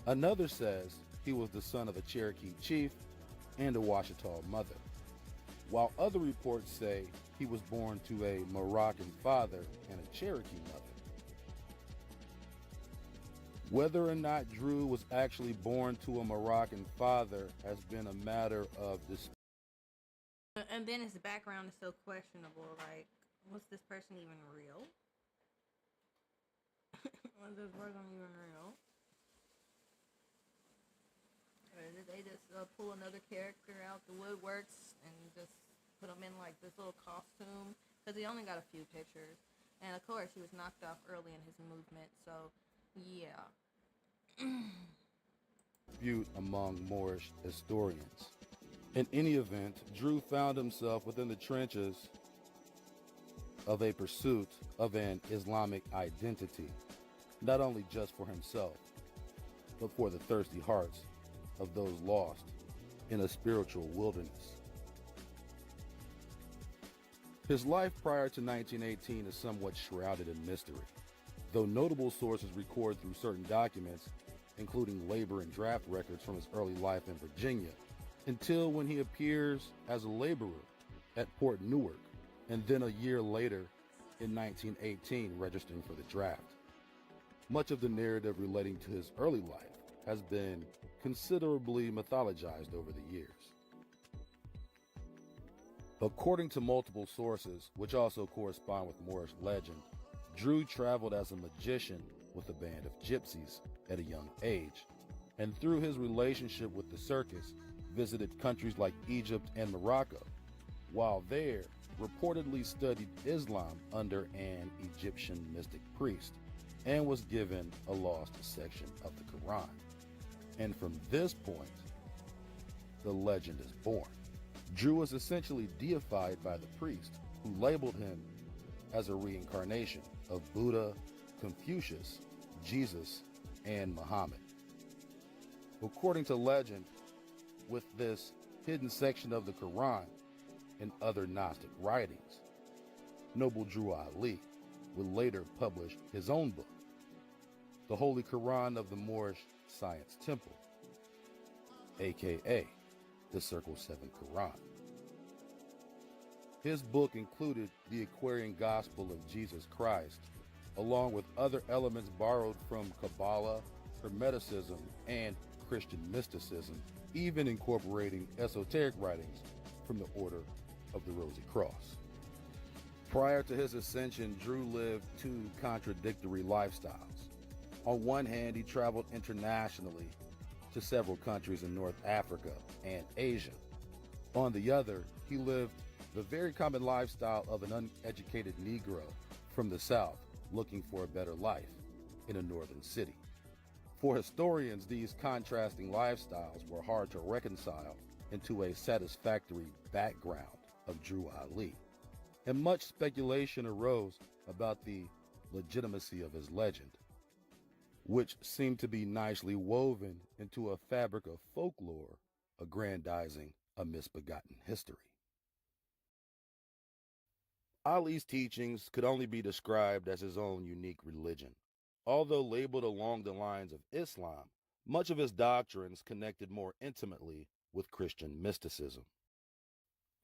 Another says he was the son of a Cherokee chief and a Ouachita mother, while other reports say he was born to a Moroccan father and a Cherokee mother. Whether or not Drew was actually born to a Moroccan father has been a matter of dispute. And then his background is so questionable. Like, was this person even real? Was this person even real? Or did they just pull another character out the woodworks and just put him in like this little costume? Because he only got a few pictures. And of course, he was knocked off early in his movement. So, yeah. Dispute among Moorish historians. In any event, Drew found himself within the trenches of a pursuit of an Islamic identity, not only just for himself, but for the thirsty hearts of those lost in a spiritual wilderness. His life prior to 1918 is somewhat shrouded in mystery, though notable sources record through certain documents, including labor and draft records from his early life in Virginia, until when he appears as a laborer at Port Newark, and then a year later, in 1918, registering for the draft. Much of the narrative relating to his early life has been considerably mythologized over the years. According to multiple sources, which also correspond with Moorish legend, Drew traveled as a magician with a band of gypsies at a young age, and through his relationship with the circus, visited countries like Egypt and Morocco. While there, reportedly studied Islam under an Egyptian mystic priest, and was given a lost section of the Quran. And from this point, the legend is born. Drew was essentially deified by the priest, who labeled him as a reincarnation of Buddha, Confucius, Jesus, and Muhammad. According to legend, with this hidden section of the Quran and other Gnostic writings, Noble Drew Ali would later publish his own book, The Holy Quran of the Moorish Science Temple, aka the Circle 7 Quran. His book included the Aquarian Gospel of Jesus Christ, along with other elements borrowed from Kabbalah, Hermeticism, and Christian mysticism, even incorporating esoteric writings from the Order of the Rosy Cross. Prior to his ascension, Drew lived two contradictory lifestyles. On one hand, he traveled internationally to several countries in North Africa and Asia. On the other, he lived the very common lifestyle of an uneducated Negro from the South, looking for a better life in a northern city. For historians, these contrasting lifestyles were hard to reconcile into a satisfactory background of Drew Ali, and much speculation arose about the legitimacy of his legend, which seemed to be nicely woven into a fabric of folklore aggrandizing a misbegotten history. Ali's teachings could only be described as his own unique religion. Although labeled along the lines of Islam, much of his doctrines connected more intimately with Christian mysticism.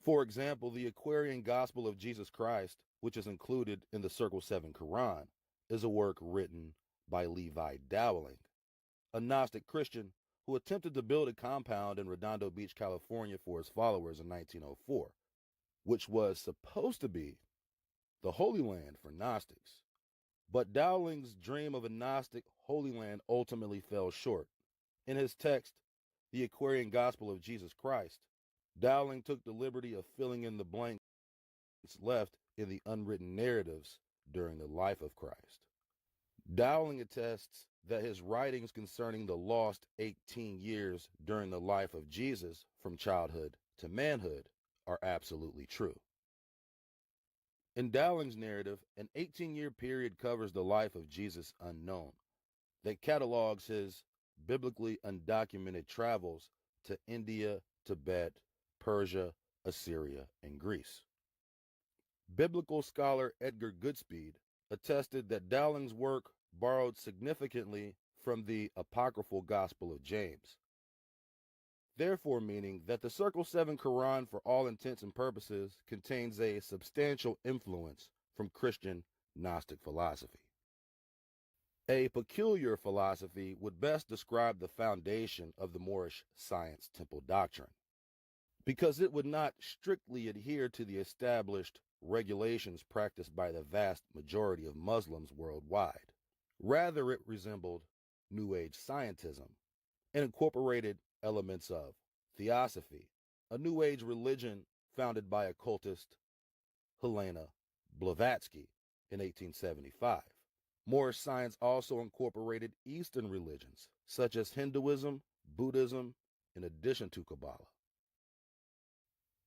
For example, the Aquarian Gospel of Jesus Christ, which is included in the Circle 7 Quran, is a work written by Levi Dowling, a Gnostic Christian who attempted to build a compound in Redondo Beach, California for his followers in 1904, which was supposed to be the Holy Land for Gnostics. But Dowling's dream of a Gnostic Holy Land ultimately fell short. In his text, The Aquarian Gospel of Jesus Christ, Dowling took the liberty of filling in the blanks left in the unwritten narratives during the life of Christ. Dowling attests that his writings concerning the lost 18 years during the life of Jesus from childhood to manhood are absolutely true. In Dowling's narrative, an 18-year period covers the life of Jesus unknown, that catalogs his biblically undocumented travels to India, Tibet, Persia, Assyria, and Greece. Biblical scholar Edgar Goodspeed attested that Dowling's work borrowed significantly from the apocryphal Gospel of James, therefore meaning that the Circle 7 Quran, for all intents and purposes, contains a substantial influence from Christian Gnostic philosophy. A peculiar philosophy would best describe the foundation of the Moorish science temple doctrine, because it would not strictly adhere to the established regulations practiced by the vast majority of Muslims worldwide. Rather, it resembled New Age scientism and incorporated elements of Theosophy, a New Age religion founded by occultist Helena Blavatsky in 1875. Moorish science also incorporated Eastern religions, such as Hinduism, Buddhism, in addition to Kabbalah.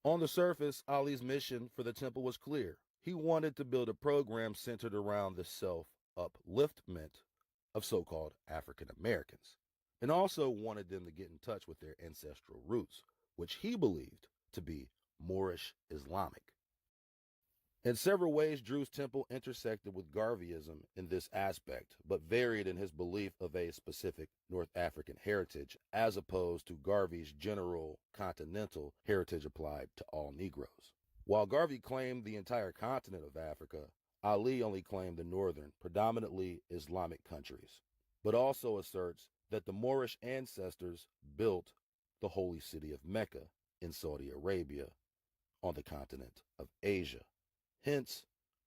On the surface, Ali's mission for the temple was clear. He wanted to build a program centered around the self-upliftment of so-called African Americans, and also wanted them to get in touch with their ancestral roots, which he believed to be Moorish Islamic. In several ways, Drew's temple intersected with Garveyism in this aspect, but varied in his belief of a specific North African heritage, as opposed to Garvey's general continental heritage applied to all Negroes. While Garvey claimed the entire continent of Africa, Ali only claimed the northern, predominantly Islamic countries, but also asserts that the Moorish ancestors built the holy city of Mecca in Saudi Arabia on the continent of Asia. Hence,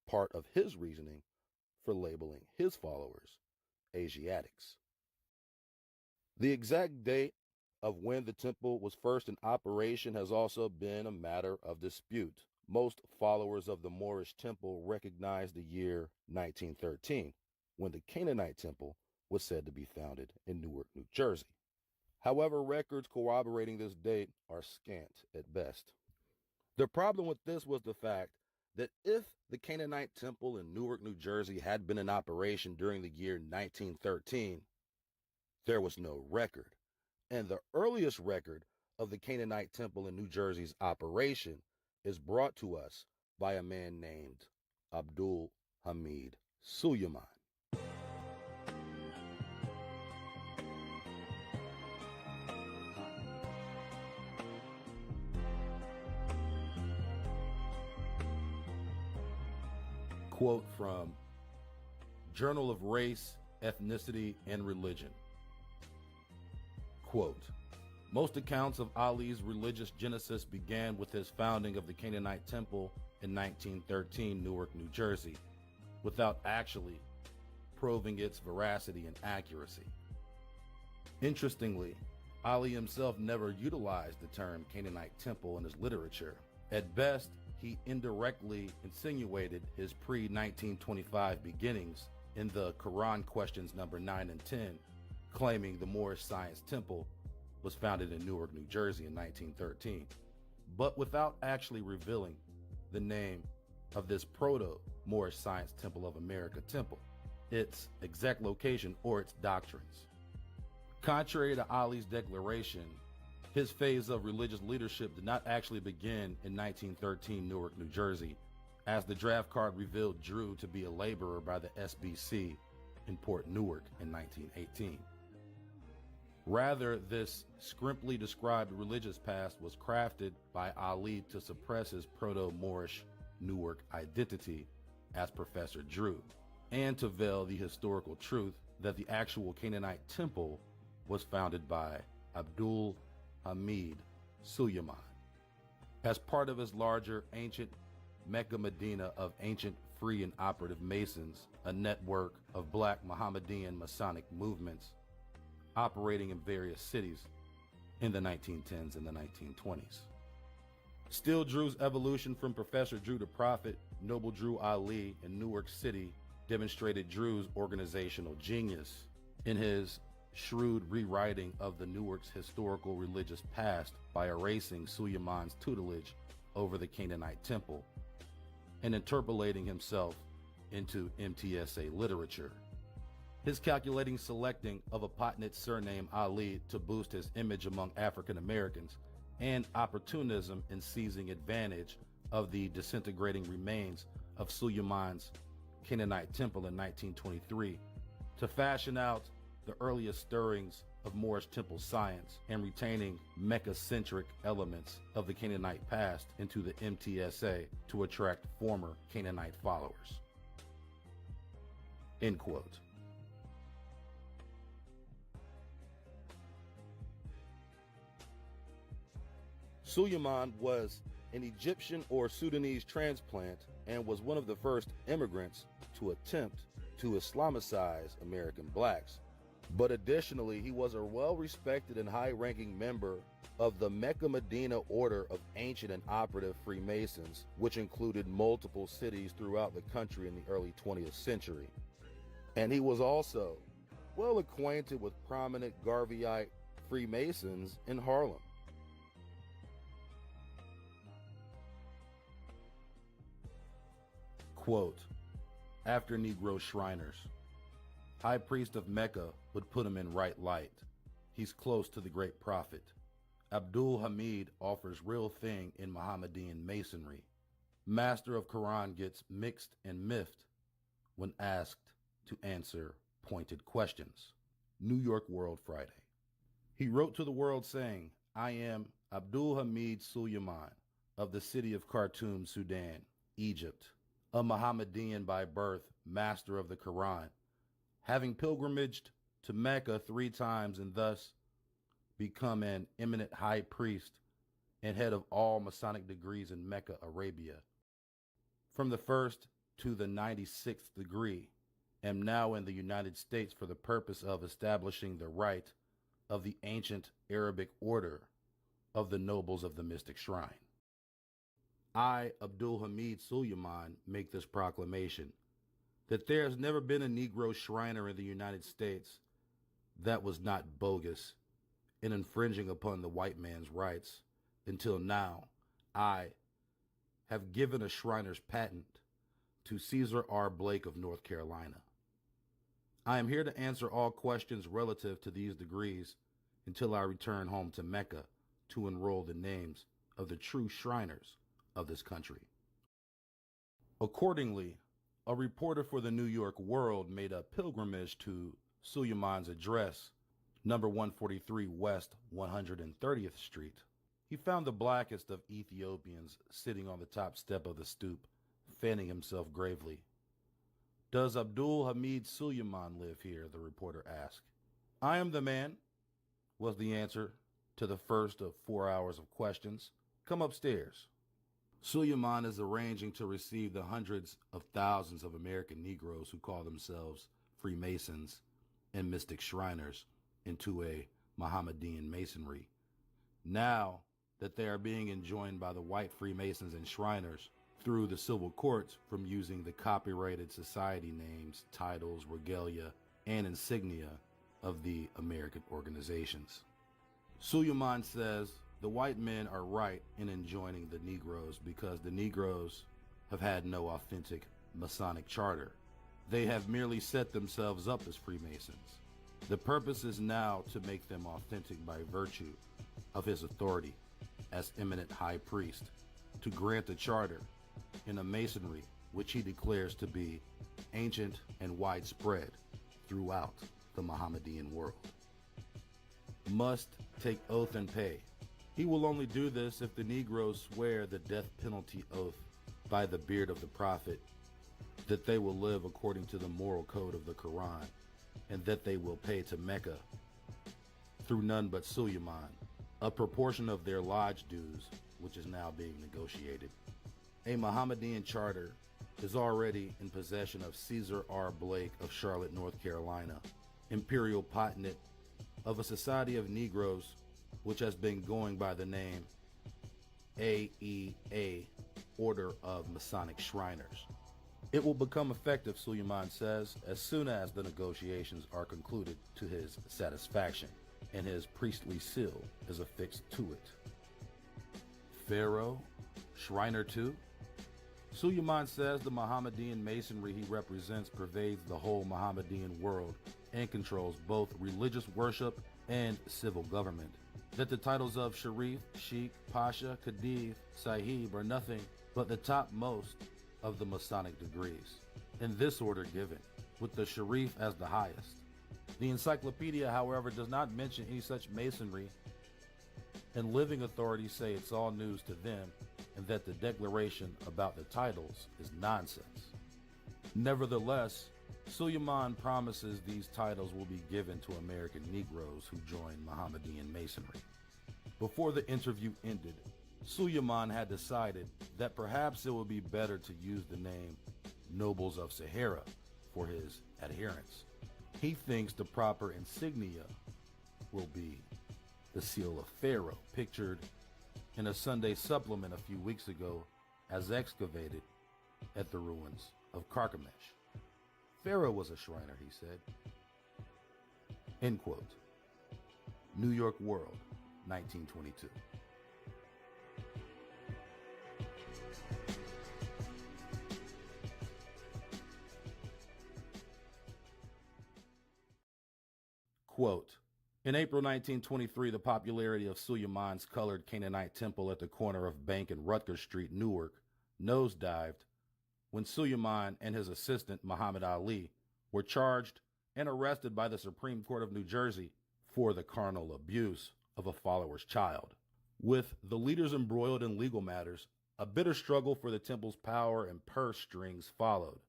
part of his reasoning for labeling his followers Asiatics. The exact date of when the temple was first in operation has also been a matter of dispute. Most followers of the Moorish temple recognize the year 1913, when the Canaanite temple was said to be founded in Newark, New Jersey. However, records corroborating this date are scant at best. The problem with this was the fact that if the Canaanite temple in Newark, New Jersey had been in operation during the year 1913, there was no record. And the earliest record of the Canaanite temple in New Jersey's operation is brought to us by a man named Abdul Hamid Suleiman. Quote from Journal of Race, Ethnicity, and Religion. Quote, most accounts of Ali's religious genesis began with his founding of the Canaanite temple in 1913, Newark, New Jersey, without actually proving its veracity and accuracy. Interestingly, Ali himself never utilized the term Canaanite temple in his literature. At best, he indirectly insinuated his pre-1925 beginnings in the Quran questions number 9 and 10, claiming the Moorish Science Temple was founded in Newark, New Jersey in 1913, but without actually revealing the name of this proto-Moorish Science Temple of America temple, its exact location, or its doctrines. Contrary to Ali's declaration, his phase of religious leadership did not actually begin in 1913 Newark, New Jersey, as the draft card revealed Drew to be a laborer by the SBC in Port Newark in 1918. Rather, this scrimply described religious past was crafted by Ali to suppress his proto-Moorish Newark identity as Professor Drew, and to veil the historical truth that the actual Canaanite temple was founded by Abdul Hamid Suleiman as part of his larger ancient Mecca Medina of ancient free and operative Masons, a network of black Mohammedan Masonic movements operating in various cities in the 1910s and the 1920s. Still, Drew's evolution from Professor Drew to Prophet Noble Drew Ali in Newark City demonstrated Drew's organizational genius in his shrewd rewriting of the Newark's historical religious past by erasing Suleiman's tutelage over the Canaanite temple and interpolating himself into MTSA literature. His calculating selecting of a Patnit surname Ali to boost his image among African Americans, and opportunism in seizing advantage of the disintegrating remains of Suleiman's Canaanite temple in 1923 to fashion out the earliest stirrings of Moorish temple science and retaining Mecca-centric elements of the Canaanite past into the MTSA to attract former Canaanite followers. End quote. Suleiman was an Egyptian or Sudanese transplant and was one of the first immigrants to attempt to Islamicize American blacks. But additionally, he was a well-respected and high-ranking member of the Mecca Medina Order of Ancient and Operative Freemasons, which included multiple cities throughout the country in the early 20th century. And he was also well acquainted with prominent Garveyite Freemasons in Harlem. Quote, after Negro Shriners, High Priest of Mecca would put him in right light. He's close to the great prophet. Abdul Hamid offers real thing in Mohammedan masonry. Master of Quran gets mixed and miffed when asked to answer pointed questions. New York World Friday. He wrote to the world saying, I am Abdul Hamid Suleiman of the city of Khartoum, Sudan, Egypt, a Mohammedan by birth, master of the Quran, having pilgrimaged to Mecca 3 times and thus become an eminent high priest and head of all Masonic degrees in Mecca, Arabia. From the 1st to the 96th degree, am now in the United States for the purpose of establishing the right of the ancient Arabic order of the nobles of the mystic shrine. I, Abdul Hamid Suleiman, make this proclamation that there has never been a Negro Shriner in the United States that was not bogus in infringing upon the white man's rights. Until now, I have given a Shriner's patent to Caesar R. Blake of North Carolina. I am here to answer all questions relative to these degrees until I return home to Mecca to enroll the names of the true Shriners of this country. Accordingly, a reporter for the New York World made a pilgrimage to Suleiman's address, number 143 West 130th Street. He found the blackest of Ethiopians sitting on the top step of the stoop, fanning himself gravely. Does Abdul Hamid Suleiman live here? The reporter asked. I am the man, was the answer to the first of 4 hours of questions. Come upstairs. Suleiman is arranging to receive the hundreds of thousands of American Negroes who call themselves Freemasons and Mystic Shriners into a Mohammedan masonry. Now that they are being enjoined by the white Freemasons and Shriners through the civil courts from using the copyrighted society names, titles, regalia, and insignia of the American organizations. Suleiman says the white men are right in enjoining the Negroes because the Negroes have had no authentic Masonic charter. They have merely set themselves up as Freemasons. The purpose is now to make them authentic by virtue of his authority as eminent high priest, to grant a charter in a masonry which he declares to be ancient and widespread throughout the Mohammedan world. Must take oath and pay. He will only do this if the Negroes swear the death penalty oath by the beard of the Prophet, that they will live according to the moral code of the Quran, and that they will pay to Mecca through none but Suleiman a proportion of their lodge dues, which is now being negotiated. A Mohammedan charter is already in possession of Caesar R. Blake of Charlotte, North Carolina, Imperial Potentate of a Society of Negroes, which has been going by the name AEA, Order of Masonic Shriners. It will become effective, Suleiman says, as soon as the negotiations are concluded to his satisfaction, and his priestly seal is affixed to it. Pharaoh, Shriner too? Suleiman says the Mohammedan masonry he represents pervades the whole Mohammedan world and controls both religious worship and civil government. That the titles of Sharif, Sheikh, Pasha, Khedive, Sahib are nothing but the topmost of the Masonic degrees, in this order given, with the Sharif as the highest. The encyclopedia, however, does not mention any such masonry, and living authorities say it's all news to them, and that the declaration about the titles is nonsense. Nevertheless, Suleiman promises these titles will be given to American Negroes who join Mohammedan masonry. Before the interview ended, Suleiman had decided that perhaps it would be better to use the name Nobles of Sahara for his adherents. He thinks the proper insignia will be the seal of Pharaoh, pictured in a Sunday supplement a few weeks ago as excavated at the ruins of Carchemish. Pharaoh was a Shriner, he said. End quote. New York World, 1922. Quote, in April 1923, the popularity of Suleiman's colored Canaanite temple at the corner of Bank and Rutgers Street, Newark, nosedived when Suleiman and his assistant, Muhammad Ali, were charged and arrested by the Supreme Court of New Jersey for the carnal abuse of a follower's child. With the leaders embroiled in legal matters, a bitter struggle for the temple's power and purse strings followed.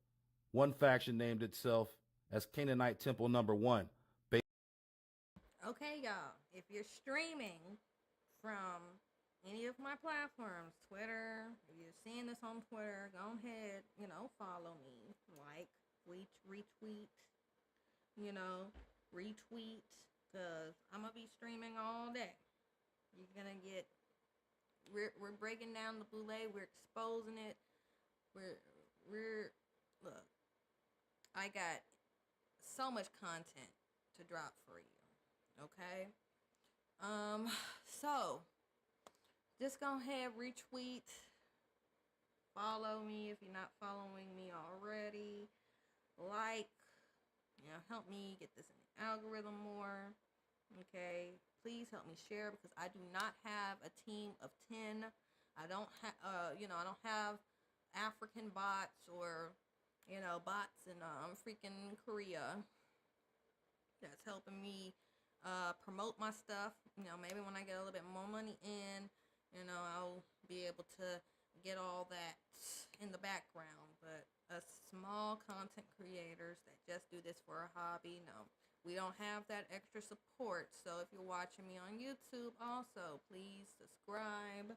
One faction named itself as Canaanite Temple Number 1. Okay, y'all, if you're streaming from any of my platforms, Twitter, if you're seeing this on Twitter, go ahead, follow me, like, retweet, retweet, because I'm going to be streaming all day. You're going to get, we're breaking down the Boule, we're exposing it, look, I got so much content to drop for you. Okay, so just go ahead, retweet, follow me if you're not following me already, like, help me get this in the algorithm more. Okay, please help me share, because I do not have a team of 10. I don't have, I don't have African bots or, bots in freaking Korea that's helping me promote my stuff. Maybe when I get a little bit more money in, I'll be able to get all that in the background. But us small content creators that just do this for a hobby, no, we don't have that extra support. So if you're watching me on YouTube, also please subscribe,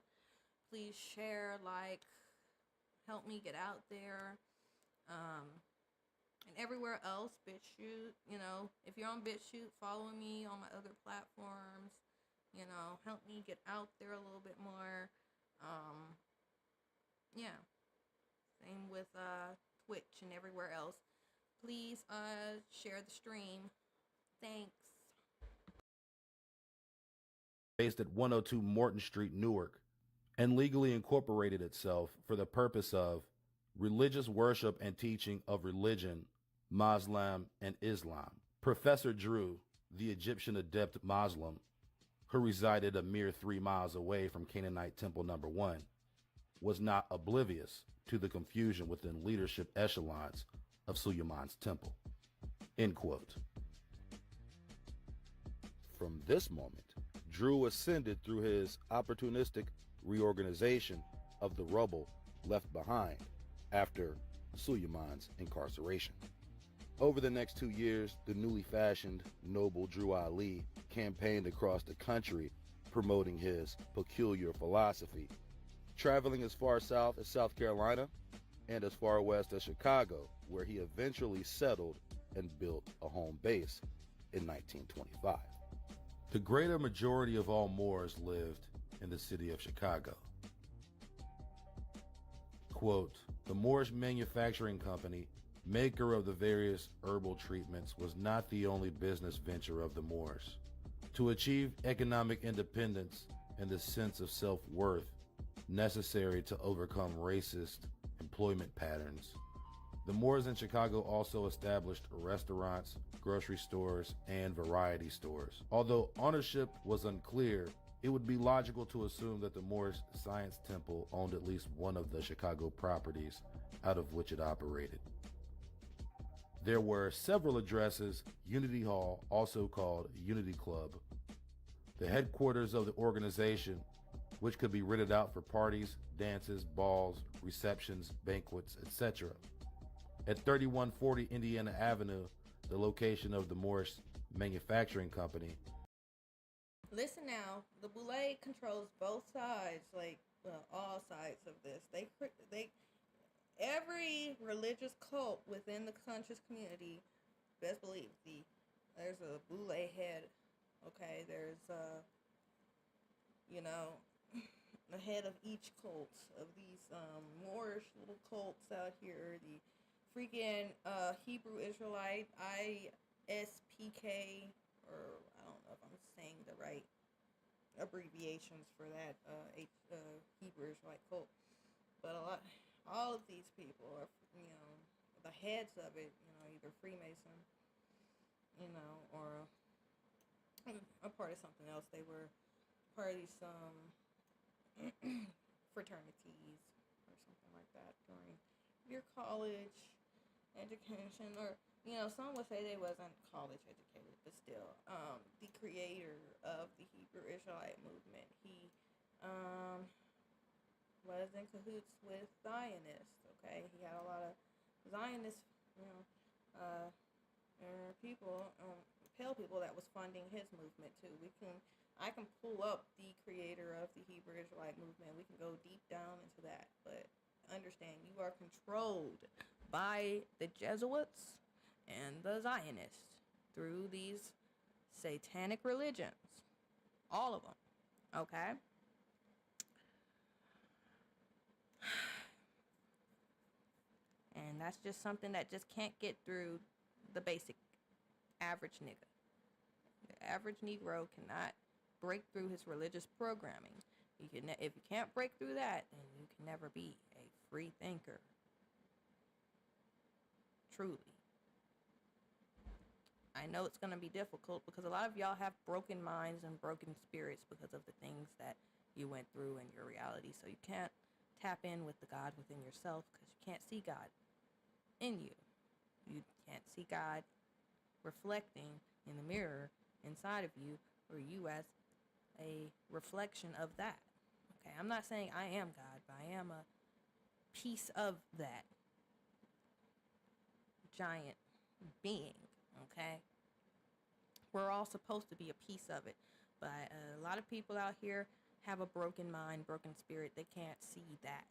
please share, like, help me get out there. And everywhere else, BitChute, if you're on BitChute, follow me on my other platforms. You know, help me get out there a little bit more. Yeah. Same with Twitch and everywhere else. Please share the stream. Thanks. Based at 102 Morton Street, Newark, and legally incorporated itself for the purpose of religious worship and teaching of religion, Muslim, and Islam. Professor Drew, the Egyptian adept Muslim, who resided a mere 3 miles away from Canaanite Temple No. 1, was not oblivious to the confusion within leadership echelons of Suleiman's temple. End quote. From this moment, Drew ascended through his opportunistic reorganization of the rubble left behind after Suleiman's incarceration. Over the next 2 years, the newly fashioned noble Drew Ali campaigned across the country promoting his peculiar philosophy, traveling as far south as South Carolina and as far west as Chicago, where he eventually settled and built a home base in 1925. The greater majority of all Moors lived in the city of Chicago. Quote, the Moorish Manufacturing Company, maker of the various herbal treatments, was not the only business venture of the Moors. To achieve economic independence and the sense of self-worth necessary to overcome racist employment patterns, the Moors in Chicago also established restaurants, grocery stores, and variety stores. Although ownership was unclear, it would be logical to assume that the Moorish Science Temple owned at least one of the Chicago properties out of which it operated. There were several addresses: Unity Hall, also called Unity Club, the headquarters of the organization, which could be rented out for parties, dances, balls, receptions, banquets, etc. At 3140 Indiana Avenue, the location of the Moorish Manufacturing Company. Listen now, the Boule controls both sides, like all sides of this. They every religious cult within the conscious community, best believe there's a Boule head. Okay, there's the head of each cult of these Moorish little cults out here. The freaking Hebrew Israelite, ISPK, or I don't know if I'm saying the right abbreviations for that Hebrew Israelite cult, but all of these people are, the heads of it, either Freemason, or a part of something else. They were part of these fraternities or something like that during your college education, or some would say they wasn't college educated, but still, the creator of the Hebrew Israelite movement, he was in cahoots with Zionists. Okay, he had a lot of Zionist, people, pale people that was funding his movement too. I can pull up the creator of the Hebrew Israelite movement. We can go deep down into that, but understand, you are controlled by the Jesuits and the Zionists through these satanic religions, all of them. Okay. And that's just something that just can't get through the basic average nigga. The average Negro cannot break through his religious programming. If you can't break through that, then you can never be a free thinker. Truly. I know it's going to be difficult because a lot of y'all have broken minds and broken spirits because of the things that you went through in your reality. So you can't tap in with the God within yourself because you can't see God in you. You can't see God reflecting in the mirror inside of you, or you as a reflection of that. Okay, I'm not saying I am God, but I am a piece of that giant being. Okay, we're all supposed to be a piece of it, but a lot of people out here have a broken mind, broken spirit. They can't see that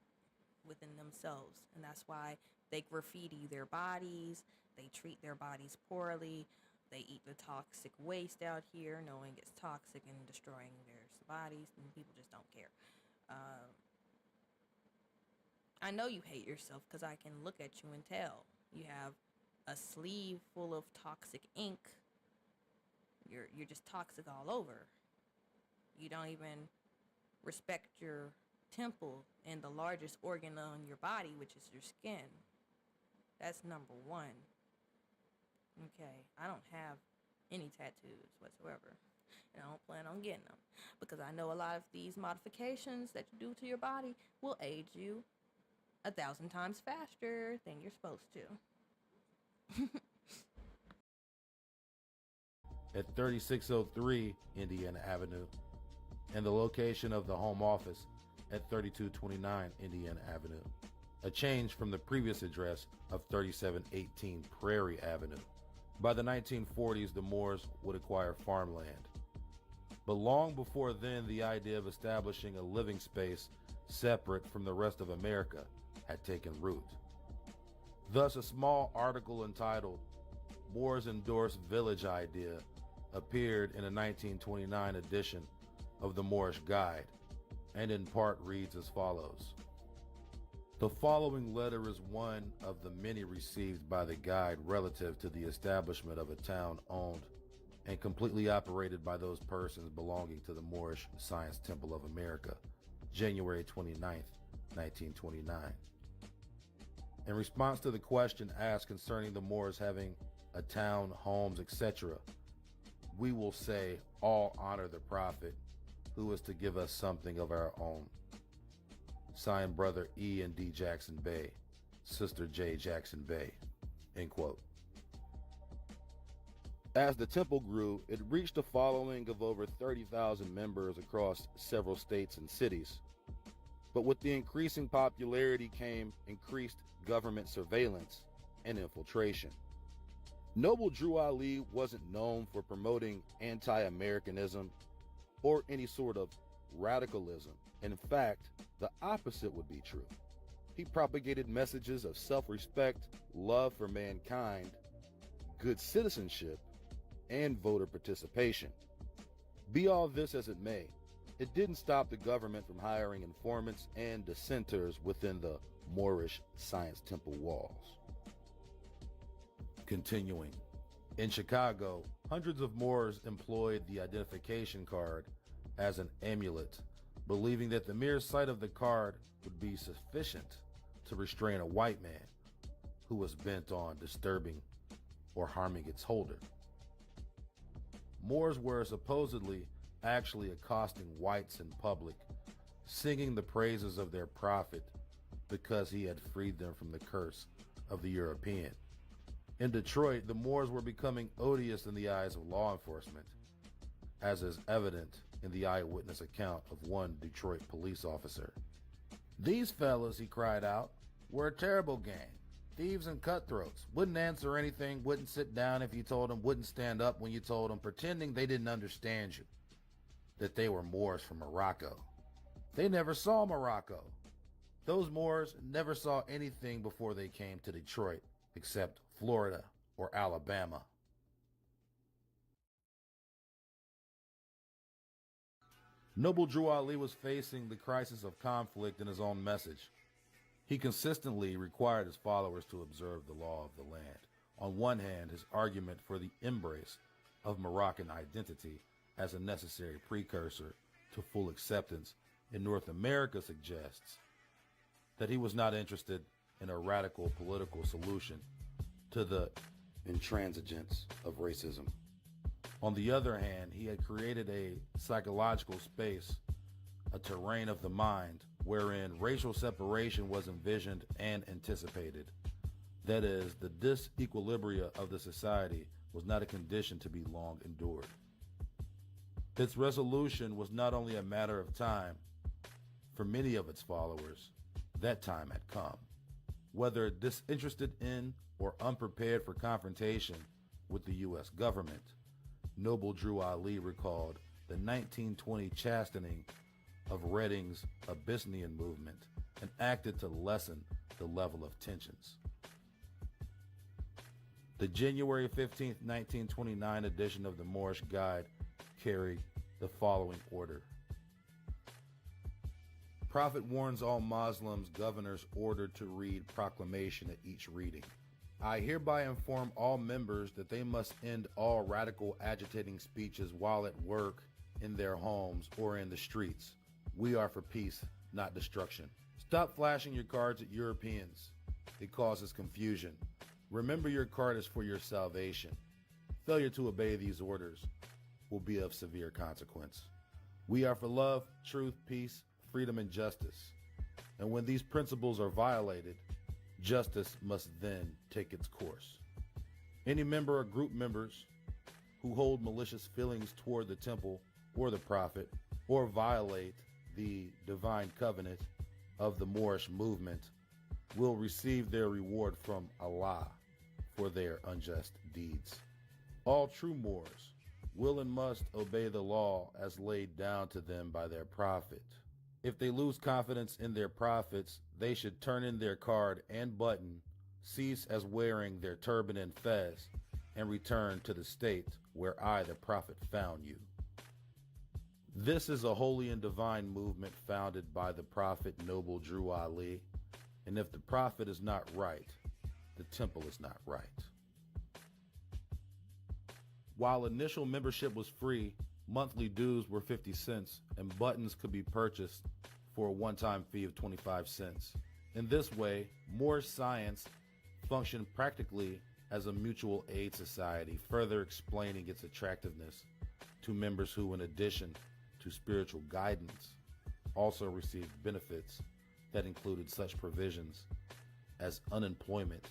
within themselves, and that's why they graffiti their bodies, they treat their bodies poorly, They eat the toxic waste out here, knowing it's toxic and destroying their bodies, and people just don't care. I know you hate yourself because I can look at you and tell. You have a sleeve full of toxic ink. You're just toxic all over. You don't even respect your temple and the largest organ on your body, which is your skin. That's number one. Okay, I don't have any tattoos whatsoever, and I don't plan on getting them because I know a lot of these modifications that you do to your body will age you 1,000 times faster than you're supposed to. At 3603 Indiana Avenue, and the location of the home office at 3229 Indiana Avenue, a change from the previous address of 3718 Prairie Avenue. By the 1940s, the Moors would acquire farmland. But long before then, the idea of establishing a living space separate from the rest of America had taken root. Thus, a small article entitled Moors Endorse Village Idea appeared in a 1929 edition of the Moorish Guide, and in part reads as follows. The following letter is one of the many received by the guide relative to the establishment of a town owned and completely operated by those persons belonging to the Moorish Science Temple of America, January 29th, 1929. In response to the question asked concerning the Moors having a town, homes, etc., we will say all honor the Prophet, who is to give us something of our own. Signed, Brother E. and D. Jackson Bay, Sister J. Jackson Bay, end quote. As the temple grew, it reached a following of over 30,000 members across several states and cities. But with the increasing popularity came increased government surveillance and infiltration. Noble Drew Ali wasn't known for promoting anti-Americanism or any sort of radicalism. In fact, the opposite would be true. He propagated messages of self-respect, love for mankind, good citizenship, and voter participation. Be all this as it may, it didn't stop the government from hiring informants and dissenters within the Moorish Science Temple walls. Continuing, in Chicago, hundreds of Moors employed the identification card as an amulet, believing that the mere sight of the card would be sufficient to restrain a white man who was bent on disturbing or harming its holder. Moors were supposedly actually accosting whites in public, singing the praises of their prophet because he had freed them from the curse of the European. In Detroit, the Moors were becoming odious in the eyes of law enforcement, as is evident in the eyewitness account of one Detroit police officer. These fellas, he cried out, were a terrible gang. Thieves and cutthroats. Wouldn't answer anything, wouldn't sit down if you told them, wouldn't stand up when you told them, pretending they didn't understand you, that they were Moors from Morocco. They never saw Morocco. Those Moors never saw anything before they came to Detroit, except Florida or Alabama. Noble Drew Ali was facing the crisis of conflict in his own message. He consistently required his followers to observe the law of the land. On one hand, his argument for the embrace of Moroccan identity as a necessary precursor to full acceptance in North America suggests that he was not interested in a radical political solution to the intransigence of racism. On the other hand, he had created a psychological space, a terrain of the mind, wherein racial separation was envisioned and anticipated. That is, the disequilibria of the society was not a condition to be long endured. Its resolution was not only a matter of time. For many of its followers, that time had come. Whether disinterested in or unprepared for confrontation with the U.S. government, Noble Drew Ali recalled the 1920 chastening of Redding's Abyssinian movement and acted to lessen the level of tensions. The January 15, 1929 edition of the Moorish Guide carried the following order. Prophet warns all Muslims governors ordered to read proclamation at each reading. I hereby inform all members that they must end all radical agitating speeches while at work, in their homes, or in the streets. We are for peace, not destruction. Stop flashing your cards at Europeans. It causes confusion. Remember, your card is for your salvation. Failure to obey these orders will be of severe consequence. We are for love, truth, peace, freedom, and justice. And when these principles are violated, justice must then take its course. Any member or group members who hold malicious feelings toward the temple or the prophet, or violate the divine covenant of the Moorish movement, will receive their reward from Allah for their unjust deeds. All true Moors will and must obey the law as laid down to them by their prophet. If they lose confidence in their prophets, they should turn in their card and button, cease as wearing their turban and fez, and return to the state where I, the prophet, found you. This is a holy and divine movement founded by the prophet Noble Drew Ali, and if the prophet is not right, the temple is not right. While initial membership was free, monthly dues were 50 cents, and buttons could be purchased for a one-time fee of 25 cents. In this way, Moorish Science functioned practically as a mutual aid society, further explaining its attractiveness to members who, in addition to spiritual guidance, also received benefits that included such provisions as unemployment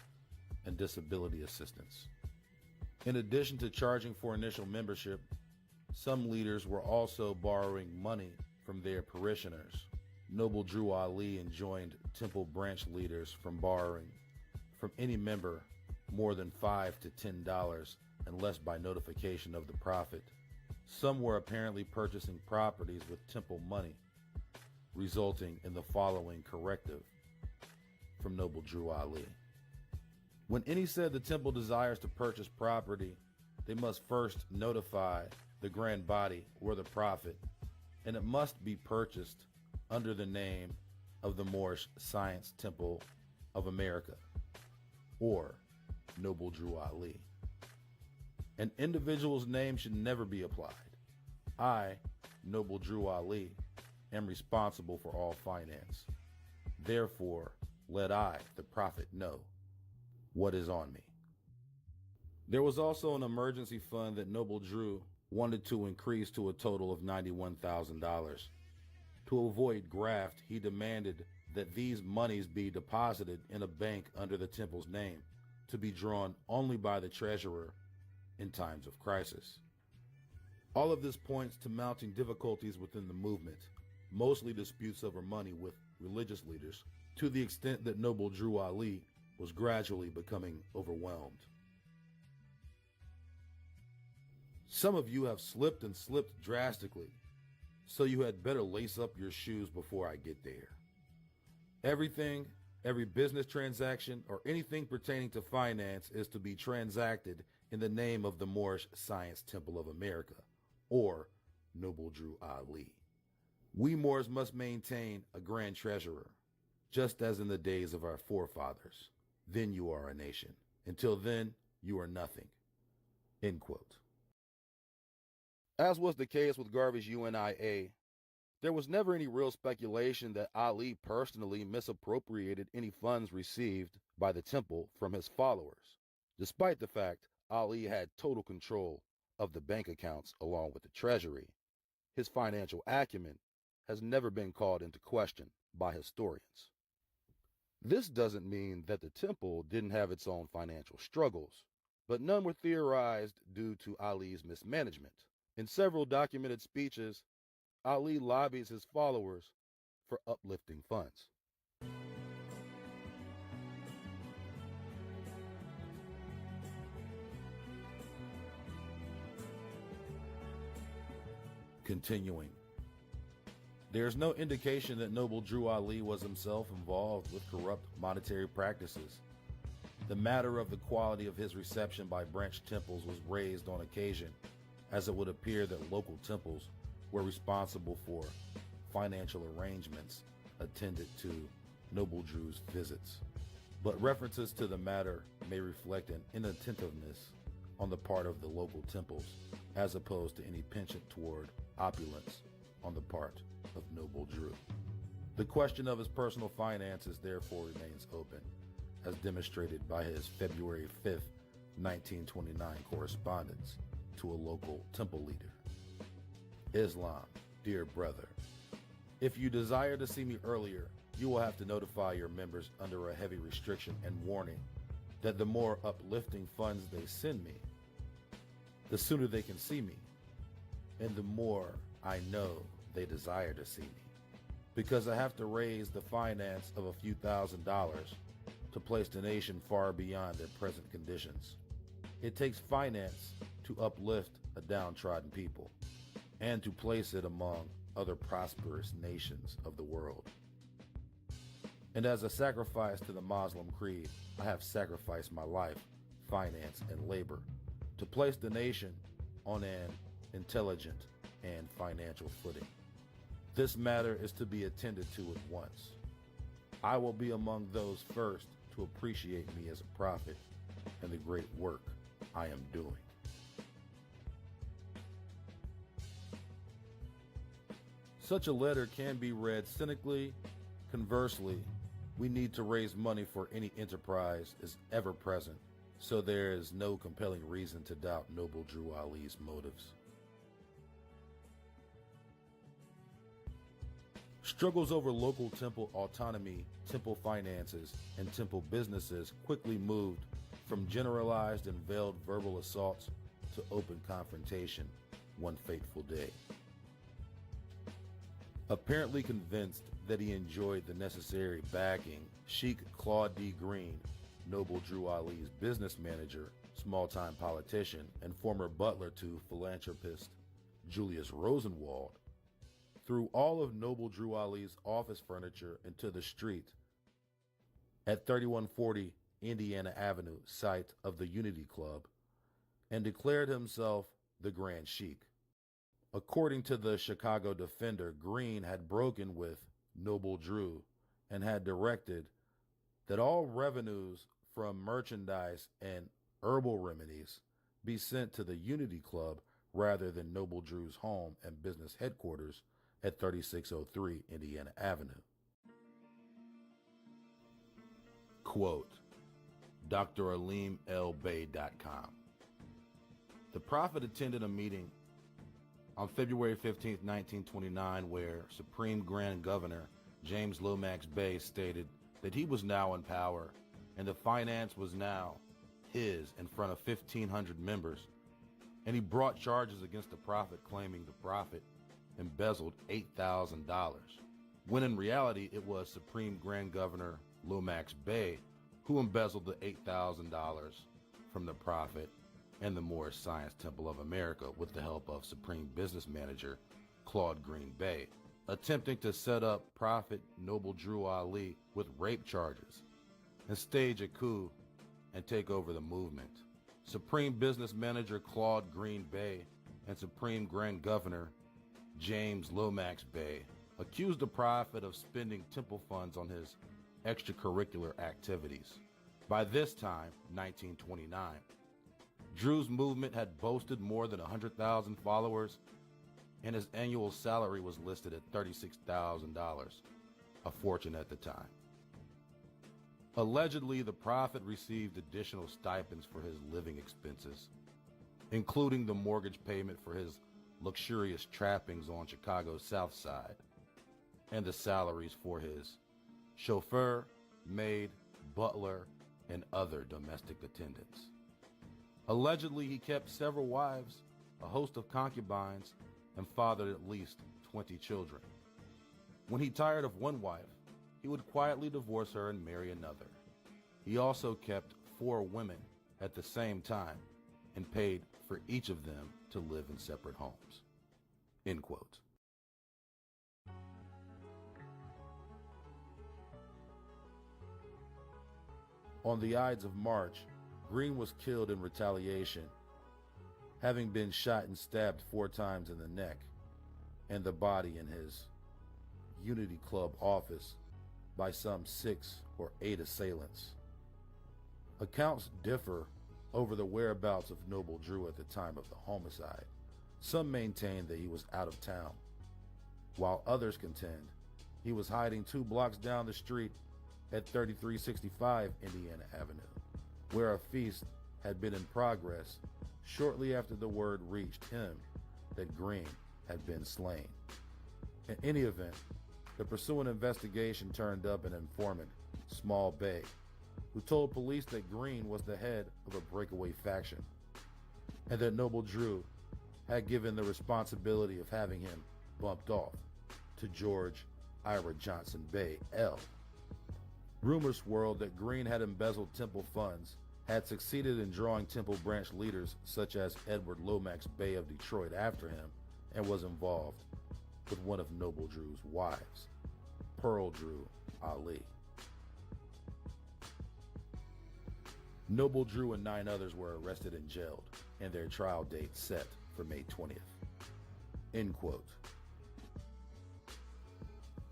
and disability assistance. In addition to charging for initial membership, some leaders were also borrowing money from their parishioners. Noble Drew Ali enjoined temple branch leaders from borrowing from any member more than $5 to $10 unless by notification of the prophet. Some were apparently purchasing properties with temple money, resulting in the following corrective from Noble Drew Ali. When any said the temple desires to purchase property, they must first notify the grand body or the prophet, and it must be purchased under the name of the Moorish Science Temple of America, or Noble Drew Ali. An individual's name should never be applied. I, Noble Drew Ali, am responsible for all finance. Therefore, let I, the prophet, know what is on me. There was also an emergency fund that Noble Drew wanted to increase to a total of $91,000. To avoid graft, he demanded that these monies be deposited in a bank under the temple's name, to be drawn only by the treasurer in times of crisis. All of this points to mounting difficulties within the movement, mostly disputes over money with religious leaders, to the extent that Noble Drew Ali was gradually becoming overwhelmed. Some of you have slipped and slipped drastically, so you had better lace up your shoes before I get there. Every business transaction, or anything pertaining to finance is to be transacted in the name of the Moorish Science Temple of America, or Noble Drew Ali. We Moors must maintain a grand treasurer, just as in the days of our forefathers. Then you are a nation. Until then, you are nothing. End quote. As was the case with Garvey's UNIA, there was never any real speculation that Ali personally misappropriated any funds received by the temple from his followers, despite the fact Ali had total control of the bank accounts along with the treasury. His financial acumen has never been called into question by historians. This doesn't mean that the temple didn't have its own financial struggles, but none were theorized due to Ali's mismanagement. In several documented speeches, Ali lobbies his followers for uplifting funds. Continuing. There is no indication that Noble Drew Ali was himself involved with corrupt monetary practices. The matter of the quality of his reception by branch temples was raised on occasion, as it would appear that local temples were responsible for financial arrangements attended to Noble Drew's visits. But references to the matter may reflect an inattentiveness on the part of the local temples, as opposed to any penchant toward opulence on the part of Noble Drew. The question of his personal finances therefore remains open, as demonstrated by his February 5th, 1929 correspondence to a local temple leader. Islam, dear brother, if you desire to see me earlier, you will have to notify your members under a heavy restriction and warning that the more uplifting funds they send me, the sooner they can see me, and the more I know they desire to see me. Because I have to raise the finance of a few $1,000s to place the nation far beyond their present conditions. It takes finance to uplift a downtrodden people and to place it among other prosperous nations of the world. And as a sacrifice to the Muslim creed, I have sacrificed my life, finance, and labor to place the nation on an intelligent and financial footing. This matter is to be attended to at once. I will be among those first to appreciate me as a prophet and the great work I am doing. Such a letter can be read cynically. Conversely, we need to raise money for any enterprise is ever present, so there is no compelling reason to doubt Noble Drew Ali's motives. Struggles over local temple autonomy, temple finances, and temple businesses quickly moved from generalized and veiled verbal assaults to open confrontation one fateful day. Apparently convinced that he enjoyed the necessary backing, Sheikh Claude D. Green, Noble Drew Ali's business manager, small-time politician, and former butler to philanthropist Julius Rosenwald, threw all of Noble Drew Ali's office furniture into the street at 3140 Indiana Avenue, site of the Unity Club, and declared himself the Grand Sheik. According to the Chicago Defender, Green had broken with Noble Drew and had directed that all revenues from merchandise and herbal remedies be sent to the Unity Club rather than Noble Drew's home and business headquarters at 3603 Indiana Avenue. Quote, DrAlimLBay.com. The prophet attended a meeting on February 15, 1929, where Supreme Grand Governor James Lomax Bey stated that he was now in power and the finance was now his in front of 1,500 members, and he brought charges against the prophet claiming the prophet embezzled $8,000, when in reality it was Supreme Grand Governor Lomax Bey who embezzled the $8,000 from the prophet and the Moorish Science Temple of America with the help of Supreme Business Manager Claude Green Bey, attempting to set up Prophet Noble Drew Ali with rape charges and stage a coup and take over the movement. Supreme Business Manager Claude Green Bey and Supreme Grand Governor James Lomax Bey accused the prophet of spending temple funds on his extracurricular activities. By this time, 1929, Drew's movement had boasted more than 100,000 followers, and his annual salary was listed at $36,000, a fortune at the time. Allegedly, the prophet received additional stipends for his living expenses, including the mortgage payment for his luxurious trappings on Chicago's South Side, and the salaries for his chauffeur, maid, butler, and other domestic attendants. Allegedly, he kept several wives, a host of concubines, and fathered at least 20 children. When he tired of one wife, he would quietly divorce her and marry another. He also kept 4 women at the same time and paid for each of them to live in separate homes. End quote. On the Ides of March, Green was killed in retaliation, having been shot and stabbed 4 times in the neck and the body in his Unity Club office by some 6 or 8 assailants. Accounts differ over the whereabouts of Noble Drew at the time of the homicide. Some maintain that he was out of town, while others contend he was hiding 2 blocks down the street at 3365 Indiana Avenue, where a feast had been in progress shortly after the word reached him that Green had been slain. In any event, the pursuing investigation turned up an informant, Small Bay, who told police that Green was the head of a breakaway faction, and that Noble Drew had given the responsibility of having him bumped off to George Ira Johnson Bay, L. Rumors swirled that Green had embezzled Temple funds, had succeeded in drawing Temple branch leaders such as Edward Lomax Bay of Detroit after him, and was involved with one of Noble Drew's wives, Pearl Drew Ali. Noble Drew and 9 others were arrested and jailed, and their trial date set for May 20th. End quote.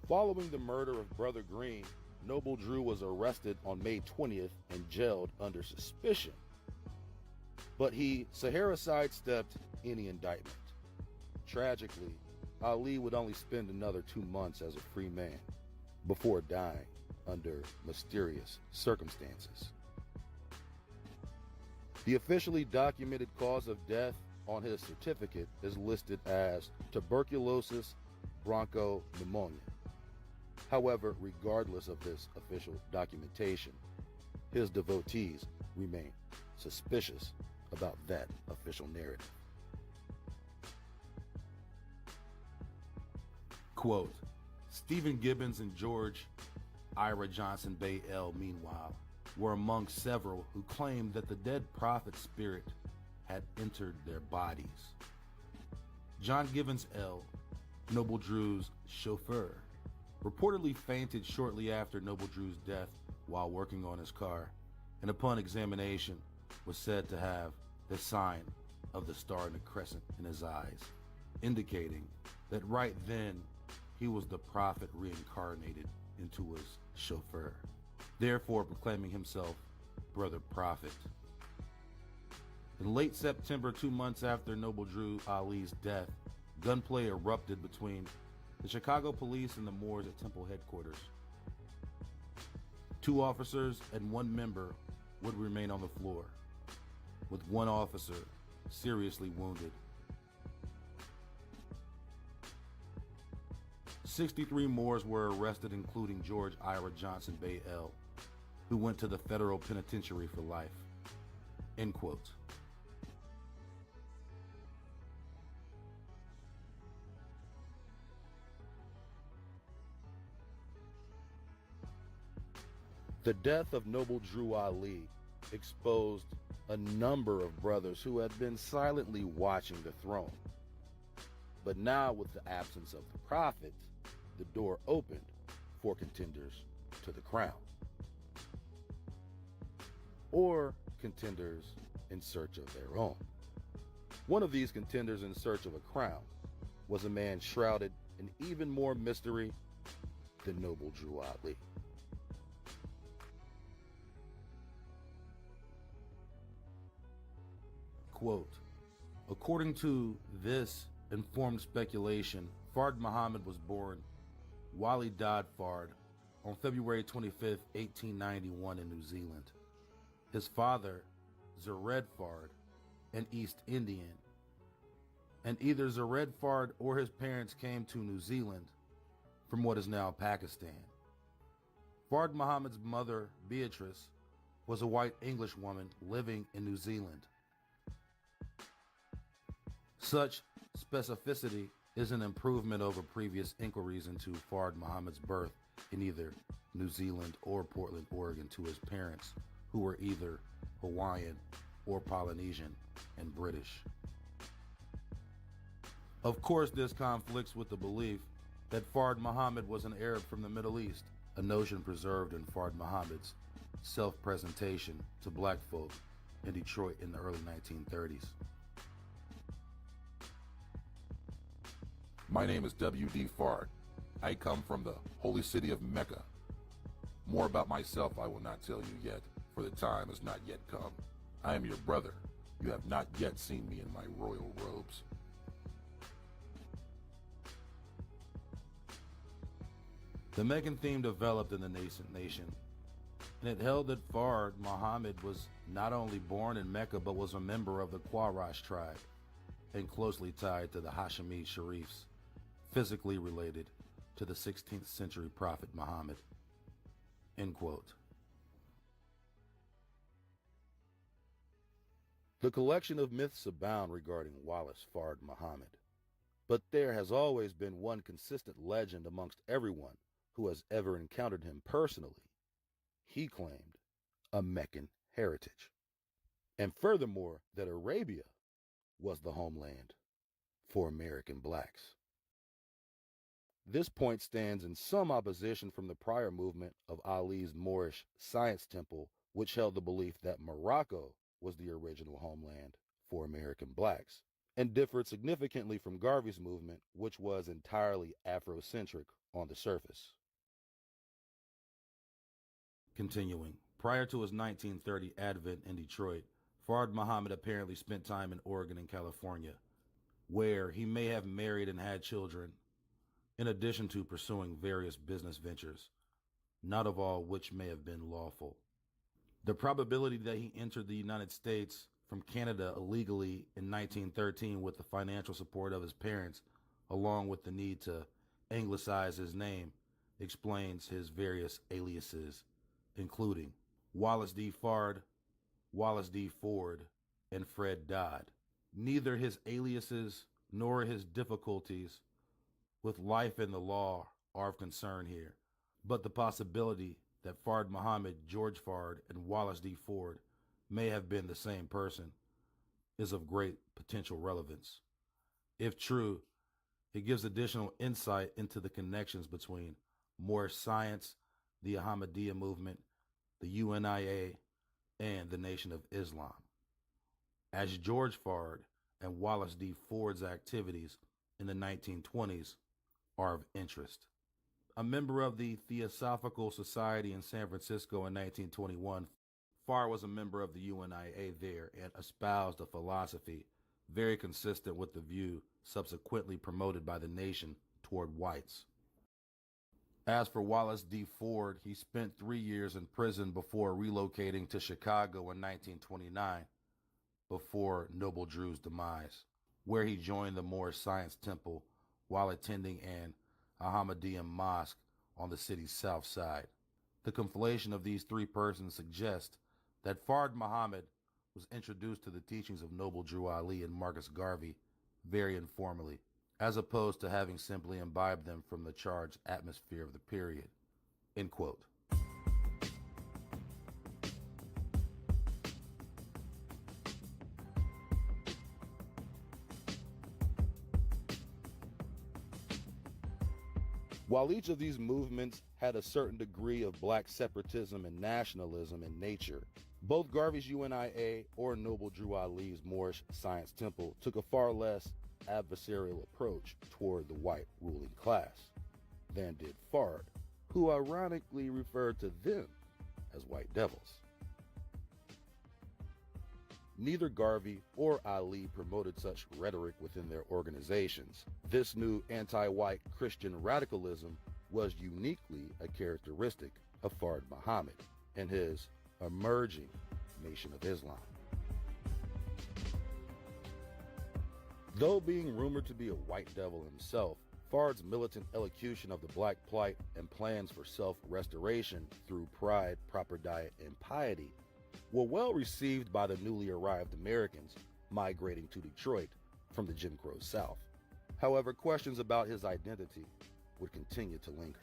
Following the murder of Brother Green, Noble Drew was arrested on May 20th and jailed under suspicion. But he Sahara sidestepped any indictment. Tragically, Ali would only spend another 2 months as a free man before dying under mysterious circumstances. The officially documented cause of death on his certificate is listed as tuberculosis bronchopneumonia. However, regardless of this official documentation, his devotees remain suspicious about that official narrative. Quote, Stephen Gibbons and George Ira Johnson Bay L, meanwhile, were among several who claimed that the dead prophet's spirit had entered their bodies. John Gibbons L, Noble Drew's chauffeur, reportedly fainted shortly after Noble Drew's death while working on his car, and upon examination was said to have the sign of the star and the crescent in his eyes, indicating that right then he was the prophet reincarnated into his chauffeur, therefore proclaiming himself Brother Prophet. In late September, 2 months after Noble Drew Ali's death, gunplay erupted between the Chicago police and the Moors at Temple headquarters. 2 officers and 1 member would remain on the floor, with 1 officer seriously wounded. 63 Moors were arrested, including George Ira Johnson Bay L, who went to the federal penitentiary for life. End quote. The death of Noble Drew Ali exposed a number of brothers who had been silently watching the throne. But now, with the absence of the prophet, the door opened for contenders to the crown, or contenders in search of their own. One of these contenders in search of a crown was a man shrouded in even more mystery than Noble Drew Ali. Quote, according to this informed speculation, Fard Muhammad was born Wali Dad Fard on February 25, 1891 in New Zealand. His father, Zared Fard, an East Indian, and either Zared Fard or his parents came to New Zealand from what is now Pakistan. Fard Muhammad's mother, Beatrice, was a white English woman living in New Zealand. Such specificity is an improvement over previous inquiries into Fard Muhammad's birth in either New Zealand or Portland, Oregon, to his parents, who were either Hawaiian or Polynesian and British. Of course, this conflicts with the belief that Fard Muhammad was an Arab from the Middle East, a notion preserved in Fard Muhammad's self-presentation to black folk in Detroit in the early 1930s. My name is W.D. Fard. I come from the holy city of Mecca. More about myself I will not tell you yet, for the time has not yet come. I am your brother. You have not yet seen me in my royal robes. The Meccan theme developed in the nascent nation, and it held that Fard Muhammad was not only born in Mecca but was a member of the Quraysh tribe and closely tied to the Hashemi Sharifs, physically related to the 16th century prophet Muhammad. End quote. The collection of myths abound regarding Wallace Fard Muhammad, but there has always been one consistent legend amongst everyone who has ever encountered him personally. He claimed a Meccan heritage, and furthermore that Arabia was the homeland for American blacks. This point stands in some opposition from the prior movement of Ali's Moorish Science Temple, which held the belief that Morocco was the original homeland for American blacks, and differed significantly from Garvey's movement, which was entirely Afrocentric on the surface. Continuing, prior to his 1930 advent in Detroit, Fard Muhammad apparently spent time in Oregon and California, where he may have married and had children, in addition to pursuing various business ventures, not of all which may have been lawful. The probability that he entered the United States from Canada illegally in 1913 with the financial support of his parents, along with the need to anglicize his name, explains his various aliases, including Wallace D. Fard, Wallace D. Ford, and Fred Dodd. Neither his aliases nor his difficulties with life and the law are of concern here, but the possibility that Fard Muhammad, George Fard, and Wallace D. Ford may have been the same person is of great potential relevance. If true, it gives additional insight into the connections between Moorish science, the Ahmadiyya movement, the UNIA, and the Nation of Islam, as George Fard and Wallace D. Ford's activities in the 1920s are of interest. A member of the Theosophical Society in San Francisco in 1921, Fard was a member of the UNIA there and espoused a philosophy very consistent with the view subsequently promoted by the nation toward whites. As for Wallace D. Ford, he spent 3 years in prison before relocating to Chicago in 1929, before Noble Drew's demise, where he joined the Moorish Science Temple while attending an Ahmadiyya mosque on the city's south side. The conflation of these three persons suggests that Fard Muhammad was introduced to the teachings of Noble Drew Ali and Marcus Garvey very informally, as opposed to having simply imbibed them from the charged atmosphere of the period. End quote. While each of these movements had a certain degree of black separatism and nationalism in nature, both Garvey's UNIA or Noble Drew Ali's Moorish Science Temple took a far less adversarial approach toward the white ruling class than did Fard, who ironically referred to them as white devils. Neither Garvey or Ali promoted such rhetoric within their organizations. This new anti-white Christian radicalism was uniquely a characteristic of Fard Muhammad and his emerging Nation of Islam. Though being rumored to be a white devil himself, Fard's militant elocution of the black plight and plans for self-restoration through pride, proper diet, and piety were well received by the newly arrived Americans migrating to Detroit from the Jim Crow South. However, questions about his identity would continue to linger.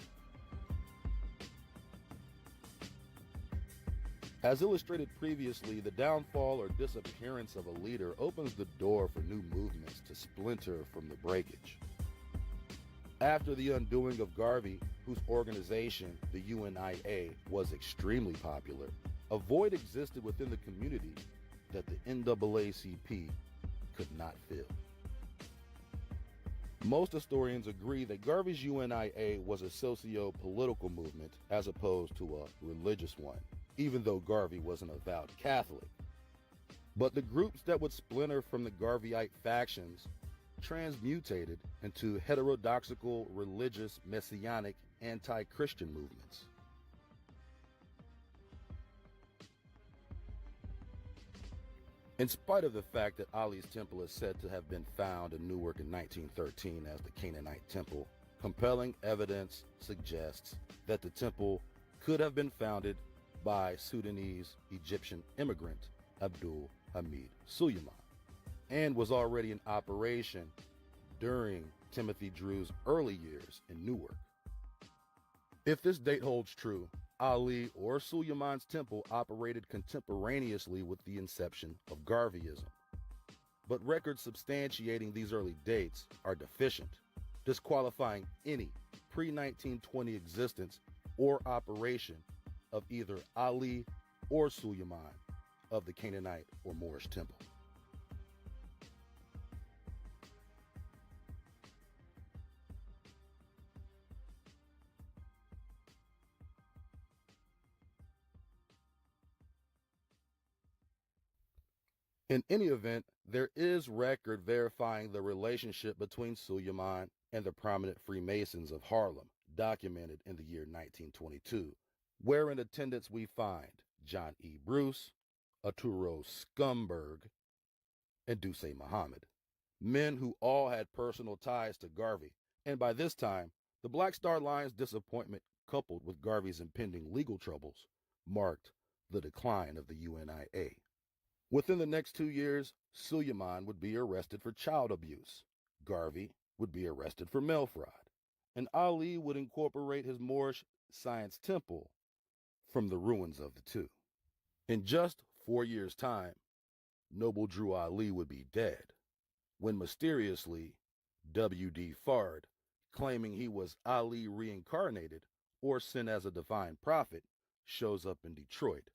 As illustrated previously, the downfall or disappearance of a leader opens the door for new movements to splinter from the breakage. After the undoing of Garvey, whose organization, the UNIA, was extremely popular, A void existed within the community that the NAACP could not fill. Most historians agree that Garvey's UNIA was a socio-political movement as opposed to a religious one, even though Garvey was an avowed Catholic. But the groups that would splinter from the Garveyite factions transmutated into heterodoxical, religious, messianic, anti-Christian movements. In spite of the fact that Ali's temple is said to have been found in Newark in 1913 as the Canaanite temple, compelling evidence suggests that the temple could have been founded by Sudanese Egyptian immigrant Abdul Hamid Suleiman and was already in operation during Timothy Drew's early years in Newark. If this date holds true, Ali or Suleiman's temple operated contemporaneously with the inception of Garveyism. But records substantiating these early dates are deficient, disqualifying any pre-1920 existence or operation of either Ali or Suleiman of the Canaanite or Moorish temple. In any event, there is record verifying the relationship between Suleiman and the prominent Freemasons of Harlem, documented in the year 1922, where in attendance we find John E. Bruce, Arturo Scumberg, and Duce Muhammad, men who all had personal ties to Garvey, and by this time, the Black Star Line's disappointment, coupled with Garvey's impending legal troubles, marked the decline of the UNIA. Within the next 2 years, Suleiman would be arrested for child abuse, Garvey would be arrested for mail fraud, and Ali would incorporate his Moorish Science Temple from the ruins of the two. In just 4 years' time, Noble Drew Ali would be dead, when mysteriously W.D. Fard, claiming he was Ali reincarnated or sent as a divine prophet, shows up in Detroit,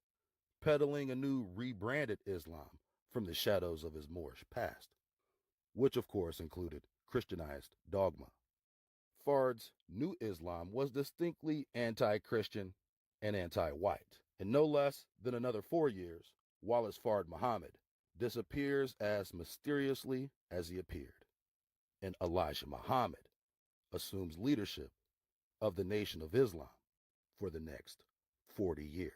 peddling a new rebranded Islam from the shadows of his Moorish past, which of course included Christianized dogma. Fard's new Islam was distinctly anti-Christian and anti-white. In no less than another 4 years, Wallace Fard Muhammad disappears as mysteriously as he appeared, and Elijah Muhammad assumes leadership of the Nation of Islam for the next 40 years.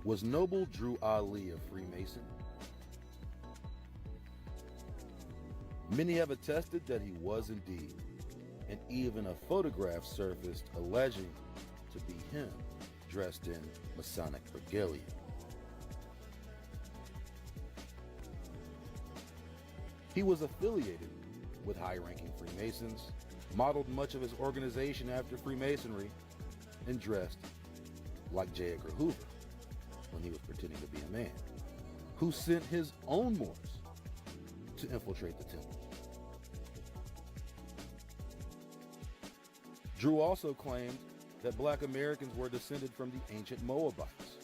Was Noble Drew Ali a Freemason? Many have attested that he was indeed, and even a photograph surfaced alleging to be him dressed in Masonic regalia. He was affiliated with high-ranking Freemasons, modeled much of his organization after Freemasonry, and dressed like J. Edgar Hoover when he was pretending to be a man, who sent his own Moors to infiltrate the temple. Drew also claimed that Black Americans were descended from the ancient Moabites.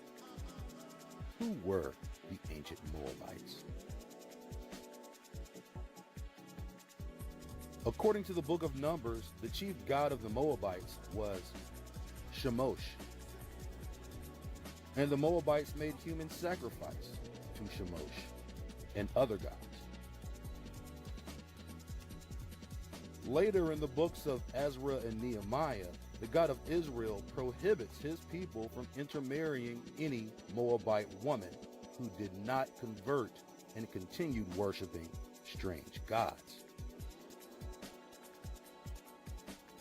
Who were the ancient Moabites? According to the book of Numbers, the chief god of the Moabites was Shemosh, and the Moabites made human sacrifice to Shemosh and other gods. Later in the books of Ezra and Nehemiah, the God of Israel prohibits his people from intermarrying any Moabite woman who did not convert and continued worshiping strange gods.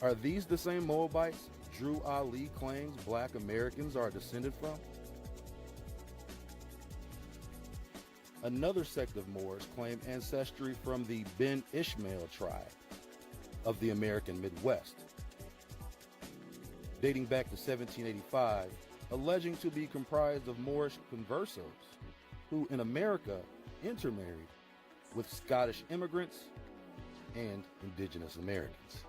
Are these the same Moabites Drew Ali claims Black Americans are descended from? Another sect of Moors claim ancestry from the Ben Ishmael tribe of the American Midwest, dating back to 1785, alleging to be comprised of Moorish conversos who in America intermarried with Scottish immigrants and indigenous Americans.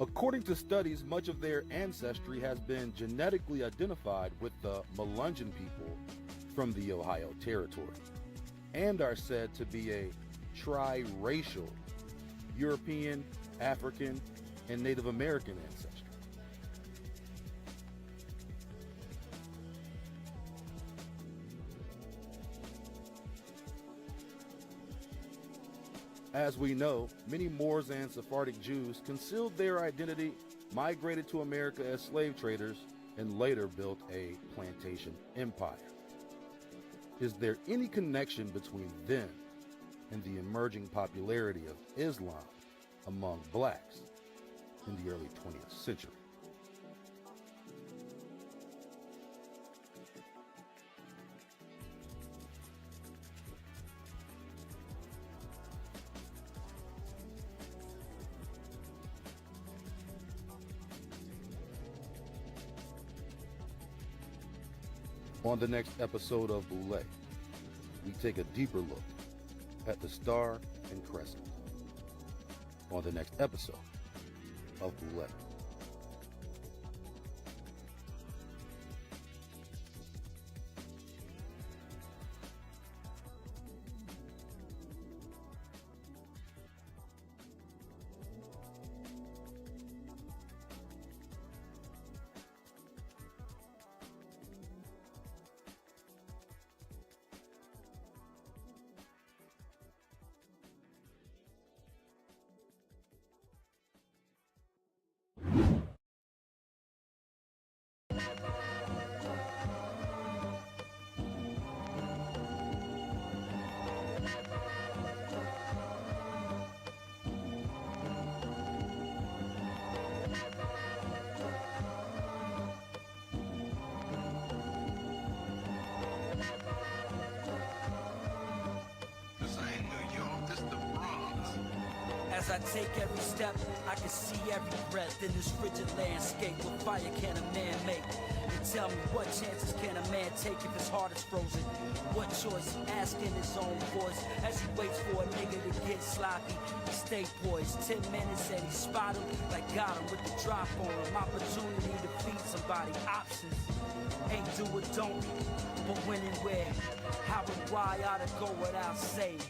According to studies, much of their ancestry has been genetically identified with the Melungeon people from the Ohio Territory, and are said to be a tri-racial European, African, and Native American ancestry. As we know, many Moors and Sephardic Jews concealed their identity, migrated to America as slave traders, and later built a plantation empire. Is there any connection between them and the emerging popularity of Islam among blacks in the early 20th century? On the next episode of Boule, we take a deeper look at the Star and Crescent. On the next episode of Boule. As I take every step, I can see every breath in this rigid landscape. What fire can a man make? And tell me, what chances can a man take if his heart is frozen? What choice? Asking his own voice as he waits for a nigga to get sloppy. He stay poised. 10 minutes and he spot him like got him with the drop on him. Opportunity to feed somebody. Options. Ain't do it, don't. But when and where? How and why ought to go without saying.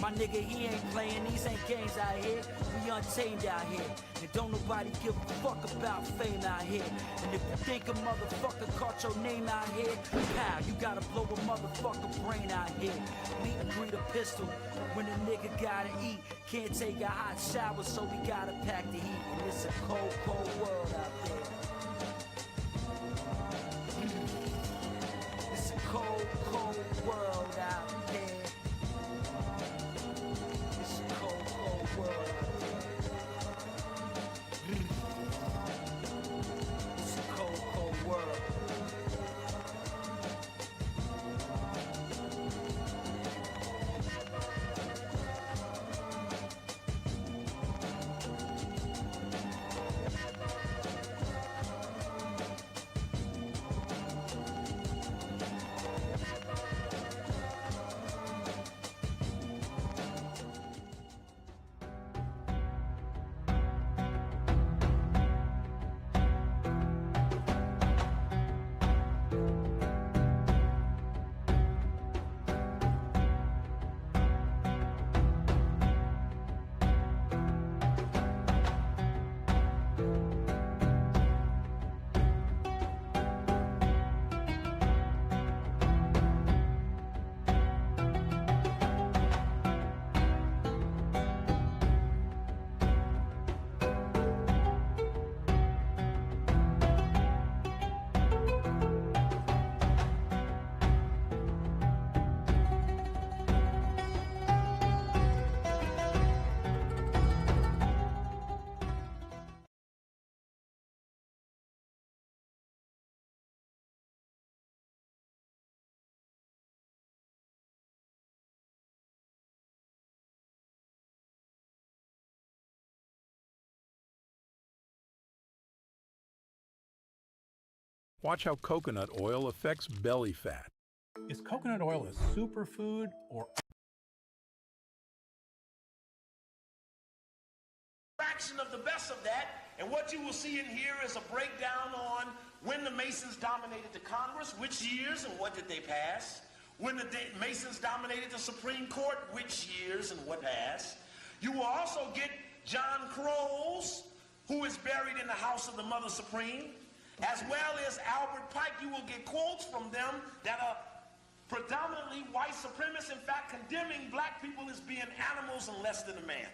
My nigga, he ain't playing, these ain't games out here. We untamed out here. And don't nobody give a fuck about fame out here. And if you think a motherfucker caught your name out here, pow, you gotta blow a motherfucker brain out here. Meet and greet a pistol when a nigga gotta eat. Can't take a hot shower, so we gotta pack the heat. And it's a cold, cold world out there. It's a cold, cold world out there. Watch how coconut oil affects belly fat. Is coconut oil a superfood or fraction of the best of that, and what you will see in here is a breakdown on when the Masons dominated the Congress, which years and what did they pass, when the Masons dominated the Supreme Court, which years and what passed. You will also get John Crowes, who is buried in the house of the Mother Supreme, as well as Albert Pike. You will get quotes from them that are predominantly white supremacists, in fact, condemning black people as being animals and less than a man.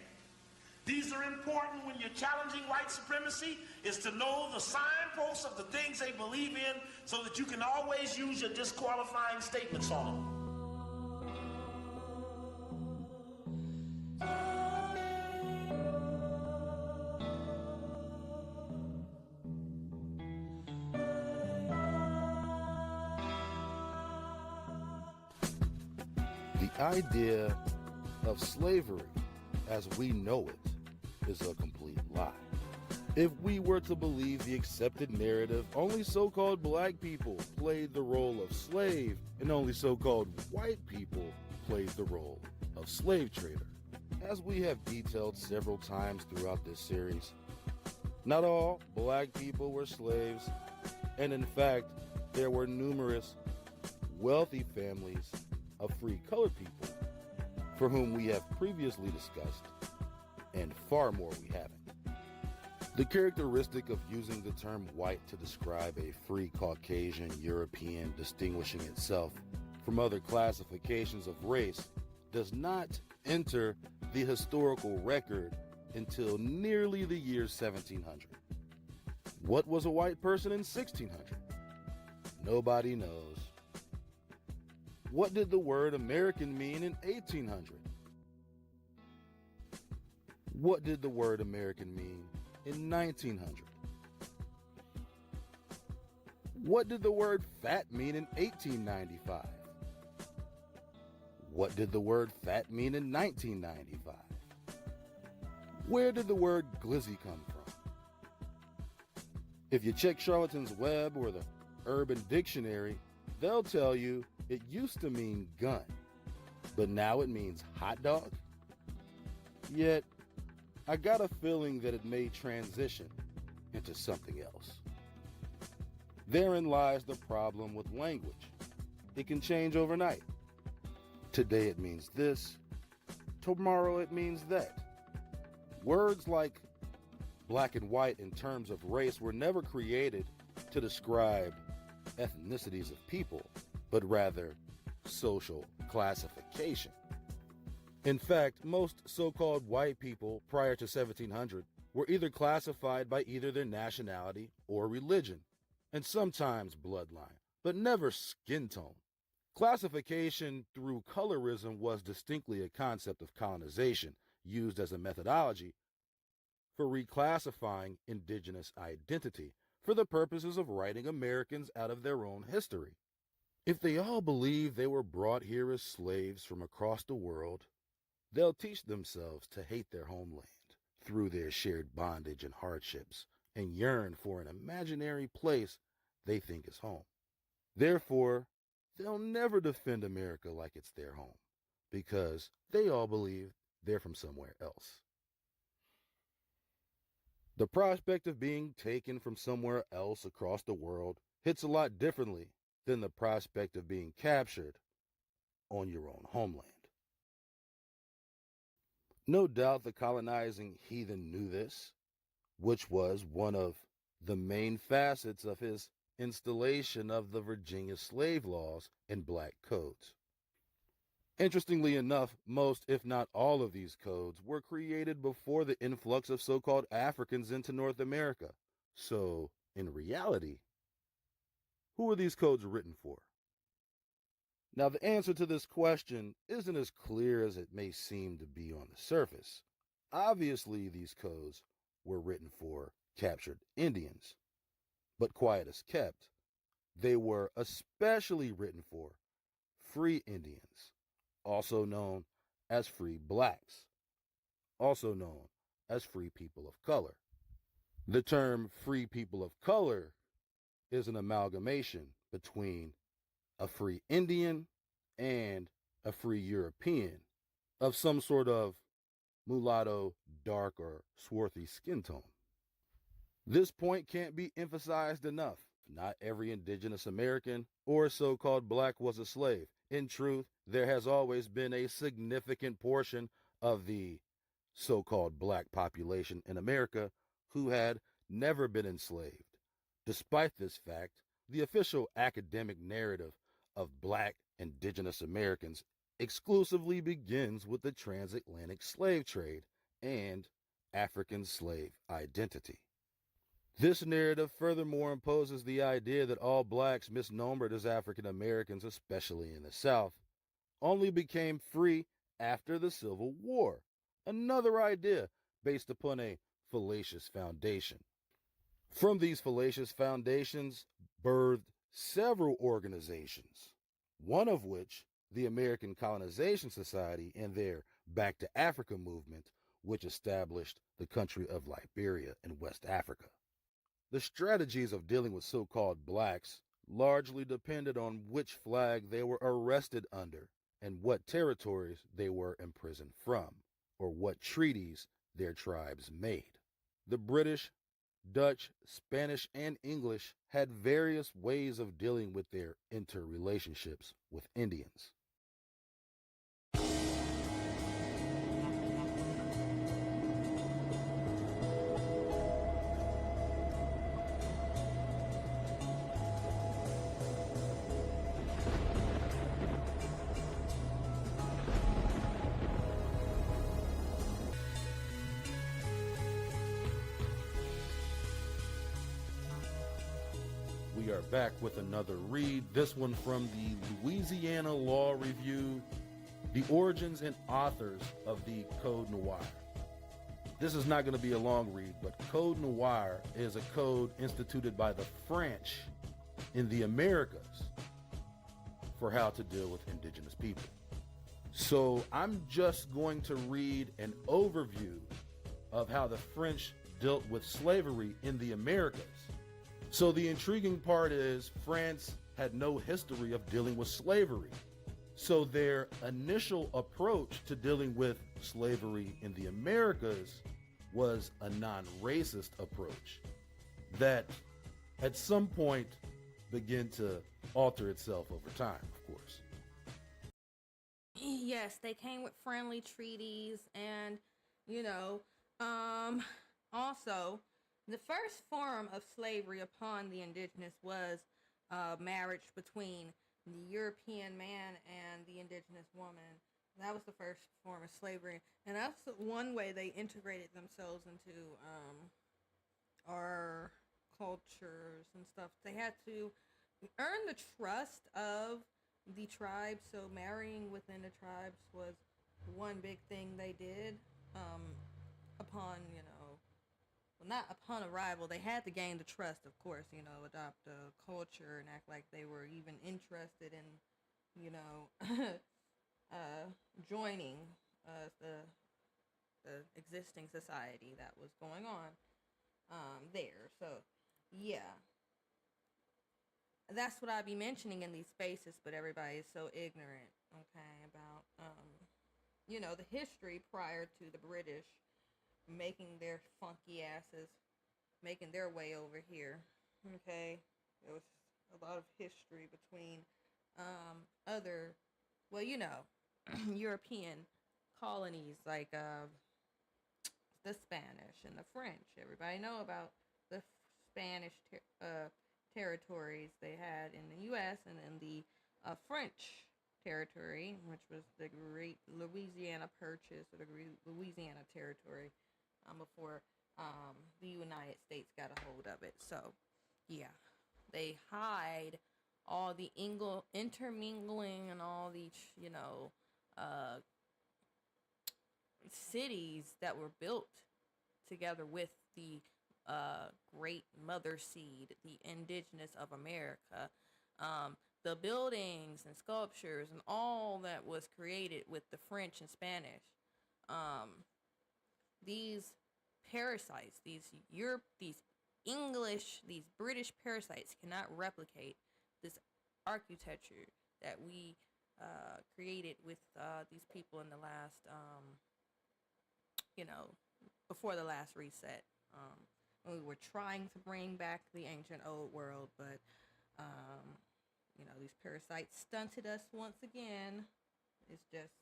These are important when you're challenging white supremacy, is to know the signposts of the things they believe in so that you can always use your disqualifying statements on them. The idea of slavery as we know it is a complete lie. If we were to believe the accepted narrative, only so-called black people played the role of slave, and only so-called white people played the role of slave trader. As we have detailed several times throughout this series, not all black people were slaves, and in fact, there were numerous wealthy families of free colored people for whom we have previously discussed, and far more we haven't. The characteristic of using the term white to describe a free Caucasian European distinguishing itself from other classifications of race does not enter the historical record until nearly the year 1700. What was a white person in 1600? Nobody knows. What did the word American mean in 1800? What did the word American mean in 1900? What did the word fat mean in 1895? What did the word fat mean in 1995? Where did the word glizzy come from? If you check Charlton's Web or the Urban Dictionary, they'll tell you it used to mean gun, but now it means hot dog. Yet, I got a feeling that it may transition into something else. Therein lies the problem with language. It can change overnight. Today it means this, tomorrow it means that. Words like black and white in terms of race were never created to describe ethnicities of people, but rather social classification. In fact, most so-called white people prior to 1700 were either classified by either their nationality or religion, and sometimes bloodline, but never skin tone. Classification through colorism was distinctly a concept of colonization used as a methodology for reclassifying indigenous identity for the purposes of writing Americans out of their own history. If they all believe they were brought here as slaves from across the world, they'll teach themselves to hate their homeland through their shared bondage and hardships and yearn for an imaginary place they think is home. Therefore, they'll never defend America like it's their home because they all believe they're from somewhere else. The prospect of being taken from somewhere else across the world hits a lot differently than the prospect of being captured on your own homeland. No doubt the colonizing heathen knew this, which was one of the main facets of his installation of the Virginia slave laws and black codes. Interestingly enough, most, if not all of these codes were created before the influx of so-called Africans into North America. So, in reality, who are these codes written for? Now, the answer to this question isn't as clear as it may seem to be on the surface. Obviously, these codes were written for captured Indians, but quiet as kept, they were especially written for free Indians, also known as free blacks, also known as free people of color. The term free people of color is an amalgamation between a free Indian and a free European of some sort of mulatto, dark, or swarthy skin tone. This point can't be emphasized enough. Not every indigenous American or so-called black was a slave. In truth, there has always been a significant portion of the so-called black population in America who had never been enslaved. Despite this fact, the official academic narrative of black indigenous Americans exclusively begins with the transatlantic slave trade and African slave identity. This narrative furthermore imposes the idea that all blacks misnomered as African Americans, especially in the South, only became free after the Civil War, another idea based upon a fallacious foundation. From these fallacious foundations birthed several organizations, one of which, the American Colonization Society and their Back to Africa movement, which established the country of Liberia in West Africa. The strategies of dealing with so-called blacks largely depended on which flag they were arrested under and what territories they were imprisoned from, or what treaties their tribes made. The British, Dutch, Spanish, and English had various ways of dealing with their interrelationships with Indians. We are back with another read, this one from the Louisiana Law Review, The Origins and Authors of the Code Noir. This is not going to be a long read, but Code Noir is a code instituted by the French in the Americas for how to deal with indigenous people. So I'm just going to read an overview of how the French dealt with slavery in the Americas. So the intriguing part is France had no history of dealing with slavery. So their initial approach to dealing with slavery in the Americas was a non-racist approach that at some point began to alter itself over time, of course. Yes, they came with friendly treaties and, also the first form of slavery upon the indigenous was marriage between the European man and the indigenous woman. That was the first form of slavery, and that's one way they integrated themselves into our cultures and stuff. They had to earn the trust of the tribes, so marrying within the tribes was one big thing they did upon, not upon arrival. They had to gain the trust, of course, adopt a culture and act like they were even interested in, joining the existing society that was going on there. So, yeah. That's what I'd be mentioning in these spaces, but everybody is so ignorant, okay, about, the history prior to the British making their funky asses, making their way over here, okay? There was a lot of history between other, European colonies like the Spanish and the French. Everybody know about the Spanish territories they had in the U.S. and in the French territory, which was the Great Louisiana Purchase, or the Louisiana Territory, before the United States got a hold of it. So, yeah, they hide all the intermingling and all the, cities that were built together with the great mother seed, the indigenous of America. The buildings and sculptures and all that was created with the French and Spanish. These parasites, these English, these British parasites cannot replicate this architecture that we created with these people in the last, before the last reset. When we were trying to bring back the ancient old world, but, these parasites stunted us once again. It's just,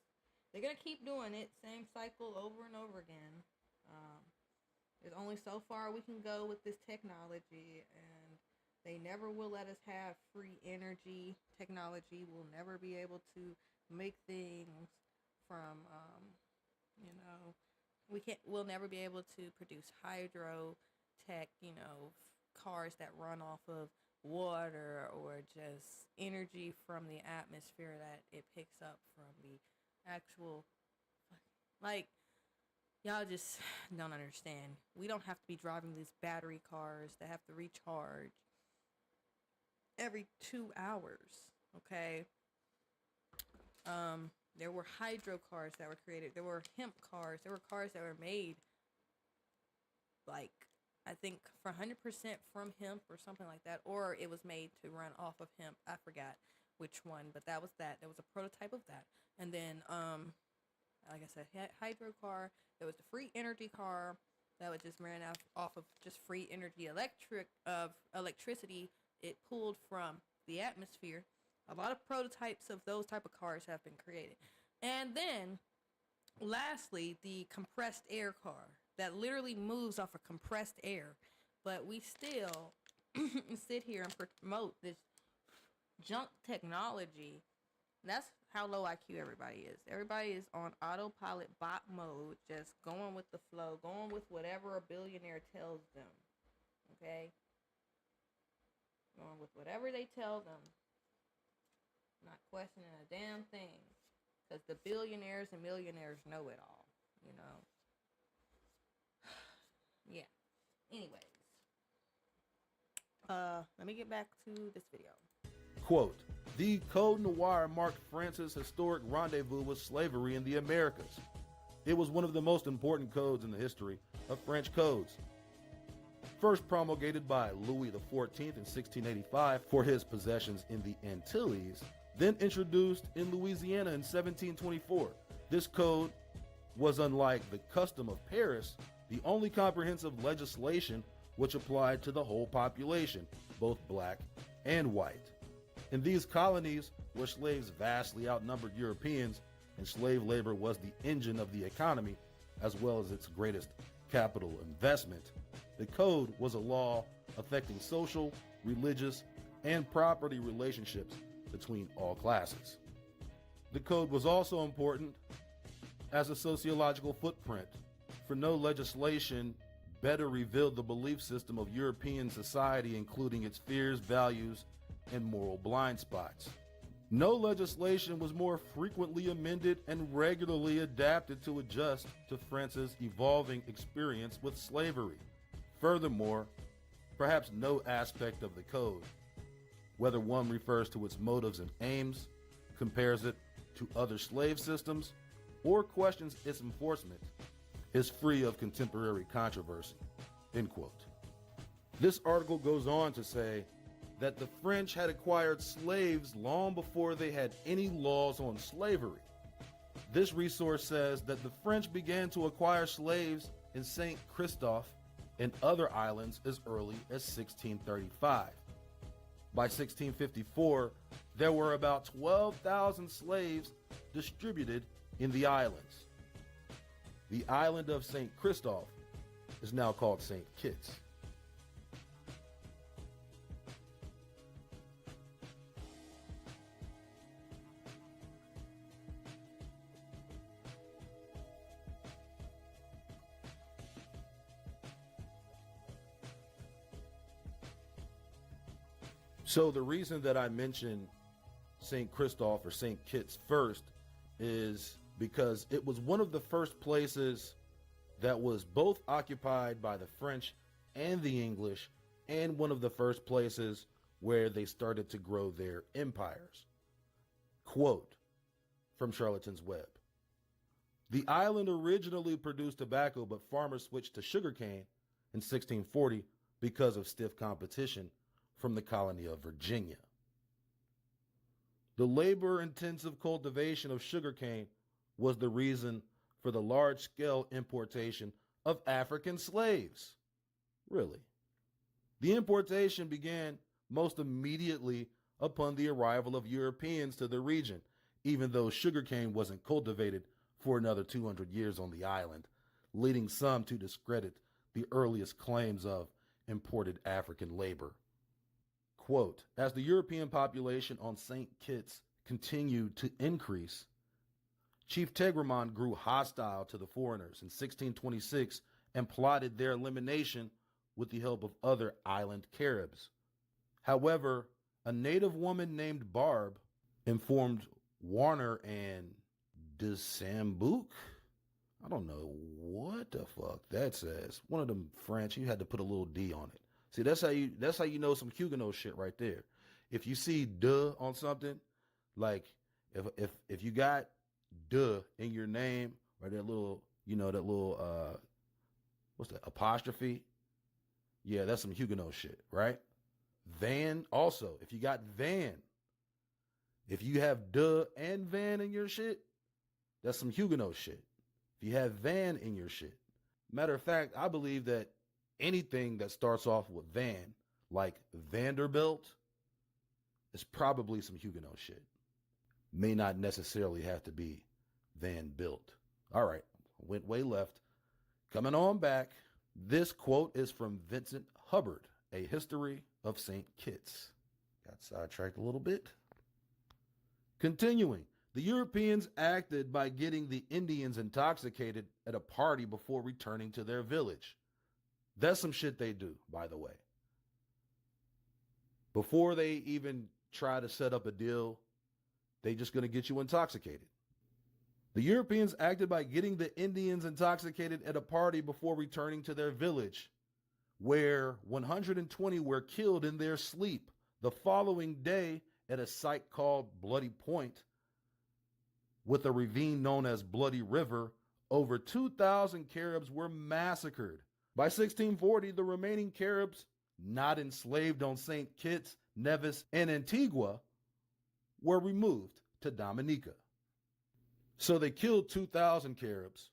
they're going to keep doing it, same cycle over and over again. There's only so far we can go with this technology, and they never will let us have free energy technology. We'll never be able to make things from, we'll never be able to produce hydro tech, cars that run off of water, or just energy from the atmosphere that it picks up from the actual, y'all just don't understand. We don't have to be driving these battery cars that have to recharge every 2 hours, okay? There were hydro cars that were created. There were hemp cars. There were cars that were made, I think, for 100% from hemp or something like that. Or it was made to run off of hemp. I forgot which one, but that was that. There was a prototype of that. And then, like I said, hydro car. There was the free energy car that was just ran off of just free energy, electricity. It pulled from the atmosphere. A lot of prototypes of those type of cars have been created. And then, lastly, the compressed air car that literally moves off of compressed air. But we still sit here and promote this junk technology. That's how low IQ everybody is. Everybody is on autopilot bot mode, just going with the flow, going with whatever a billionaire tells them. Okay? Going with whatever they tell them. Not questioning a damn thing. Because the billionaires and millionaires know it all. Yeah. Anyways. Let me get back to this video. Quote, the Code Noir marked France's historic rendezvous with slavery in the Americas. It was one of the most important codes in the history of French codes. First promulgated by Louis XIV in 1685 for his possessions in the Antilles, then introduced in Louisiana in 1724. This code was, unlike the custom of Paris, the only comprehensive legislation which applied to the whole population, both black and white. In these colonies, where slaves vastly outnumbered Europeans and slave labor was the engine of the economy, as well as its greatest capital investment, the code was a law affecting social, religious, and property relationships between all classes. The code was also important as a sociological footprint, for no legislation better revealed the belief system of European society, including its fears, values, and moral blind spots. No legislation was more frequently amended and regularly adapted to adjust to France's evolving experience with slavery. Furthermore, perhaps no aspect of the code, whether one refers to its motives and aims, compares it to other slave systems, or questions its enforcement, is free of contemporary controversy. End quote. This article goes on to say that the French had acquired slaves long before they had any laws on slavery. This resource says that the French began to acquire slaves in St. Christophe and other islands as early as 1635. By 1654, there were about 12,000 slaves distributed in the islands. The island of St. Christophe is now called St. Kitts. So the reason that I mention St. Christophe or St. Kitts first is because it was one of the first places that was both occupied by the French and the English, and one of the first places where they started to grow their empires. Quote from Charlatans Web: the island originally produced tobacco, but farmers switched to sugarcane in 1640 because of stiff competition from the colony of Virginia. The labor-intensive cultivation of sugarcane was the reason for the large-scale importation of African slaves. Really. The importation began most immediately upon the arrival of Europeans to the region, even though sugarcane wasn't cultivated for another 200 years on the island, leading some to discredit the earliest claims of imported African labor. Quote, as the European population on St. Kitts continued to increase, Chief Tegramond grew hostile to the foreigners in 1626 and plotted their elimination with the help of other island Caribs. However, a native woman named Barb informed Warner and de Sambuc, I don't know what the fuck that says. One of them French, you had to put a little D on it. See, that's how you know some Huguenot shit right there. If you see "de" on something, like if you got "de" in your name, or that little, what's that, apostrophe? Yeah, that's some Huguenot shit, right? Van, also, if you got Van, if you have "de" and Van in your shit, that's some Huguenot shit. If you have Van in your shit. Matter of fact, I believe that anything that starts off with Van, like Vanderbilt, is probably some Huguenot shit. May not necessarily have to be Van Built. All right, went way left. Coming on back, this quote is from Vincent Hubbard, A History of St. Kitts. Got sidetracked a little bit. Continuing, the Europeans acted by getting the Indians intoxicated at a party before returning to their village. That's some shit they do, by the way. Before they even try to set up a deal, they just going to get you intoxicated. The Europeans acted by getting the Indians intoxicated at a party before returning to their village, where 120 were killed in their sleep. The following day, at a site called Bloody Point, with a ravine known as Bloody River, over 2,000 Caribs were massacred. By 1640, the remaining Caribs not enslaved on St. Kitts, Nevis, and Antigua were removed to Dominica. So they killed 2,000 Caribs.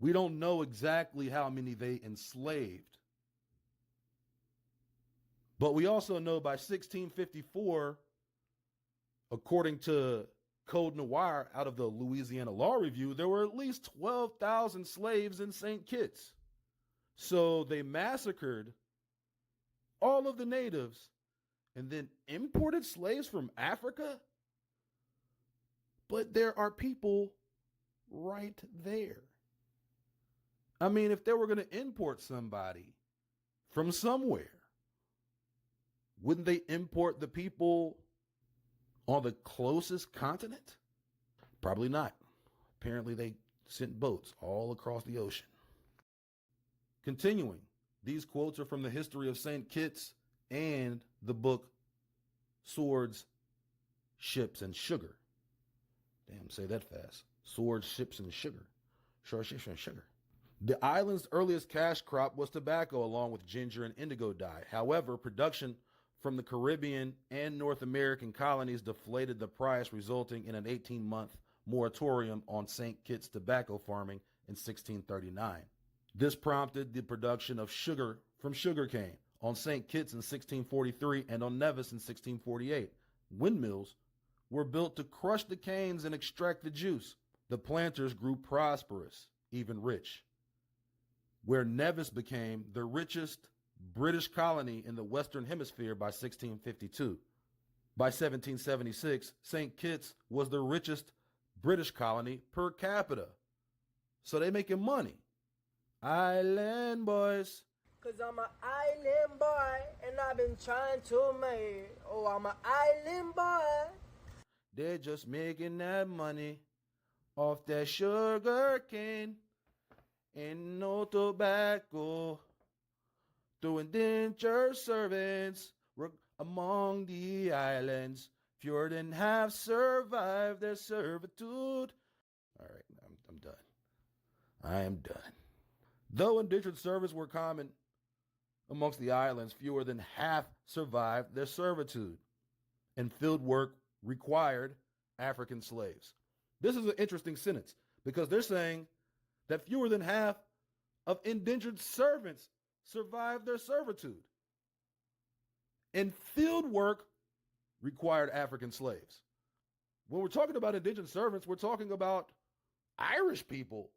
We don't know exactly how many they enslaved. But we also know by 1654, according to Code Noir out of the Louisiana Law Review, there were at least 12,000 slaves in St. Kitts. So they massacred all of the natives and then imported slaves from Africa? But there are people right there. I mean, if they were going to import somebody from somewhere, wouldn't they import the people on the closest continent? Probably not. Apparently they sent boats all across the ocean. Continuing, these quotes are from the History of St. Kitts and the book Swords, Ships, and Sugar. Damn, say that fast. Swords, Ships, and Sugar. Short ships and sugar. The island's earliest cash crop was tobacco along with ginger and indigo dye. However, production from the Caribbean and North American colonies deflated the price, resulting in an 18-month moratorium on St. Kitts tobacco farming in 1639. This prompted the production of sugar from sugarcane on St. Kitts in 1643 and on Nevis in 1648. Windmills were built to crush the canes and extract the juice. The planters grew prosperous, even rich, where Nevis became the richest British colony in the Western Hemisphere by 1652. By 1776, St. Kitts was the richest British colony per capita. So they making money. Island boys. Cause I'm an island boy and I've been trying to make. Oh, I'm an island boy. They're just making that money off that sugar cane. Ain't no tobacco. Doing indentured servants among the islands. Fewer than half survive their servitude. All right, I'm done. I am done. Though indentured servants were common, amongst the islands, fewer than half survived their servitude, and field work required African slaves. This is an interesting sentence because they're saying that fewer than half of indentured servants survived their servitude, and field work required African slaves. When we're talking about indentured servants, we're talking about Irish people.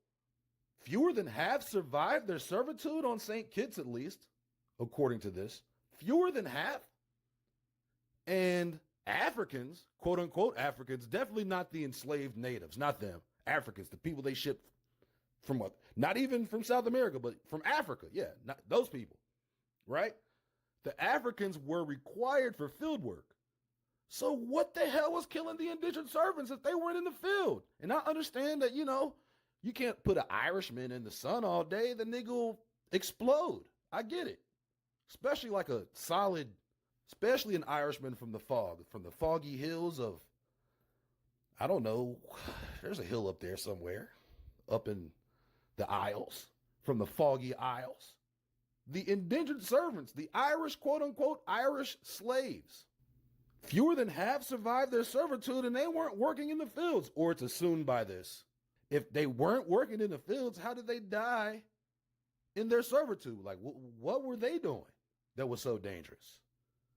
Fewer than half survived their servitude on St. Kitts, at least, according to this. Fewer than half. And Africans, quote unquote Africans, definitely not the enslaved natives, not them. Africans, the people they shipped from what? Not even from South America, but from Africa. Yeah, not those people, right? The Africans were required for field work. So what the hell was killing the indentured servants if they weren't in the field? And I understand that, you can't put an Irishman in the sun all day. The nigga will explode. I get it. Especially like especially an Irishman from the foggy hills of, I don't know, there's a hill up there somewhere, up in the Isles, from the foggy Isles. The indentured servants, the Irish, quote unquote, Irish slaves. Fewer than half survived their servitude and they weren't working in the fields. Or it's assumed by this, if they weren't working in the fields, how did they die in their servitude? Like, what were they doing that was so dangerous?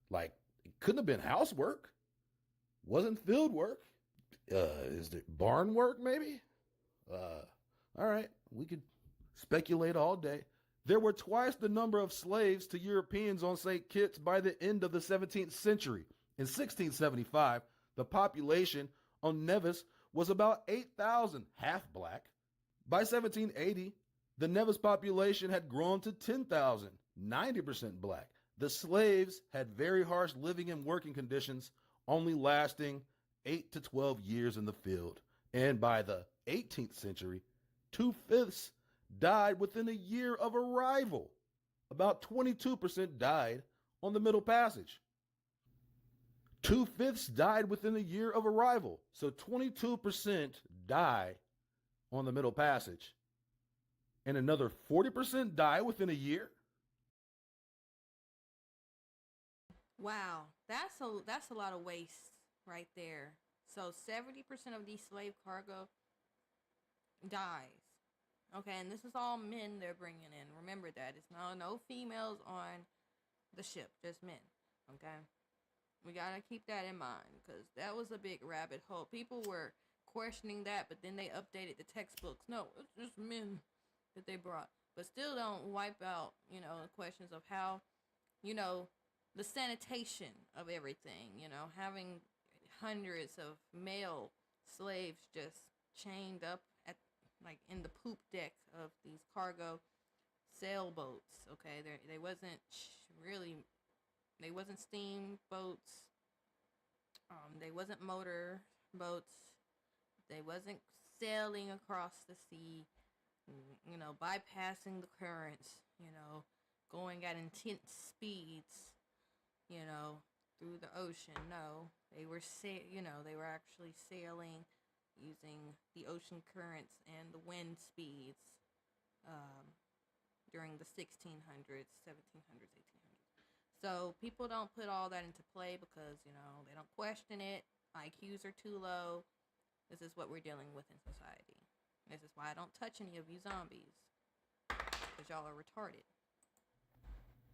Like, it couldn't have been housework. Wasn't field work. Is it barn work, maybe? All right, we could speculate all day. There were twice the number of slaves to Europeans on St. Kitts by the end of the 17th century. In 1675, the population on Nevis was about 8,000, half black. By 1780, the Nevis population had grown to 10,000, 90% black. The slaves had very harsh living and working conditions, only lasting 8 to 12 years in the field. And by the 18th century, 2/5 died within a year of arrival. About 22% died on the Middle Passage. 2/5 died within a year of arrival. So 22% die on the Middle Passage. And another 40% die within a year. Wow, that's a lot of waste right there. So 70% of the slave cargo dies. Okay, and this is all men they're bringing in. Remember that. It's no females on the ship, just men. Okay? We got to keep that in mind because that was a big rabbit hole. People were questioning that, but then they updated the textbooks. No, it's just men that they brought. But still don't wipe out, questions of how, the sanitation of everything, having hundreds of male slaves just chained up in the poop deck of these cargo sailboats. Okay, they wasn't steamboats. They wasn't motor boats. They wasn't sailing across the sea. Bypassing the currents. Going at intense speeds. Through the ocean. No, they were they were actually sailing using the ocean currents and the wind speeds during the 1600s, 1700s, 1800s. So people don't put all that into play because, they don't question it. IQs are too low. This is what we're dealing with in society. This is why I don't touch any of you zombies. Because y'all are retarded.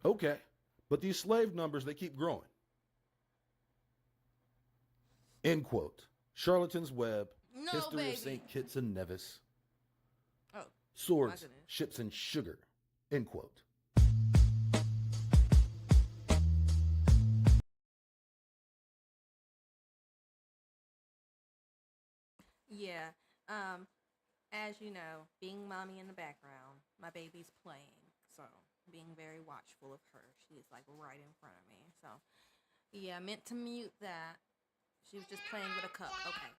Okay. But these slave numbers, they keep growing. End quote. Charlatan's Web. No, History baby. of St. Kitts and Nevis. Oh. Swords, ships, and sugar. End quote. Yeah. As you know, being mommy in the background, my baby's playing. So, being very watchful of her. She's like right in front of me. So, yeah, I meant to mute that. She was just playing with a cup. Okay.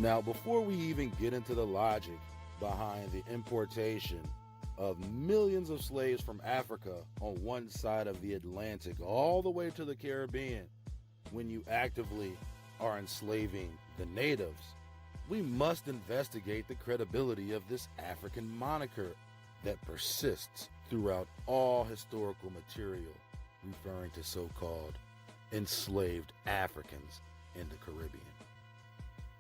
Now, before we even get into the logic behind the importation of millions of slaves from Africa on one side of the Atlantic all the way to the Caribbean, when you actively are enslaving the natives, we must investigate the credibility of this African moniker that persists throughout all historical material referring to so-called enslaved Africans in the Caribbean.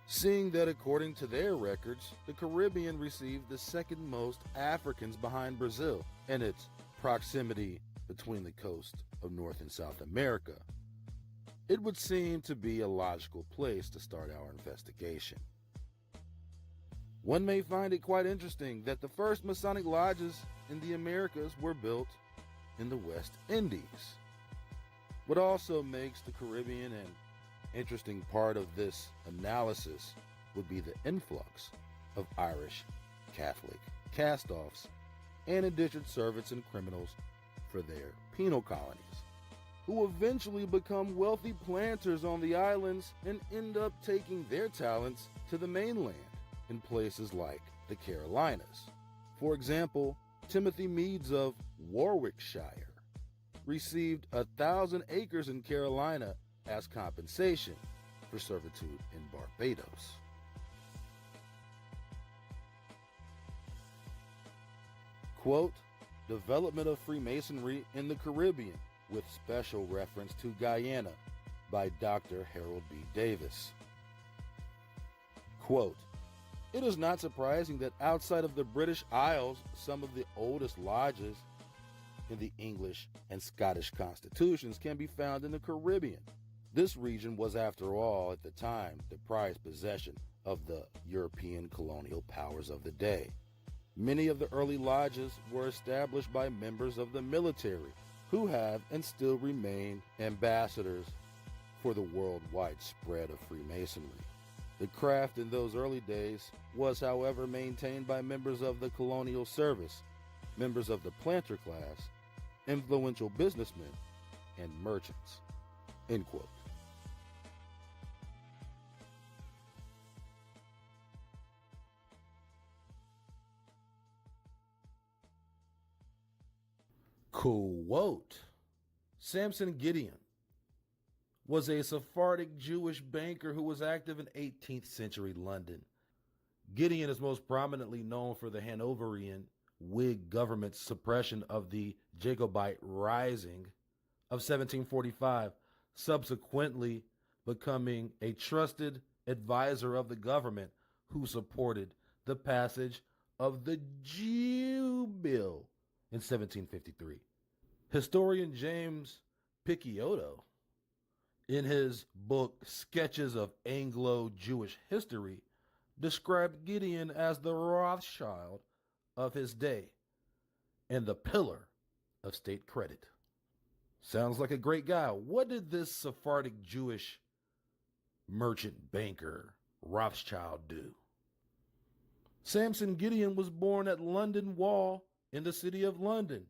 Seeing that according to their records, the Caribbean received the second most Africans behind Brazil and its proximity between the coast of North and South America, it would seem to be a logical place to start our investigation. One may find it quite interesting that the first Masonic lodges in the Americas were built in the West Indies. What also makes the Caribbean an interesting part of this analysis would be the influx of Irish Catholic cast-offs and indentured servants and criminals for their penal colonies, who eventually become wealthy planters on the islands and end up taking their talents to the mainland in places like the Carolinas. For example, Timothy Meads of Warwickshire received 1,000 acres in Carolina as compensation for servitude in Barbados. Quote, development of Freemasonry in the Caribbean with special reference to Guyana by Dr. Harold B. Davis. Quote, it is not surprising that outside of the British Isles, some of the oldest lodges in the English and Scottish constitutions can be found in the Caribbean. This region was, after all, at the time, the prized possession of the European colonial powers of the day. Many of the early lodges were established by members of the military, who have and still remain ambassadors for the worldwide spread of Freemasonry. The craft in those early days was, however, maintained by members of the colonial service, members of the planter class, influential businessmen, and merchants. End quote. Quote, Samson Gideon was a Sephardic Jewish banker who was active in 18th century London. Gideon is most prominently known for the Hanoverian Whig government's suppression of the Jacobite Rising of 1745, subsequently becoming a trusted advisor of the government who supported the passage of the Jew Bill in 1753. Historian James Picciotto, in his book Sketches of Anglo-Jewish History, described Gideon as the Rothschild of his day and the pillar of state credit. Sounds like a great guy. What did this Sephardic Jewish merchant banker Rothschild do? Samson Gideon was born at London Wall in the city of London,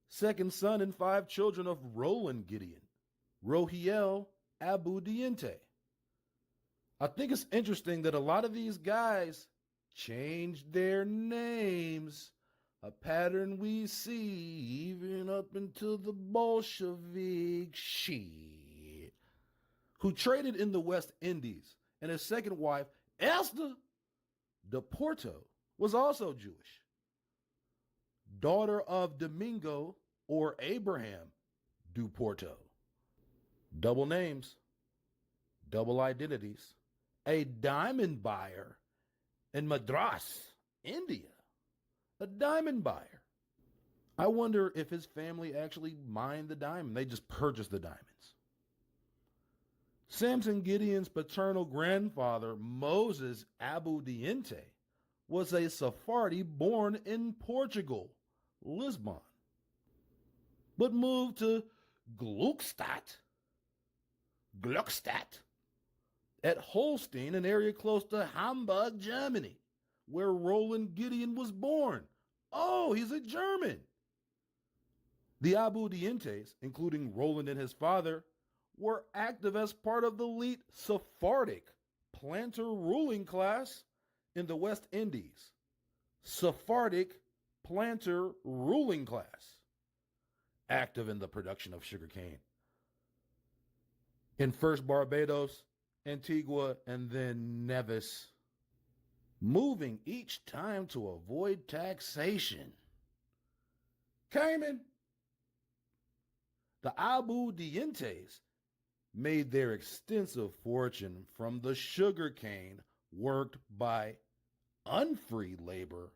second son and 5 children of Roland Gideon, Rohiel Abu Diente. I think it's interesting that a lot of these guys changed their names, a pattern we see even up until the Bolshevik shit, who traded in the West Indies, and his second wife, Esther de Porto, was also Jewish, daughter of Domingo or Abraham du Porto. Double names, double identities, a diamond buyer in Madras, India. A diamond buyer. I wonder if his family actually mined the diamond. They just purchased the diamonds. Samson Gideon's paternal grandfather, Moses Abu Diente, was a Sephardi born in Portugal, Lisbon, but moved to Gluckstadt, at Holstein, an area close to Hamburg, Germany, where Roland Gideon was born. Oh, he's a German. The Abu Dientes, including Roland and his father, were active as part of the elite Sephardic planter ruling class in the West Indies. Sephardic planter ruling class, active in the production of sugarcane. In first Barbados, Antigua, and then Nevis, moving each time to avoid taxation. Cayman. The Abu Dientes made their extensive fortune from the sugarcane worked by unfree labor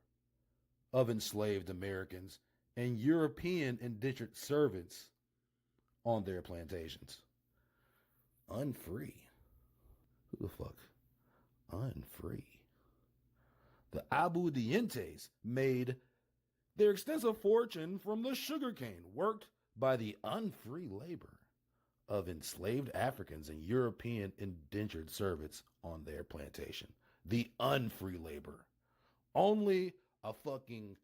of enslaved Americans and European indentured servants on their plantations. Unfree. Who the fuck? Unfree. The Abu Dientes made their extensive fortune from the sugarcane worked by the unfree labor of enslaved Africans and European indentured servants on their plantation. The unfree labor. Only a fucking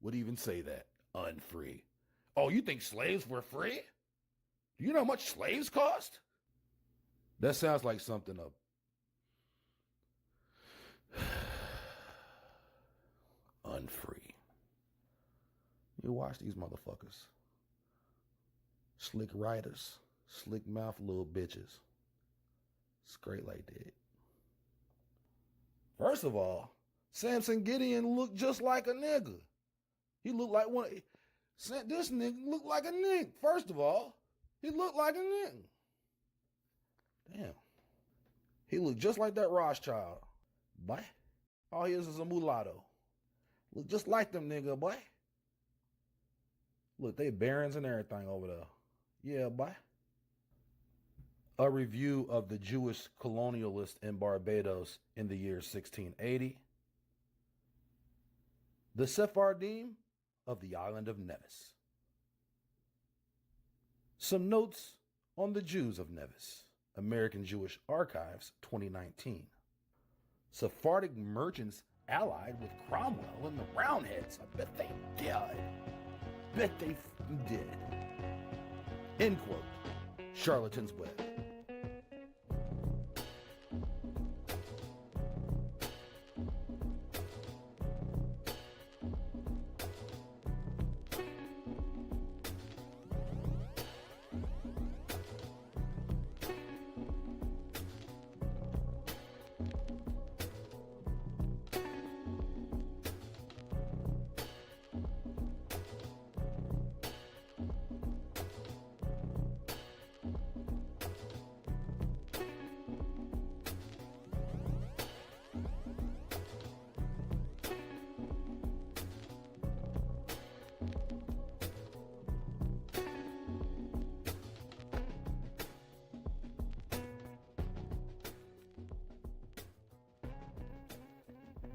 would even say that. Unfree. Oh, you think slaves were free? Do you know how much slaves cost? That sounds like something up. Unfree. You watch these motherfuckers. Slick writers, slick mouth little bitches. It's great like that. First of all, Samson Gideon looked just like a nigga. He looked like one. This nigga looked like a nigga. First of all, he looked like a nigga. Damn. He looked just like that Rothschild. Boy. All he is a mulatto. Look just like them nigga, boy. Look, they barons and everything over there. Yeah, boy. A review of the Jewish colonialists in Barbados in the year 1680. The Sephardim of the island of Nevis. Some notes on the Jews of Nevis. American Jewish Archives, 2019. Sephardic merchants allied with Cromwell and the Roundheads. I bet they did. Bet they did. End quote. Charlatan's Web.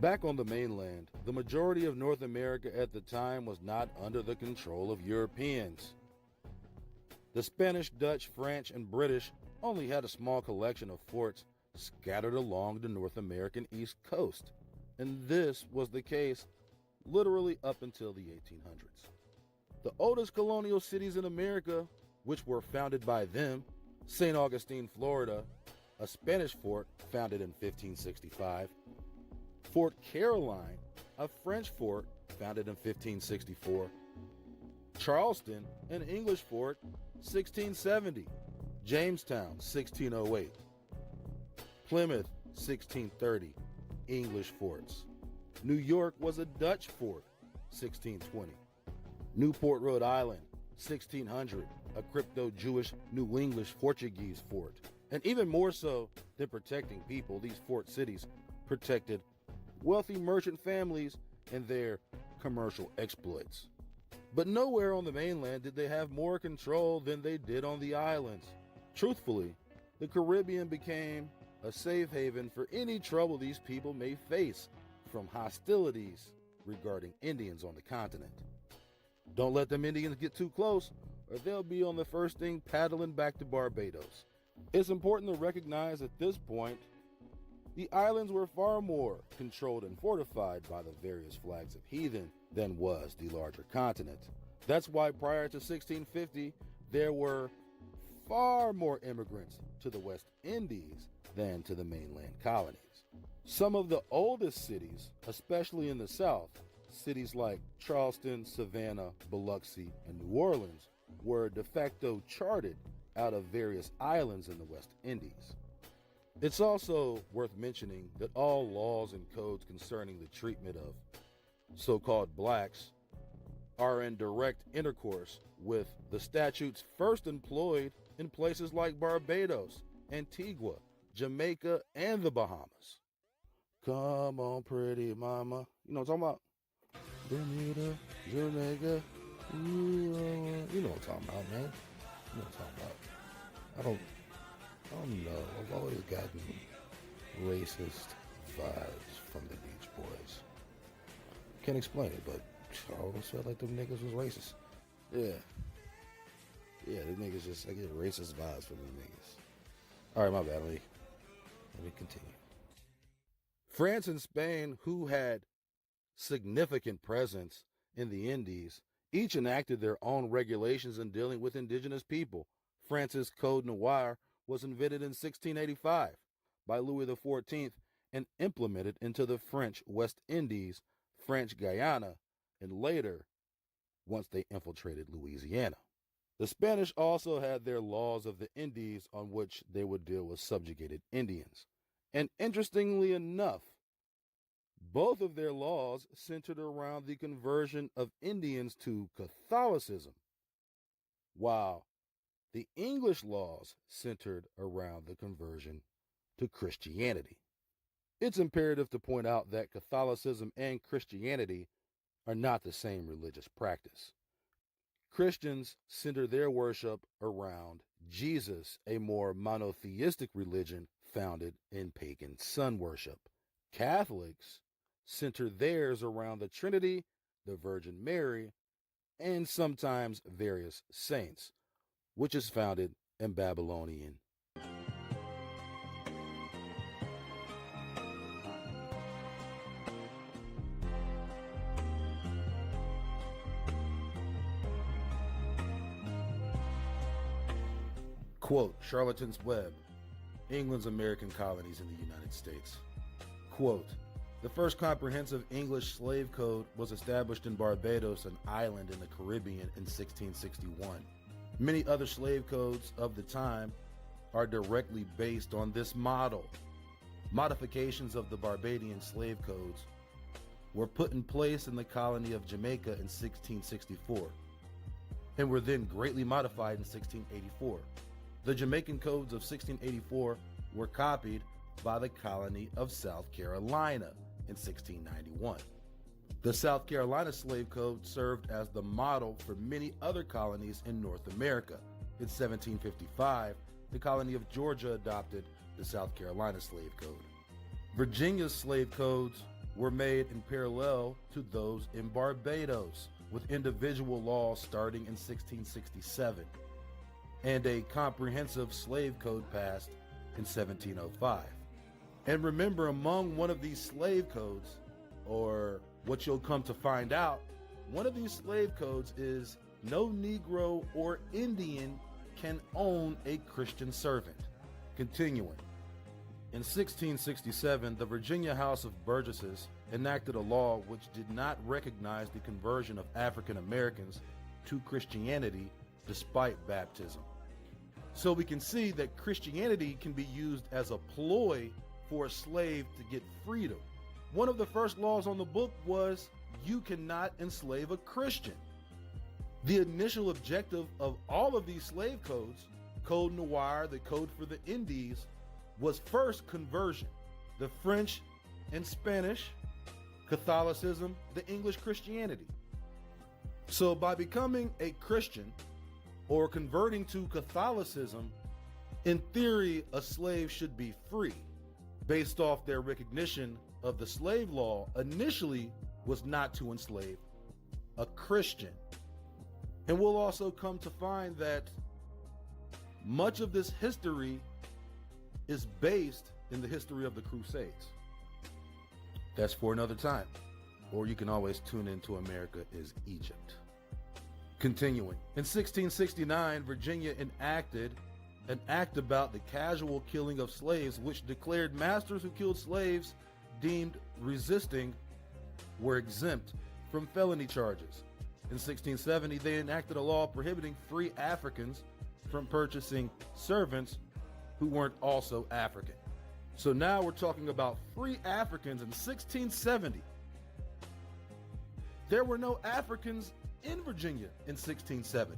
Back on the mainland, the majority of North America at the time was not under the control of Europeans. The Spanish, Dutch, French, and British only had a small collection of forts scattered along the North American East Coast, and this was the case literally up until the 1800s. The oldest colonial cities in America, which were founded by them, St. Augustine, Florida, a Spanish fort founded in 1565, Fort Caroline, a French fort founded in 1564, Charleston, an English fort, 1670, Jamestown, 1608, Plymouth, 1630, English forts. New York was a Dutch fort, 1620. Newport, Rhode Island, 1600, a crypto-Jewish New English Portuguese fort. And even more so than protecting people, these fort cities protected wealthy merchant families and their commercial exploits. But nowhere on the mainland did they have more control than they did on the islands. Truthfully, the Caribbean became a safe haven for any trouble these people may face from hostilities regarding Indians on the continent. Don't let them Indians get too close, or they'll be on the first thing paddling back to Barbados. It's important to recognize at this point the islands were far more controlled and fortified by the various flags of heathen than was the larger continent. That's why prior to 1650, there were far more immigrants to the West Indies than to the mainland colonies. Some of the oldest cities, especially in the South, cities like Charleston, Savannah, Biloxi, and New Orleans, were de facto charted out of various islands in the West Indies. It's also worth mentioning that all laws and codes concerning the treatment of so-called blacks are in direct intercourse with the statutes first employed in places like Barbados, Antigua, Jamaica, and the Bahamas. Come on, pretty mama. You know what I'm talking about? Bermuda, Jamaica. You know what I'm talking about, man. You know what I'm talking about. I don't know. I've always gotten racist vibes from the Beach Boys. Can't explain it, but I always felt like them niggas was racist. Yeah, the niggas just, I get racist vibes from them niggas. All right, my bad. Let me continue. France and Spain, who had significant presence in the Indies, each enacted their own regulations in dealing with indigenous people. France's Code Noir was invented in 1685 by Louis XIV and implemented into the French West Indies, French Guyana, and later, once they infiltrated Louisiana. The Spanish also had their laws of the Indies on which they would deal with subjugated Indians. And interestingly enough, both of their laws centered around the conversion of Indians to Catholicism, while the English laws centered around the conversion to Christianity. It's imperative to point out that Catholicism and Christianity are not the same religious practice. Christians center their worship around Jesus, a more monotheistic religion founded in pagan sun worship. Catholics center theirs around the Trinity, the Virgin Mary, and sometimes various saints, which is founded in Babylonian. Quote, Charlton's Web, England's American colonies in the United States. Quote, the first comprehensive English slave code was established in Barbados, an island in the Caribbean, in 1661. Many other slave codes of the time are directly based on this model. Modifications of the Barbadian slave codes were put in place in the colony of Jamaica in 1664 and were then greatly modified in 1684. The Jamaican codes of 1684 were copied by the colony of South Carolina in 1691. The South Carolina slave code served as the model for many other colonies in North America. In 1755, the colony of Georgia adopted the South Carolina slave code. Virginia's slave codes were made in parallel to those in Barbados, with individual laws starting in 1667, and a comprehensive slave code passed in 1705. And remember, among one of these slave codes, or what you'll come to find out, one of these slave codes is no Negro or Indian can own a Christian servant. Continuing. In 1667, the Virginia House of Burgesses enacted a law which did not recognize the conversion of African Americans to Christianity despite baptism. So we can see that Christianity can be used as a ploy for a slave to get freedom. One of the first laws on the book was you cannot enslave a Christian. The initial objective of all of these slave codes, Code Noir, the code for the Indies, was first conversion. The French and Spanish, Catholicism, the English Christianity. So by becoming a Christian or converting to Catholicism, in theory, a slave should be free, based off their recognition of the slave law initially was not to enslave a Christian. And we'll also come to find that much of this history is based in the history of the Crusades. That's for another time. Or you can always tune into America is Egypt. Continuing. In 1669, Virginia enacted an act about the casual killing of slaves, which declared masters who killed slaves deemed resisting were exempt from felony charges. In 1670, they enacted a law prohibiting free Africans from purchasing servants who weren't also African. So now we're talking about free Africans in 1670. There were no Africans in Virginia in 1670.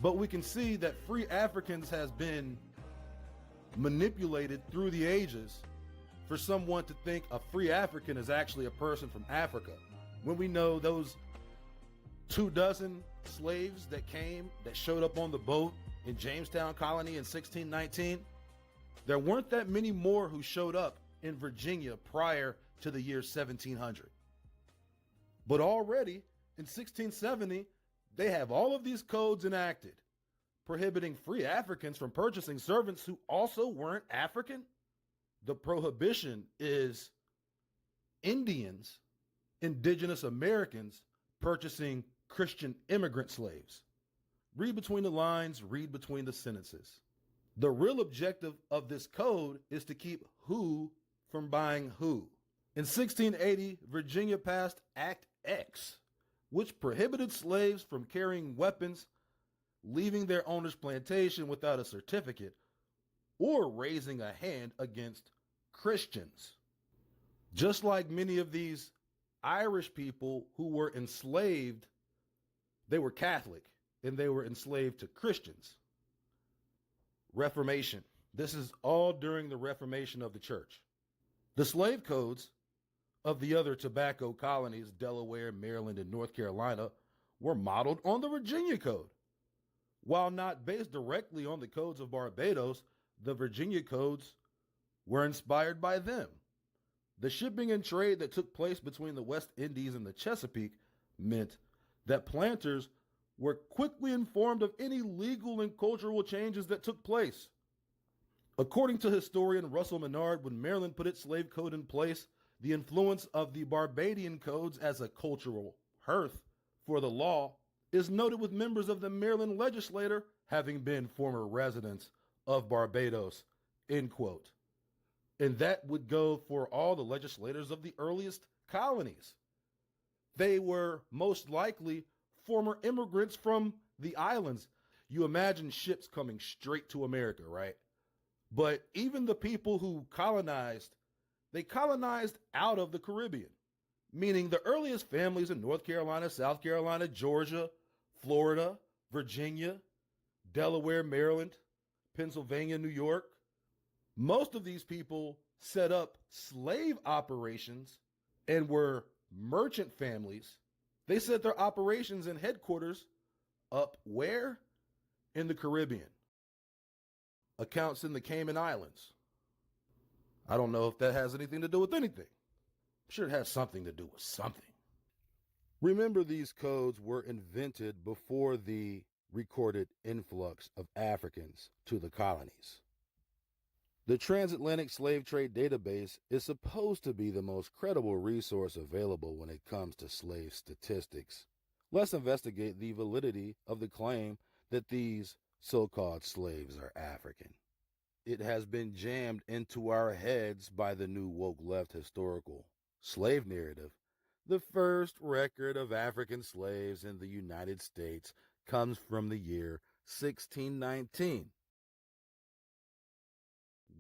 But we can see that free Africans has been manipulated through the ages for someone to think a free African is actually a person from Africa, when we know those 24 slaves that showed up on the boat in Jamestown Colony in 1619, there weren't that many more who showed up in Virginia prior to the year 1700. But already in 1670, they have all of these codes enacted, prohibiting free Africans from purchasing servants who also weren't African. The prohibition is Indians, indigenous Americans, purchasing Christian immigrant slaves. Read between the lines, read between the sentences. The real objective of this code is to keep who from buying who. In 1680, Virginia passed Act X, which prohibited slaves from carrying weapons, leaving their owner's plantation without a certificate, or raising a hand against Christians. Just like many of these Irish people who were enslaved, they were Catholic and they were enslaved to Christians. Reformation. This is all during the Reformation of the church. The slave codes of the other tobacco colonies, Delaware, Maryland, and North Carolina, were modeled on the Virginia Code. While not based directly on the codes of Barbados, the Virginia codes were inspired by them. The shipping and trade that took place between the West Indies and the Chesapeake meant that planters were quickly informed of any legal and cultural changes that took place. According to historian Russell Menard, when Maryland put its slave code in place, the influence of the Barbadian codes as a cultural hearth for the law is noted, with members of the Maryland legislature having been former residents of Barbados, end quote. And that would go for all the legislators of the earliest colonies. They were most likely former immigrants from the islands. You imagine ships coming straight to America, right? But even the people who colonized, they colonized out of the Caribbean, meaning the earliest families in North Carolina, South Carolina, Georgia, Florida, Virginia, Delaware, Maryland, Pennsylvania, New York. Most of these people set up slave operations and were merchant families. They set their operations and headquarters up where? In the Caribbean. Accounts in the Cayman Islands. I don't know if that has anything to do with anything. I'm sure it has something to do with something. Remember, these codes were invented before the recorded influx of Africans to the colonies. The Transatlantic Slave Trade Database is supposed to be the most credible resource available when it comes to slave statistics. Let's investigate the validity of the claim that these so-called slaves are African. It has been jammed into our heads by the new woke left historical slave narrative. The first record of African slaves in the United States comes from the year 1619.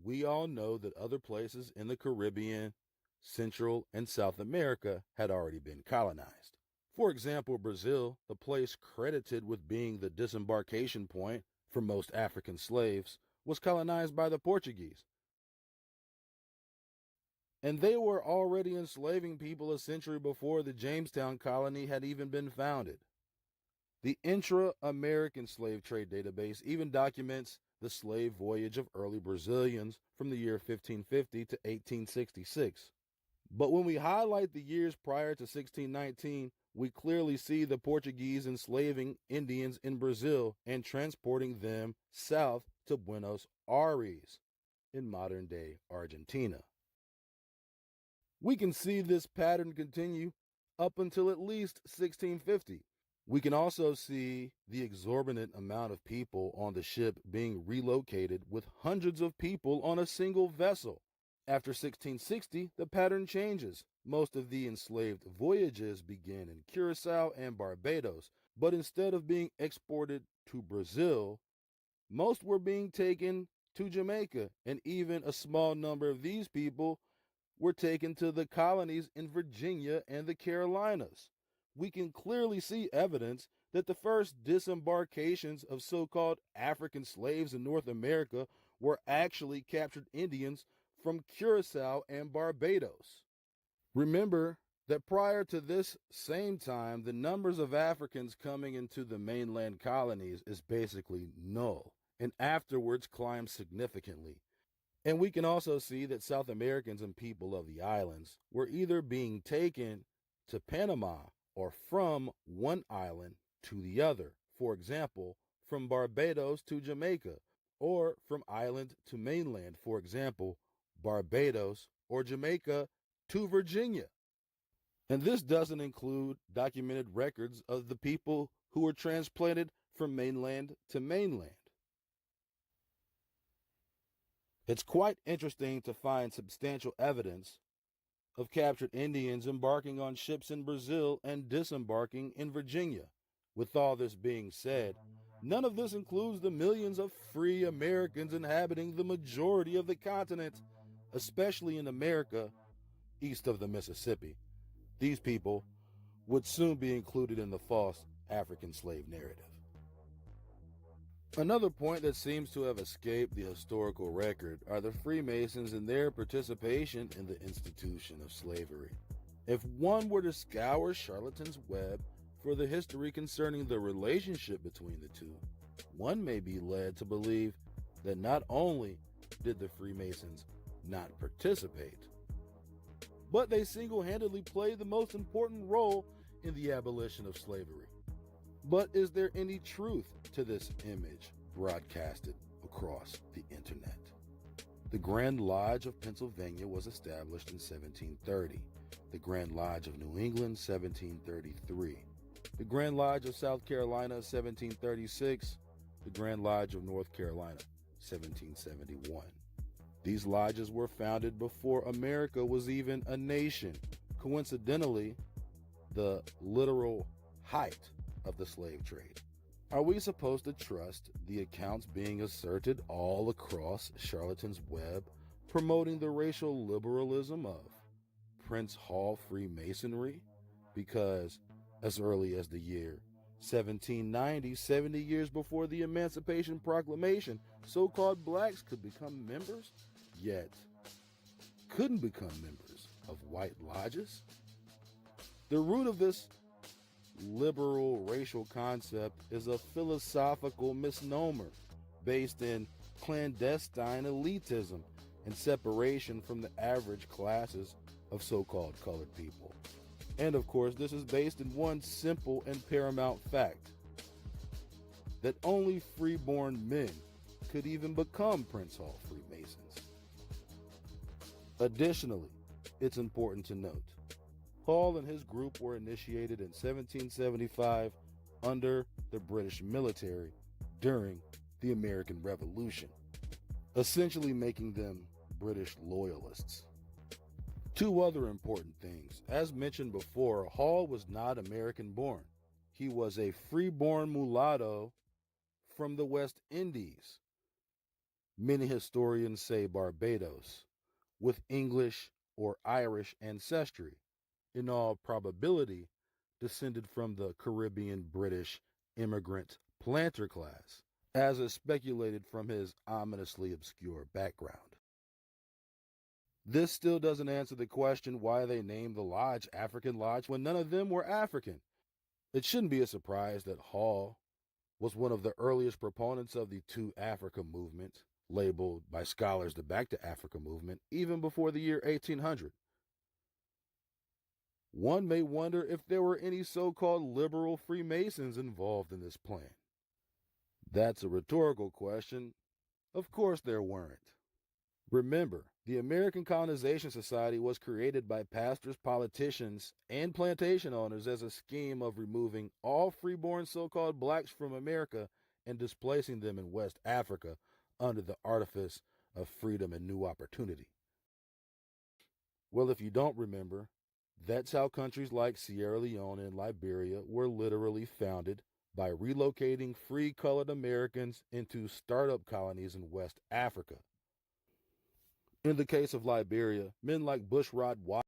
We all know that other places in the Caribbean, Central, and South America had already been colonized. For example, Brazil, the place credited with being the disembarkation point for most African slaves, was colonized by the Portuguese. And they were already enslaving people a century before the Jamestown colony had even been founded. The Intra-American Slave Trade Database even documents the slave voyage of early Brazilians from the year 1550 to 1866. But when we highlight the years prior to 1619, we clearly see the Portuguese enslaving Indians in Brazil and transporting them south to Buenos Aires in modern-day Argentina. We can see this pattern continue up until at least 1650, We can also see the exorbitant amount of people on the ship being relocated with hundreds of people on a single vessel. After 1660, the pattern changes. Most of the enslaved voyages begin in Curacao and Barbados, but instead of being exported to Brazil, most were being taken to Jamaica, and even a small number of these people were taken to the colonies in Virginia and the Carolinas. We can clearly see evidence that the first disembarkations of so-called African slaves in North America were actually captured Indians from Curacao and Barbados. Remember that prior to this same time, the numbers of Africans coming into the mainland colonies is basically null, and afterwards climbs significantly. And we can also see that South Americans and people of the islands were either being taken to Panama or from one island to the other. For example, from Barbados to Jamaica, or from island to mainland. For example, Barbados or Jamaica to Virginia. And this doesn't include documented records of the people who were transplanted from mainland to mainland. It's quite interesting to find substantial evidence of captured Indians embarking on ships in Brazil and disembarking in Virginia. With all this being said, none of this includes the millions of free Americans inhabiting the majority of the continent, especially in America east of the Mississippi. These people would soon be included in the false African slave narrative. Another point that seems to have escaped the historical record are the Freemasons and their participation in the institution of slavery. If one were to scour charlatans' web for the history concerning the relationship between the two, one may be led to believe that not only did the Freemasons not participate, but they single-handedly played the most important role in the abolition of slavery. But is there any truth to this image broadcasted across the internet? The Grand Lodge of Pennsylvania was established in 1730. The Grand Lodge of New England, 1733. The Grand Lodge of South Carolina, 1736. The Grand Lodge of North Carolina, 1771. These lodges were founded before America was even a nation. Coincidentally, the literal height of the slave trade. Are we supposed to trust the accounts being asserted all across charlatans' web promoting the racial liberalism of Prince Hall Freemasonry? Because as early as the year 1790, 70 years before the Emancipation Proclamation, so-called blacks could become members, yet couldn't become members of white lodges? The root of this liberal racial concept is a philosophical misnomer based in clandestine elitism and separation from the average classes of so-called colored people. And of course, this is based in one simple and paramount fact: that only freeborn men could even become Prince Hall Freemasons. Additionally, it's important to note, Hall and his group were initiated in 1775 under the British military during the American Revolution, essentially making them British loyalists. Two other important things. As mentioned before, Hall was not American born. He was a freeborn mulatto from the West Indies. Many historians say Barbados, with English or Irish ancestry. In all probability, descended from the Caribbean British immigrant planter class, as is speculated from his ominously obscure background. This still doesn't answer the question why they named the lodge African Lodge when none of them were African. It shouldn't be a surprise that Hall was one of the earliest proponents of the To Africa movement, labeled by scholars the Back to Africa movement, even before the year 1800. One may wonder if there were any so-called liberal Freemasons involved in this plan. That's a rhetorical question. Of course there weren't. Remember, The American Colonization Society was created by pastors, politicians, and plantation owners as a scheme of removing all freeborn so-called blacks from America and displacing them in West Africa under the artifice of freedom and new opportunity. Well, if you don't remember, that's how countries like Sierra Leone and Liberia were literally founded, by relocating free colored Americans into startup colonies in West Africa. In the case of Liberia, men like Bushrod Washington.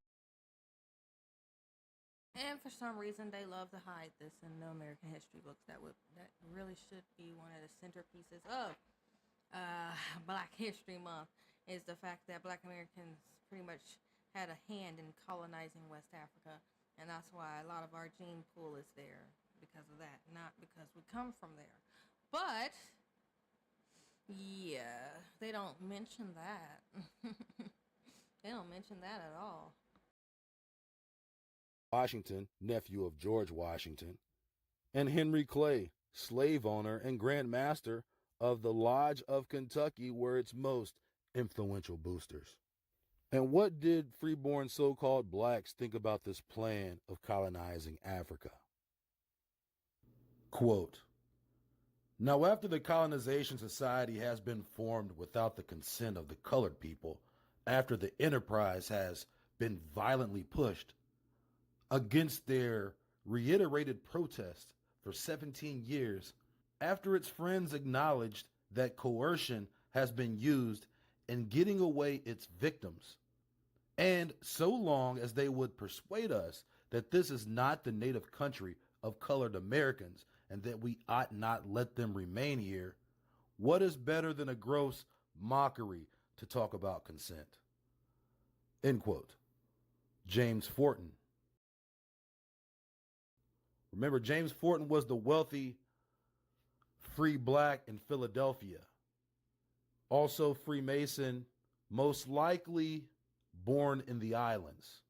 And for some reason, they love to hide this in the American history books. That really should be one of the centerpieces of Black History Month, is the fact that Black Americans pretty much had a hand in colonizing West Africa, and that's why a lot of our gene pool is there because of that, not because we come from there. But yeah, they don't mention that. They don't mention that at all. Washington, nephew of George Washington, and Henry Clay, slave owner and Grand Master of the Lodge of Kentucky, were its most influential boosters. And what did freeborn so-called blacks think about this plan of colonizing Africa? Quote, "Now after the Colonization Society has been formed without the consent of the colored people, after the enterprise has been violently pushed against their reiterated protest for 17 years, after its friends acknowledged that coercion has been used in getting away its victims, and so long as they would persuade us that this is not the native country of colored Americans and that we ought not let them remain here, what is better than a gross mockery to talk about consent?" End quote. James Forten. Remember, James Forten was the wealthy free black in Philadelphia. Also Freemason, most likely born in the islands.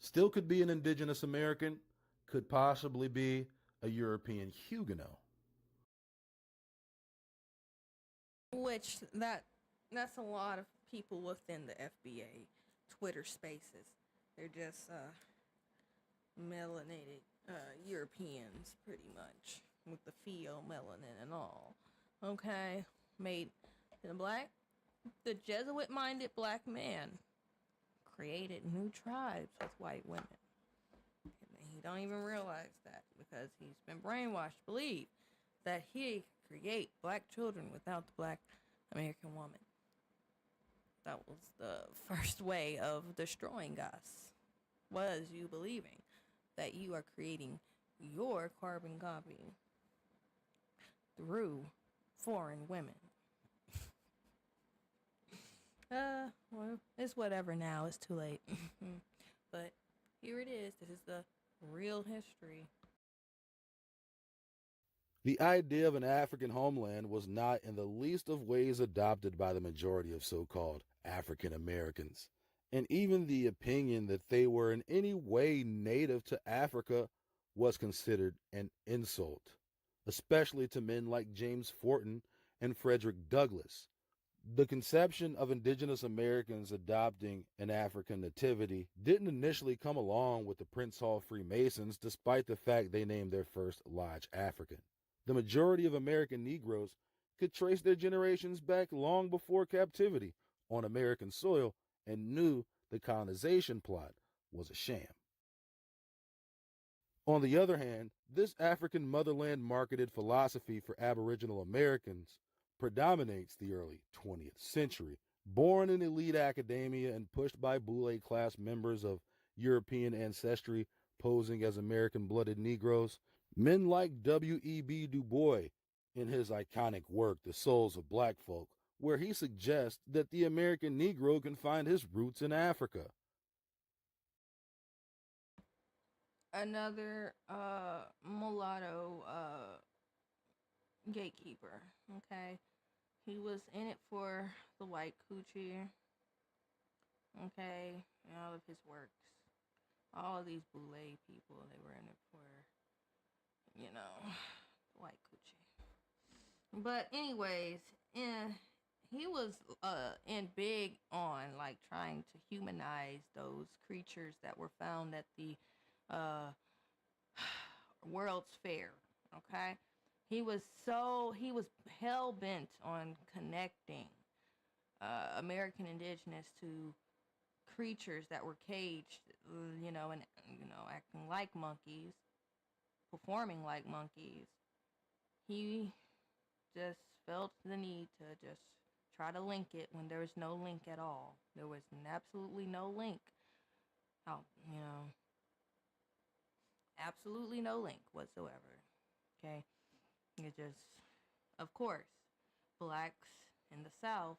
Still could be an indigenous American, could possibly be a European Huguenot. Which that's a lot of people within the FBA Twitter spaces. They're just melanated Europeans, pretty much, with the pheomelanin and all. Okay, made in black. The Jesuit-minded black man created new tribes with white women. And he don't even realize that because he's been brainwashed to believe that he could create black children without the black American woman. That was the first way of destroying us, was you believing that you are creating your carbon copy through foreign women. Well, it's whatever now. It's too late. But here it is. This is the real history. The idea of an African homeland was not in the least of ways adopted by the majority of so-called African Americans. And even the opinion that they were in any way native to Africa was considered an insult, especially to men like James Forten and Frederick Douglass. The conception of indigenous Americans adopting an African nativity didn't initially come along with the Prince Hall Freemasons, despite the fact they named their first lodge African. The majority of American Negroes could trace their generations back long before captivity on American soil and knew the colonization plot was a sham. On the other hand, this African motherland marketed philosophy for Aboriginal Americans predominates the early 20th century. Born in elite academia and pushed by Boule class members of European ancestry posing as American-blooded Negroes, men like W.E.B. Du Bois, in his iconic work, The Souls of Black Folk, where he suggests that the American Negro can find his roots in Africa. Another mulatto gatekeeper, okay? He was in it for the white coochie, okay? And all of his works. All of these Boule people, they were in it for, white coochie. But anyways, he was in big on like trying to humanize those creatures that were found at the World's Fair. Okay, he was hell bent on connecting American indigenous to creatures that were caged, and acting like monkeys, performing like monkeys. He just felt the need to just try to link it when there was no link at all. There was absolutely no link. Absolutely no link whatsoever. Okay? It just, of course, blacks in the South,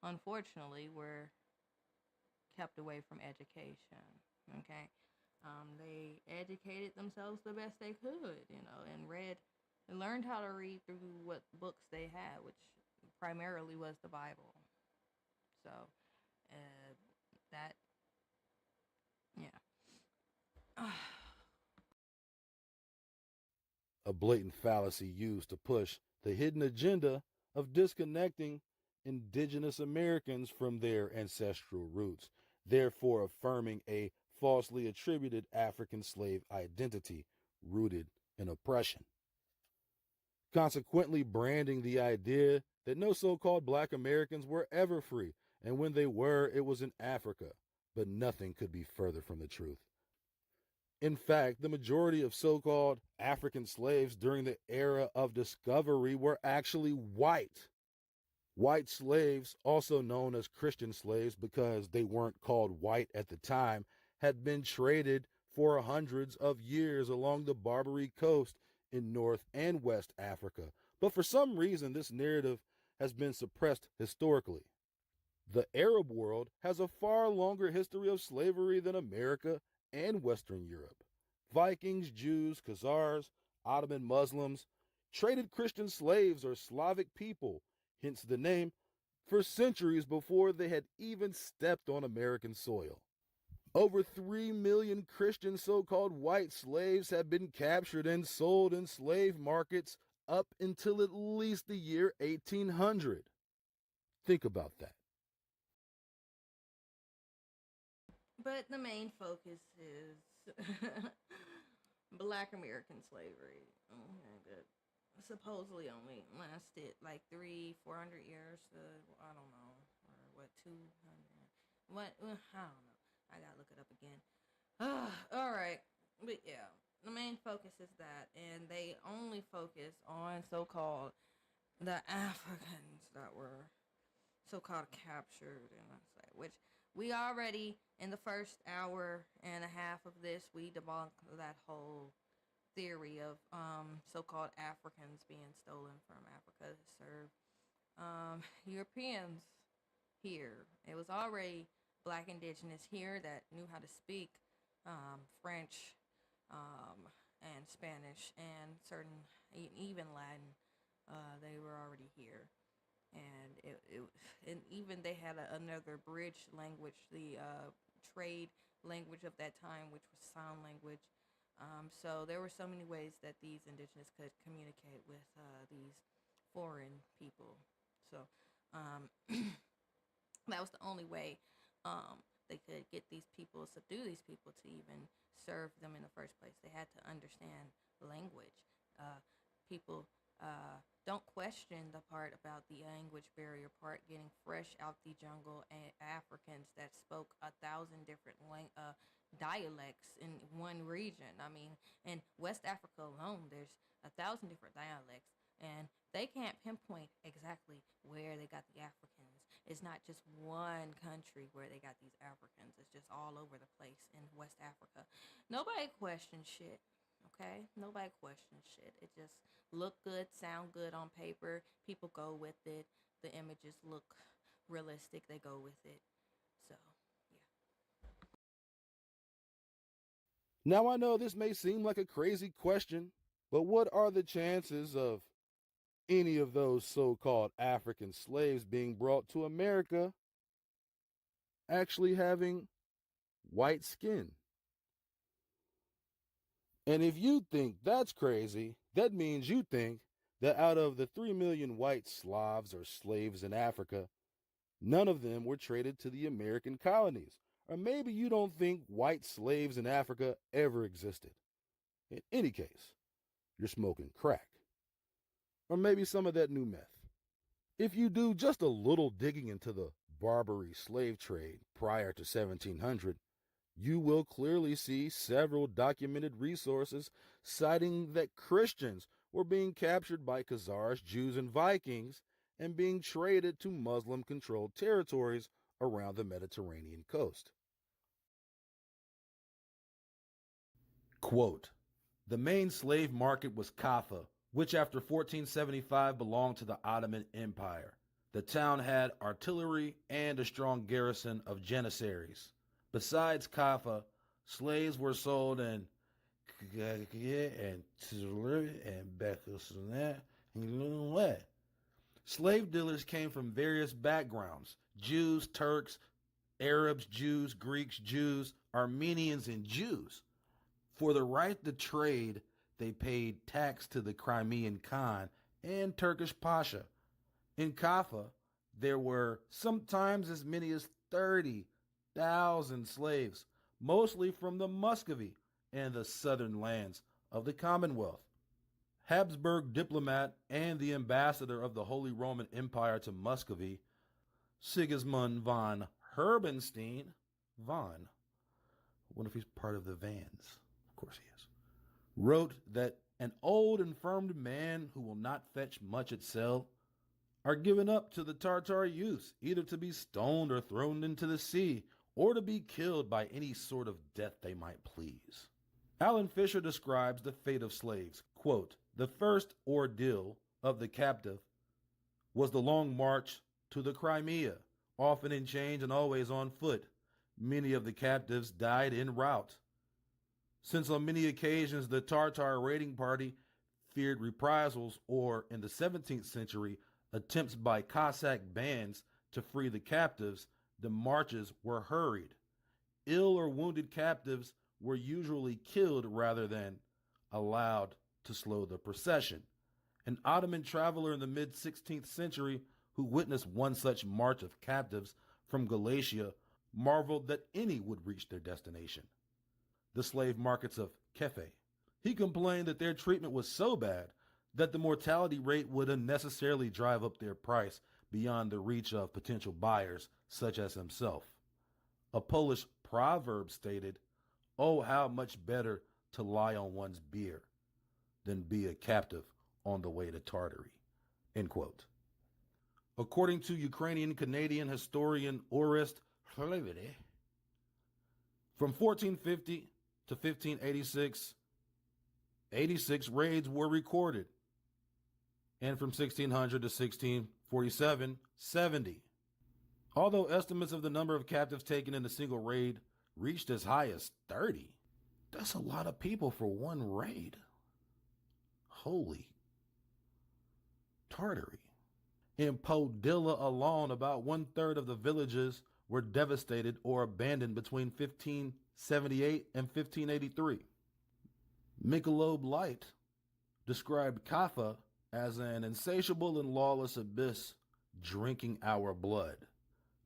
unfortunately, were kept away from education. Okay? They educated themselves the best they could, and learned how to read through what books they had, which primarily was the Bible. So, that, yeah. A blatant fallacy used to push the hidden agenda of disconnecting indigenous Americans from their ancestral roots, therefore affirming a falsely attributed African slave identity rooted in oppression. Consequently, branding the idea that no so-called black Americans were ever free, and when they were, it was in Africa, but nothing could be further from the truth. In fact, the majority of so-called African slaves during the era of discovery were actually white. White slaves, also known as Christian slaves because they weren't called white at the time, had been traded for hundreds of years along the Barbary Coast in North and West Africa. But for some reason, this narrative has been suppressed historically. The Arab world has a far longer history of slavery than America and Western Europe. Vikings, Jews, Khazars, Ottoman Muslims traded Christian slaves or Slavic people, hence the name, for centuries before they had even stepped on American soil. Over 3 million Christian so-called white slaves have been captured and sold in slave markets up until at least the year 1800. Think about that. But the main focus is Black American slavery. That supposedly only lasted like 300-400 years. I don't know, or what, 200? What? I don't know. I gotta look it up again. All right, but yeah, the main focus is that, and they only focus on so-called the Africans that were so-called captured, and which we already in the first hour and a half of this we debunked that whole theory of so-called Africans being stolen from Africa to serve Europeans here. It was already black indigenous here that knew how to speak French and Spanish and certain, even Latin. They were already here. And and even they had another bridge language, the trade language of that time, which was sign language. So there were so many ways that these indigenous could communicate with these foreign people. So that was the only way they could get these people, subdue these people, to even serve them in the first place. They had to understand language. People don't question the part about the language barrier part, getting fresh out the jungle and Africans that spoke 1,000 different dialects in one region. I mean, in West Africa alone, there's 1,000 different dialects, and they can't pinpoint exactly where they got the Africans. It's not just one country where they got these Africans. It's just all over the place in West Africa. Nobody questions shit. Okay? Nobody questions shit. It just look good, sound good on paper. People go with it. The images look realistic. They go with it. So, yeah. Now I know this may seem like a crazy question, but what are the chances of any of those so-called African slaves being brought to America actually having white skin? And if you think that's crazy, that means you think that out of the 3 million white Slavs or slaves in Africa, none of them were traded to the American colonies. Or maybe you don't think white slaves in Africa ever existed. In any case, you're smoking crack. Or maybe some of that new meth. If you do just a little digging into the Barbary slave trade prior to 1700, you will clearly see several documented resources citing that Christians were being captured by Khazars, Jews, and Vikings and being traded to Muslim-controlled territories around the Mediterranean coast. Quote, the main slave market was Kaffa, which after 1475 belonged to the Ottoman Empire. The town had artillery and a strong garrison of Janissaries. Besides Kaffa, slaves were sold in Slave dealers came from various backgrounds: Jews, Turks, Arabs, Jews, Greeks, Jews, Armenians, and Jews. For the right to trade, they paid tax to the Crimean Khan and Turkish Pasha. In Kaffa, there were sometimes as many as 30,000 slaves, mostly from the Muscovy and the southern lands of the Commonwealth. Habsburg diplomat and the ambassador of the Holy Roman Empire to Muscovy, Sigismund von Herbenstein, I wonder if he's part of the Vans. Of course he is. Wrote that an old infirmed man who will not fetch much at sale are given up to the Tartar youths, either to be stoned or thrown into the sea, or to be killed by any sort of death they might please. Alan Fisher describes the fate of slaves. Quote, the first ordeal of the captive was the long march to the Crimea, often in chains and always on foot. Many of the captives died en route. Since on many occasions the Tartar raiding party feared reprisals, or in the 17th century, attempts by Cossack bands to free the captives, the marches were hurried. Ill or wounded captives were usually killed rather than allowed to slow the procession. An Ottoman traveler in the mid-16th century who witnessed one such march of captives from Galatia marveled that any would reach their destination, the slave markets of Kefe. He complained that their treatment was so bad that the mortality rate would unnecessarily drive up their price beyond the reach of potential buyers such as himself. A Polish proverb stated, "Oh, how much better to lie on one's bier than be a captive on the way to Tartary." End quote. According to Ukrainian-Canadian historian Orest Hlevide, from 1450 to 1586, 86 raids were recorded, and from 1600 to 1647, 70. Although estimates of the number of captives taken in a single raid reached as high as 30, that's a lot of people for one raid. Holy Tartary. In Podilla alone, about 1/3 of the villages were devastated or abandoned between 1578 and 1583. Michelob Light described Kaffa as an insatiable and lawless abyss drinking our blood.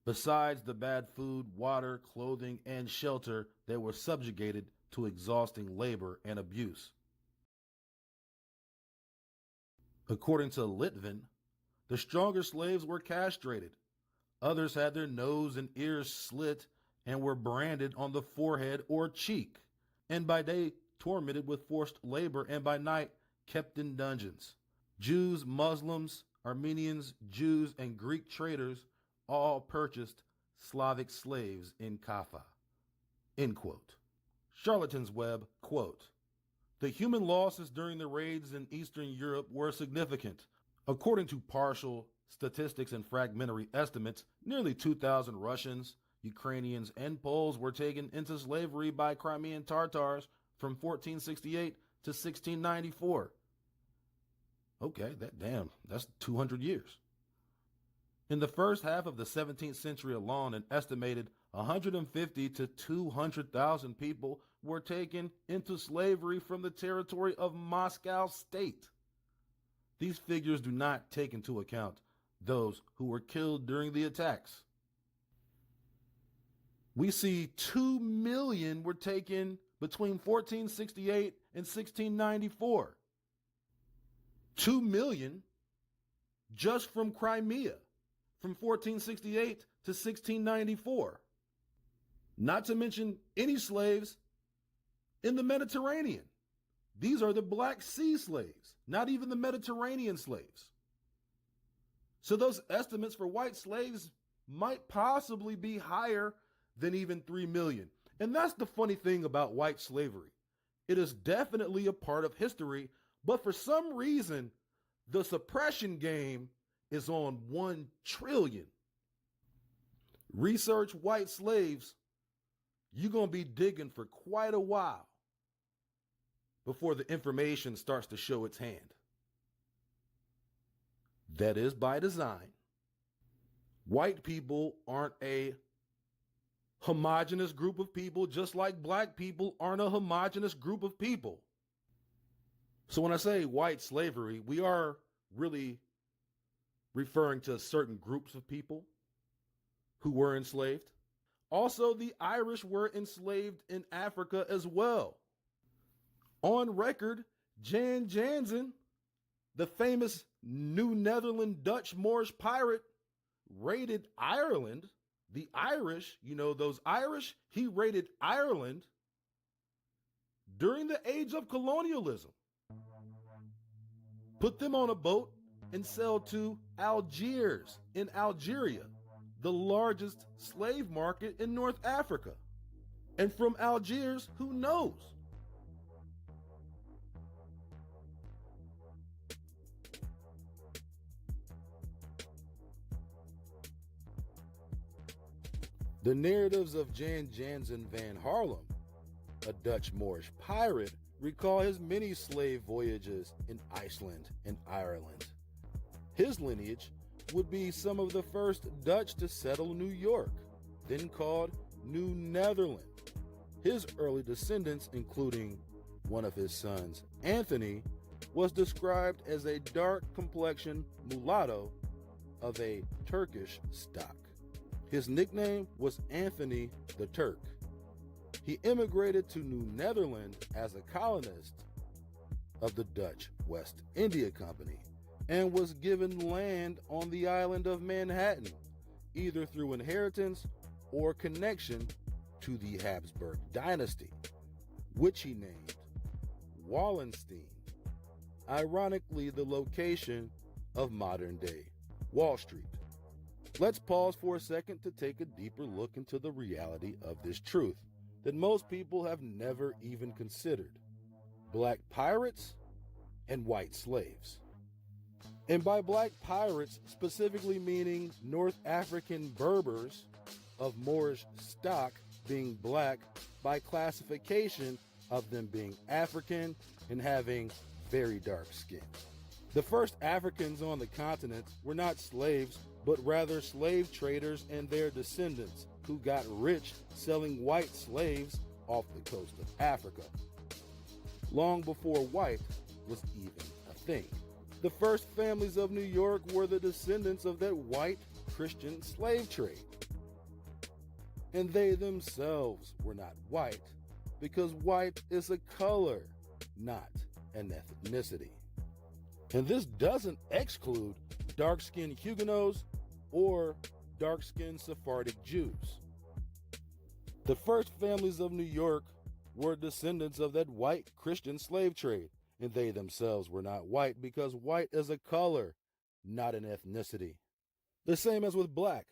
Besides the bad food, water, clothing, and shelter, they were subjugated to exhausting labor and abuse. According to Litvin, the stronger slaves were castrated. Others had their nose and ears slit and were branded on the forehead or cheek, and by day tormented with forced labor, and by night kept in dungeons. Jews, Muslims, Armenians, Jews, and Greek traders all purchased Slavic slaves in Kaffa. End quote. Charlatan's Web, quote, the human losses during the raids in Eastern Europe were significant. According to partial statistics and fragmentary estimates, nearly 2,000 Russians, Ukrainians, and Poles were taken into slavery by Crimean Tatars from 1468 to 1694. Okay, that's 200 years. In the first half of the 17th century alone, an estimated 150 to 200,000 people were taken into slavery from the territory of Moscow state. These figures do not take into account those who were killed during the attacks. We see 2 million were taken between 1468 and 1694. 2 million just from Crimea from 1468 to 1694. Not to mention any slaves in the Mediterranean. These are the Black Sea slaves, not even the Mediterranean slaves. So those estimates for white slaves might possibly be higher than even 3 million. And that's the funny thing about white slavery. It is definitely a part of history, but for some reason, the suppression game is on 1 trillion. Research white slaves, you're going to be digging for quite a while before the information starts to show its hand. That is by design. White people aren't a homogenous group of people, just like black people aren't a homogenous group of people. So when I say white slavery, we are really referring to certain groups of people who were enslaved. Also, the Irish were enslaved in Africa as well. On record, Jan Jansen, the famous New Netherland Dutch Moorish pirate, raided Ireland. The Irish, you know, those Irish, he raided Ireland during the age of colonialism. Put them on a boat and sailed to Algiers in Algeria, the largest slave market in North Africa. And from Algiers, who knows? The narratives of Jan Jansen van Haarlem, a Dutch Moorish pirate, recall his many slave voyages in Iceland and Ireland. His lineage would be some of the first Dutch to settle New York, then called New Netherland. His early descendants, including one of his sons, Anthony, was described as a dark-complexioned mulatto of a Turkish stock. His nickname was Anthony the Turk. He immigrated to New Netherland as a colonist of the Dutch West India Company and was given land on the island of Manhattan, either through inheritance or connection to the Habsburg dynasty, which he named Wallenstein, ironically the location of modern-day Wall Street. Let's pause for a second to take a deeper look into the reality of this truth that most people have never even considered: black pirates and white slaves. And by black pirates, specifically meaning North African Berbers of Moorish stock being black by classification of them being African and having very dark skin. The first Africans on the continent were not slaves, but rather slave traders and their descendants who got rich selling white slaves off the coast of Africa, long before white was even a thing. The first families of New York were the descendants of that white Christian slave trade. And they themselves were not white, because white is a color, not an ethnicity. And this doesn't exclude dark-skinned Huguenots or dark-skinned Sephardic Jews. The first families of New York were descendants of that white Christian slave trade, and they themselves were not white because white is a color, not an ethnicity. The same as with black,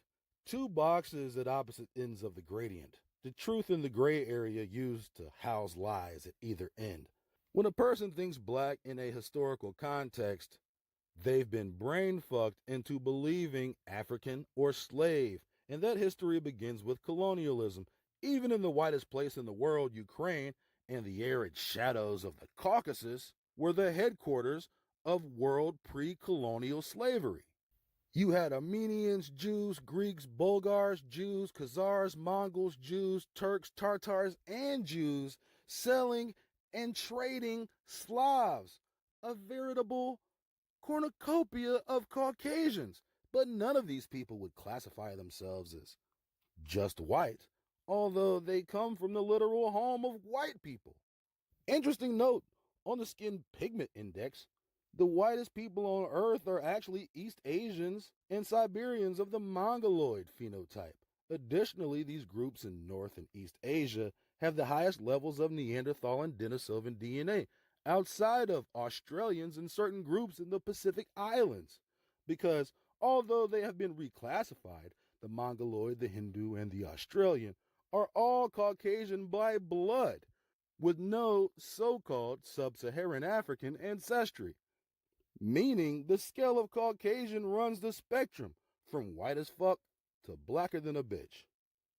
two boxes at opposite ends of the gradient, the truth and the gray area used to house lies at either end. When a person thinks black in a historical context, they've been brain fucked into believing African or slave, and that history begins with colonialism. Even in the whitest place in the world, Ukraine, and the arid shadows of the Caucasus were the headquarters of world pre-colonial slavery. You had Armenians, Jews, Greeks, Bulgars, Jews, Khazars, Mongols, Jews, Turks, Tartars, and Jews selling and trading Slavs, a veritable cornucopia of Caucasians, but none of these people would classify themselves as just white, although they come from the literal home of white people. Interesting note, on the Skin Pigment Index, the whitest people on Earth are actually East Asians and Siberians of the Mongoloid phenotype. Additionally, these groups in North and East Asia have the highest levels of Neanderthal and Denisovan DNA, outside of Australians and certain groups in the Pacific Islands, because although they have been reclassified, the Mongoloid, the Hindu, and the Australian are all Caucasian by blood, with no so-called sub-Saharan African ancestry, meaning the scale of Caucasian runs the spectrum from white as fuck to blacker than a bitch.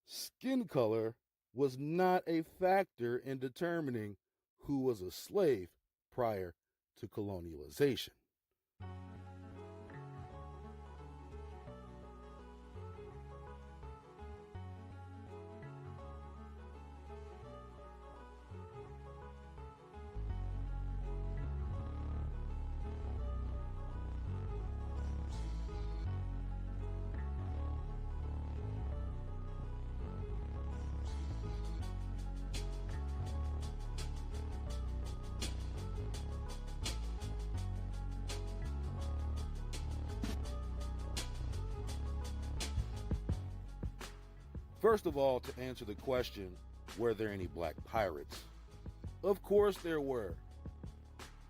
Skin color was not a factor in determining who was a slave prior to colonialization. First of all, to answer the question, were there any black pirates? Of course there were.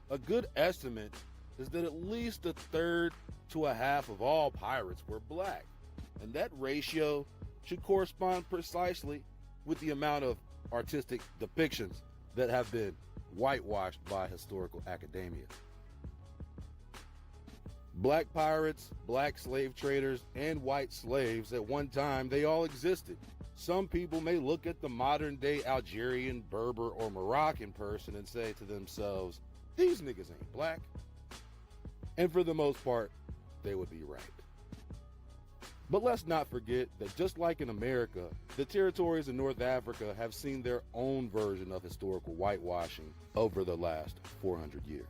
A good estimate is that at least a third to a half of all pirates were black, and that ratio should correspond precisely with the amount of artistic depictions that have been whitewashed by historical academia. Black pirates, black slave traders, and white slaves, at one time, they all existed. Some people may look at the modern-day Algerian, Berber, or Moroccan person and say to themselves, these niggas ain't black. And for the most part, they would be right. But let's not forget that just like in America, the territories in North Africa have seen their own version of historical whitewashing over the last 400 years.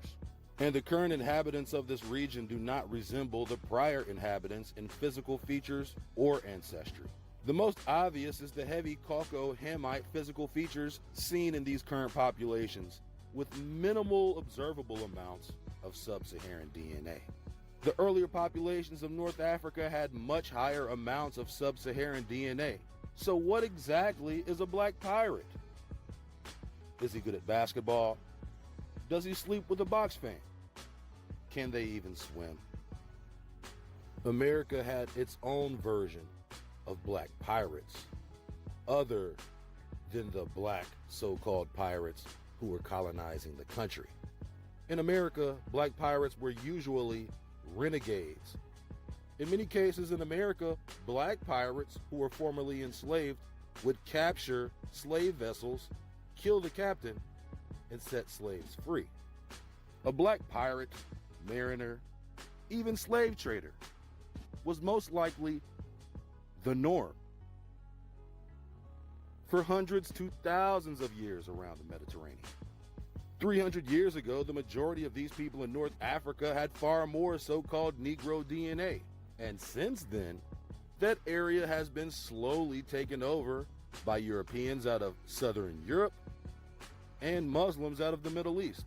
And the current inhabitants of this region do not resemble the prior inhabitants in physical features or ancestry. The most obvious is the heavy Cauco-Hamite physical features seen in these current populations, with minimal observable amounts of sub-Saharan DNA. The earlier populations of North Africa had much higher amounts of sub-Saharan DNA. So what exactly is a black pirate? Is he good at basketball? Does he sleep with a box fan? Can they even swim? America had its own version of black pirates, other than the black so-called pirates who were colonizing the country. In America, black pirates were usually renegades. In many cases in America, black pirates who were formerly enslaved would capture slave vessels, kill the captain, and set slaves free. A black pirate, mariner, even slave trader was most likely the norm for hundreds to thousands of years around the Mediterranean. 300 years ago, the majority of these people in North Africa had far more so-called Negro DNA. And since then, that area has been slowly taken over by Europeans out of Southern Europe and Muslims out of the Middle East,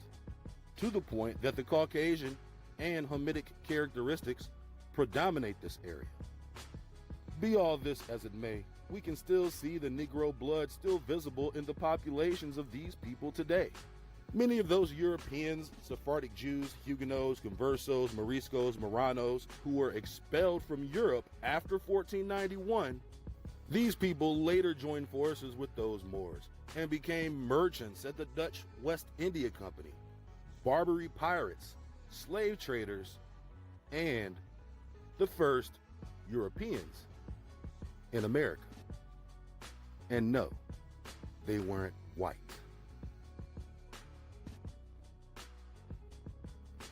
to the point that the Caucasian and Hamitic characteristics predominate this area. Be all this as it may, we can still see the Negro blood still visible in the populations of these people today. Many of those Europeans, Sephardic Jews, Huguenots, Conversos, Moriscos, Marranos, who were expelled from Europe after 1491, these people later joined forces with those Moors and became merchants at the Dutch West India Company, Barbary pirates, slave traders, and the first Europeans in America. And no, they weren't white.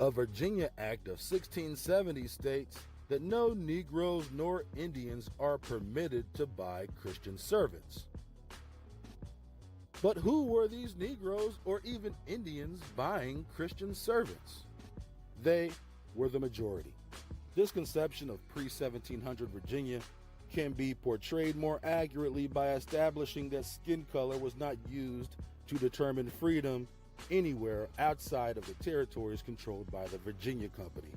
A Virginia Act of 1670 states that no Negroes nor Indians are permitted to buy Christian servants. But who were these Negroes or even Indians buying Christian servants? They were the majority. This conception of pre-1700 Virginia can be portrayed more accurately by establishing that skin color was not used to determine freedom anywhere outside of the territories controlled by the Virginia Company,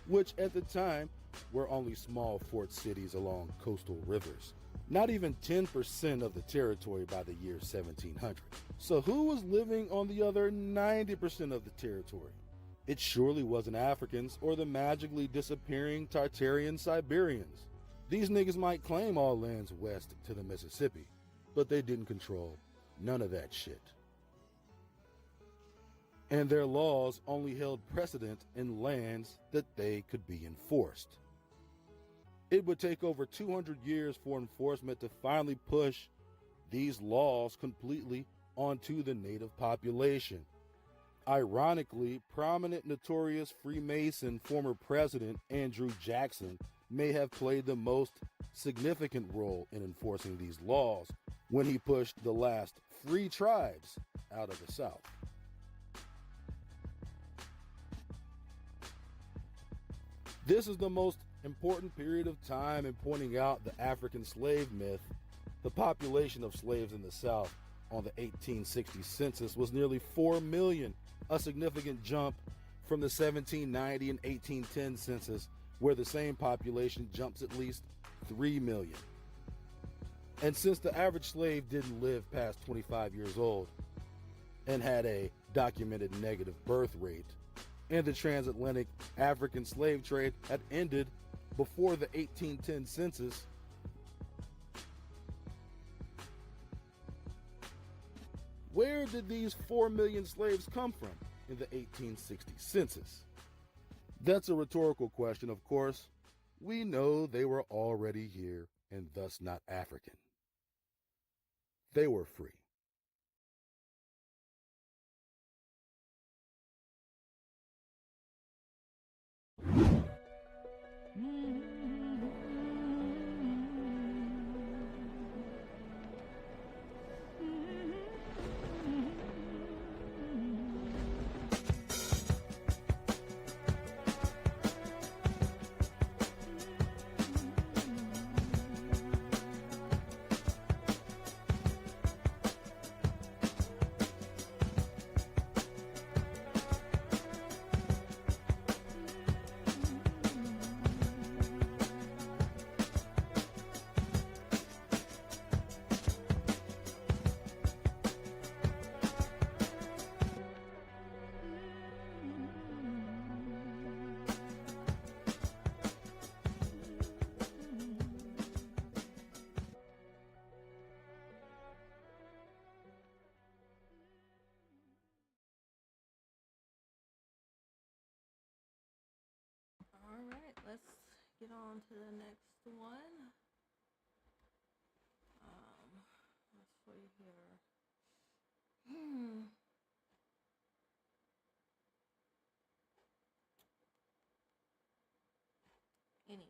which at the time were only small fort cities along coastal rivers. Not even 10% of the territory by the year 1700. So who was living on the other 90% of the territory? It surely wasn't Africans or the magically disappearing Tartarian Siberians. These niggas might claim all lands west to the Mississippi, but they didn't control none of that shit. And their laws only held precedent in lands that they could be enforced. It would take over 200 years for enforcement to finally push these laws completely onto the native population. Ironically, prominent notorious Freemason former President Andrew Jackson may have played the most significant role in enforcing these laws when he pushed the last free tribes out of the South. This is the most important period of time in pointing out the African slave myth. The population of slaves in the South on the 1860 census was nearly 4 million, a significant jump from the 1790 and 1810 census, where the same population jumps at least 3 million. And since the average slave didn't live past 25 years old and had a documented negative birth rate, and the transatlantic African slave trade had ended before the 1810 census, where did these 4 million slaves come from in the 1860 census? That's a rhetorical question, of course. We know they were already here and thus not African. They were free. All right, let's get on to the next one. Let's see here. Anyway.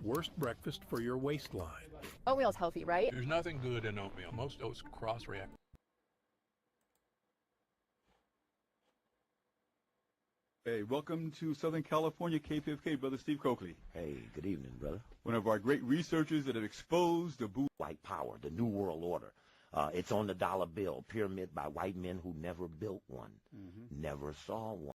Worst breakfast for your waistline. Oatmeal's healthy, right? There's nothing good in oatmeal. Most oats cross-react. Hey, welcome to Southern California, KPFK, Brother Steve Coakley. Hey, good evening, brother. One of our great researchers that have exposed the Boule. White power, the New World Order. It's on the dollar bill, pyramid by white men who never built one, never saw one.